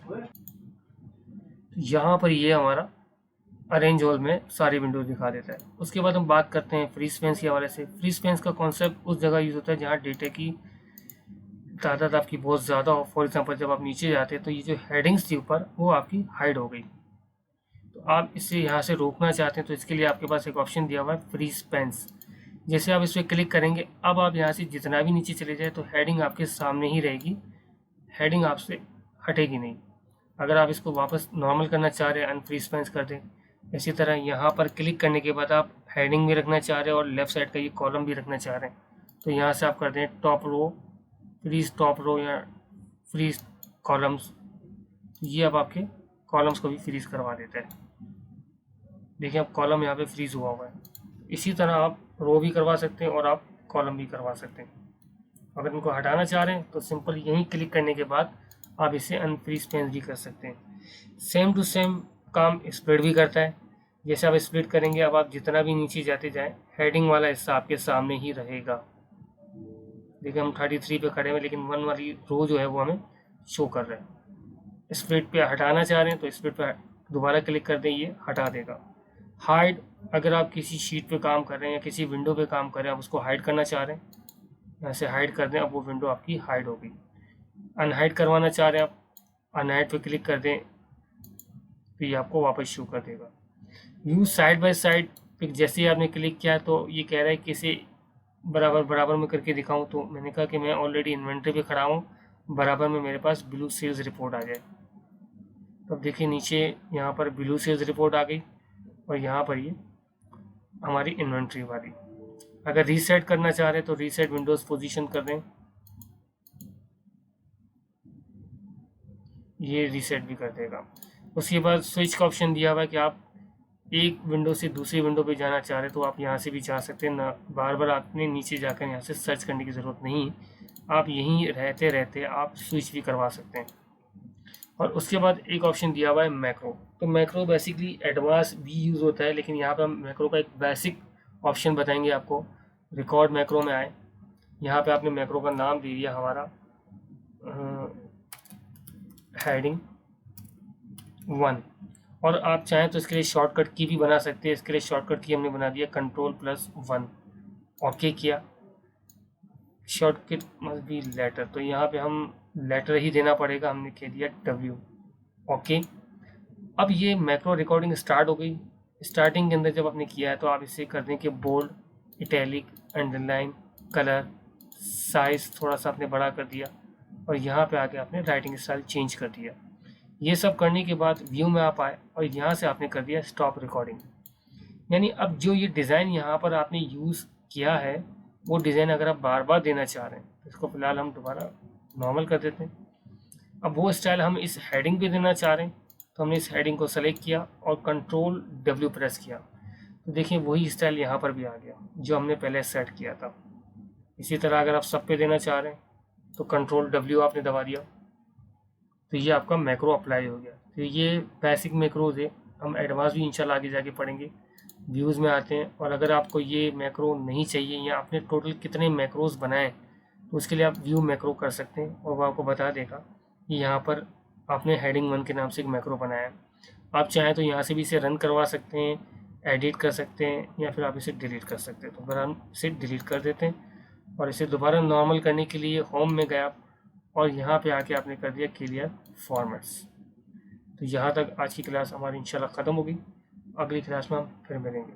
तो यहाँ पर ये हमारा अरेंज ऑल में सारी विंडोज दिखा देता है। उसके बाद हम बात करते हैं फ्री स्पेस के हवाले से। फ्री स्पेस का कॉन्सेप्ट उस जगह यूज़ होता है जहाँ डेटा की तादाद आपकी बहुत ज़्यादा हो। फॉर एग्जांपल जब आप नीचे जाते हैं तो ये जो हेडिंग्स थी ऊपर वो आपकी हाइड हो गई, तो आप इसे यहाँ से रोकना चाहते हैं तो इसके लिए आपके पास एक ऑप्शन दिया हुआ है फ्री स्पेस। जैसे आप इस पर क्लिक करेंगे अब आप यहाँ से जितना भी नीचे चले जाए तो हेडिंग आपके सामने ही रहेगी, हेडिंग आपसे हटेगी नहीं। अगर आप इसको वापस नॉर्मल करना चाह रहे हैं अनफ्री स्पेस कर दें। इसी तरह यहाँ पर क्लिक करने के बाद आप हेडिंग भी रखना चाह रहे हैं और लेफ्ट साइड का ये कॉलम भी रखना चाह रहे हैं तो यहाँ से आप कर दें top row, freeze top row या फ्रीज कॉलम्स, ये अब आपके कॉलम्स को भी फ्रीज करवा देता है। देखिए अब कॉलम यहाँ पे फ्रीज हुआ हुआ है। इसी तरह आप रो भी करवा सकते हैं और आप कॉलम भी करवा सकते हैं। अगर इनको हटाना चाह रहे हैं तो सिंपल यहीं क्लिक करने के बाद आप इसे अनफ्री स्पेस भी कर सकते हैं। सेम टू सेम काम स्प्लिट भी करता है। जैसे आप स्प्लिट करेंगे अब आप जितना भी नीचे जाते जाएं हेडिंग वाला हिस्सा आपके सामने ही रहेगा। देखिए हम 33 पे खड़े हैं लेकिन 1 वाली रो जो है वो हमें शो कर रहा है। स्प्लिट पे हटाना चाह रहे हैं तो स्प्लिट पे दोबारा क्लिक कर दें, ये हटा देगा। हाइड, अगर आप किसी शीट पे काम कर रहे हैं या किसी विंडो पे काम कर रहे हैं आप उसको हाइड करना चाह रहे हैं, यहाँ से हाइड कर दें, अब वो विंडो आपकी हाइड हो गई। अनहाइड करवाना चाह रहे हैं आप, अनहाइड पे क्लिक कर दें तो ये आपको वापस शो कर देगा। यूज साइड बाय साइड पे जैसे ही आपने क्लिक किया तो ये कह रहा है कि इसे बराबर बराबर में करके दिखाऊं, तो मैंने कहा कि मैं ऑलरेडी इन्वेंट्री पे खड़ा हूँ, बराबर में मेरे पास ब्लू सेल्स रिपोर्ट आ जाए। तो अब देखिए नीचे यहाँ पर ब्लू सेल्स रिपोर्ट आ गई और यहाँ पर ये हमारी इन्वेंट्री वाली। अगर रीसेट करना चाह रहे हैं तो रीसेट विंडोज पोजीशन कर दें, ये रीसेट भी कर देगा। उसके बाद स्विच का ऑप्शन दिया हुआ है कि आप एक विंडो से दूसरी विंडो पे जाना चाह रहे हैं तो आप यहाँ से भी जा सकते हैं ना, बार बार आपने नीचे जाकर यहाँ से सर्च करने की ज़रूरत नहीं, आप यहीं रहते रहते आप स्विच भी करवा सकते हैं। और उसके बाद एक ऑप्शन दिया हुआ है मैक्रो। तो मैक्रो बेसिकली एडवांस भी यूज़ होता है लेकिन यहाँ पर हम मैक्रो का एक बेसिक ऑप्शन बताएंगे आपको। रिकॉर्ड मैक्रो में आए, यहाँ पे आपने मैक्रो का नाम दे दिया हमारा हेडिंग 1, और आप चाहें तो इसके लिए शॉर्टकट की भी बना सकते हैं। इसके लिए शॉर्टकट की हमने बना दिया Ctrl+1, ओके किया। शॉर्टकट मस्ट बी लेटर, तो यहाँ पे हम लेटर ही देना पड़ेगा, हमने कह दिया W, ओके। अब ये मैक्रो रिकॉर्डिंग स्टार्ट हो गई। स्टार्टिंग के अंदर जब आपने किया है तो आप इसे कर दें कि bold, italic, underline, colour, size थोड़ा सा आपने बड़ा कर दिया और यहाँ पे आके आपने राइटिंग स्टाइल चेंज कर दिया। ये सब करने के बाद व्यू में आप आए और यहाँ से आपने कर दिया स्टॉप रिकॉर्डिंग। यानी अब जो ये डिज़ाइन यहाँ पर आपने यूज़ किया है वो डिज़ाइन अगर आप बार बार देना चाह रहे हैं तो इसको फिलहाल हम दोबारा नॉर्मल कर देते हैं। अब वो स्टाइल हम इस हेडिंग पे देना चाह रहे हैं तो हमने इस हेडिंग को सेलेक्ट किया और Ctrl+W प्रेस किया, तो देखिए वही स्टाइल यहाँ पर भी आ गया जो हमने पहले सेट किया था। इसी तरह अगर आप सब पे देना चाह रहे हैं तो Ctrl+W आपने दबा दिया तो ये आपका मैक्रो अप्लाई हो गया। तो ये बेसिक मैक्रोज है, हम एडवांस भी इंशाल्लाह आगे जाके पढ़ेंगे। व्यूज़ में आते हैं, और अगर आपको ये मैक्रो नहीं चाहिए या आपने टोटल कितने मैक्रोज बनाए तो उसके लिए आप व्यू मैक्रो कर सकते हैं और वो आपको बता देगा कि यहाँ पर आपने हेडिंग 1 के नाम से एक मैक्रो बनाया है। आप चाहें तो यहाँ से भी इसे रन करवा सकते हैं, एडिट कर सकते हैं या फिर आप इसे डिलीट कर सकते हैं। तो अगर हम इसे डिलीट कर देते हैं और इसे दोबारा नॉर्मल करने के लिए होम में गया और यहाँ पे आके आपने कर दिया क्लियर फॉर्मेट्स। तो यहाँ तक आज की क्लास हमारी इंशाल्लाह ख़त्म होगी। अगली क्लास में हम फिर मिलेंगे।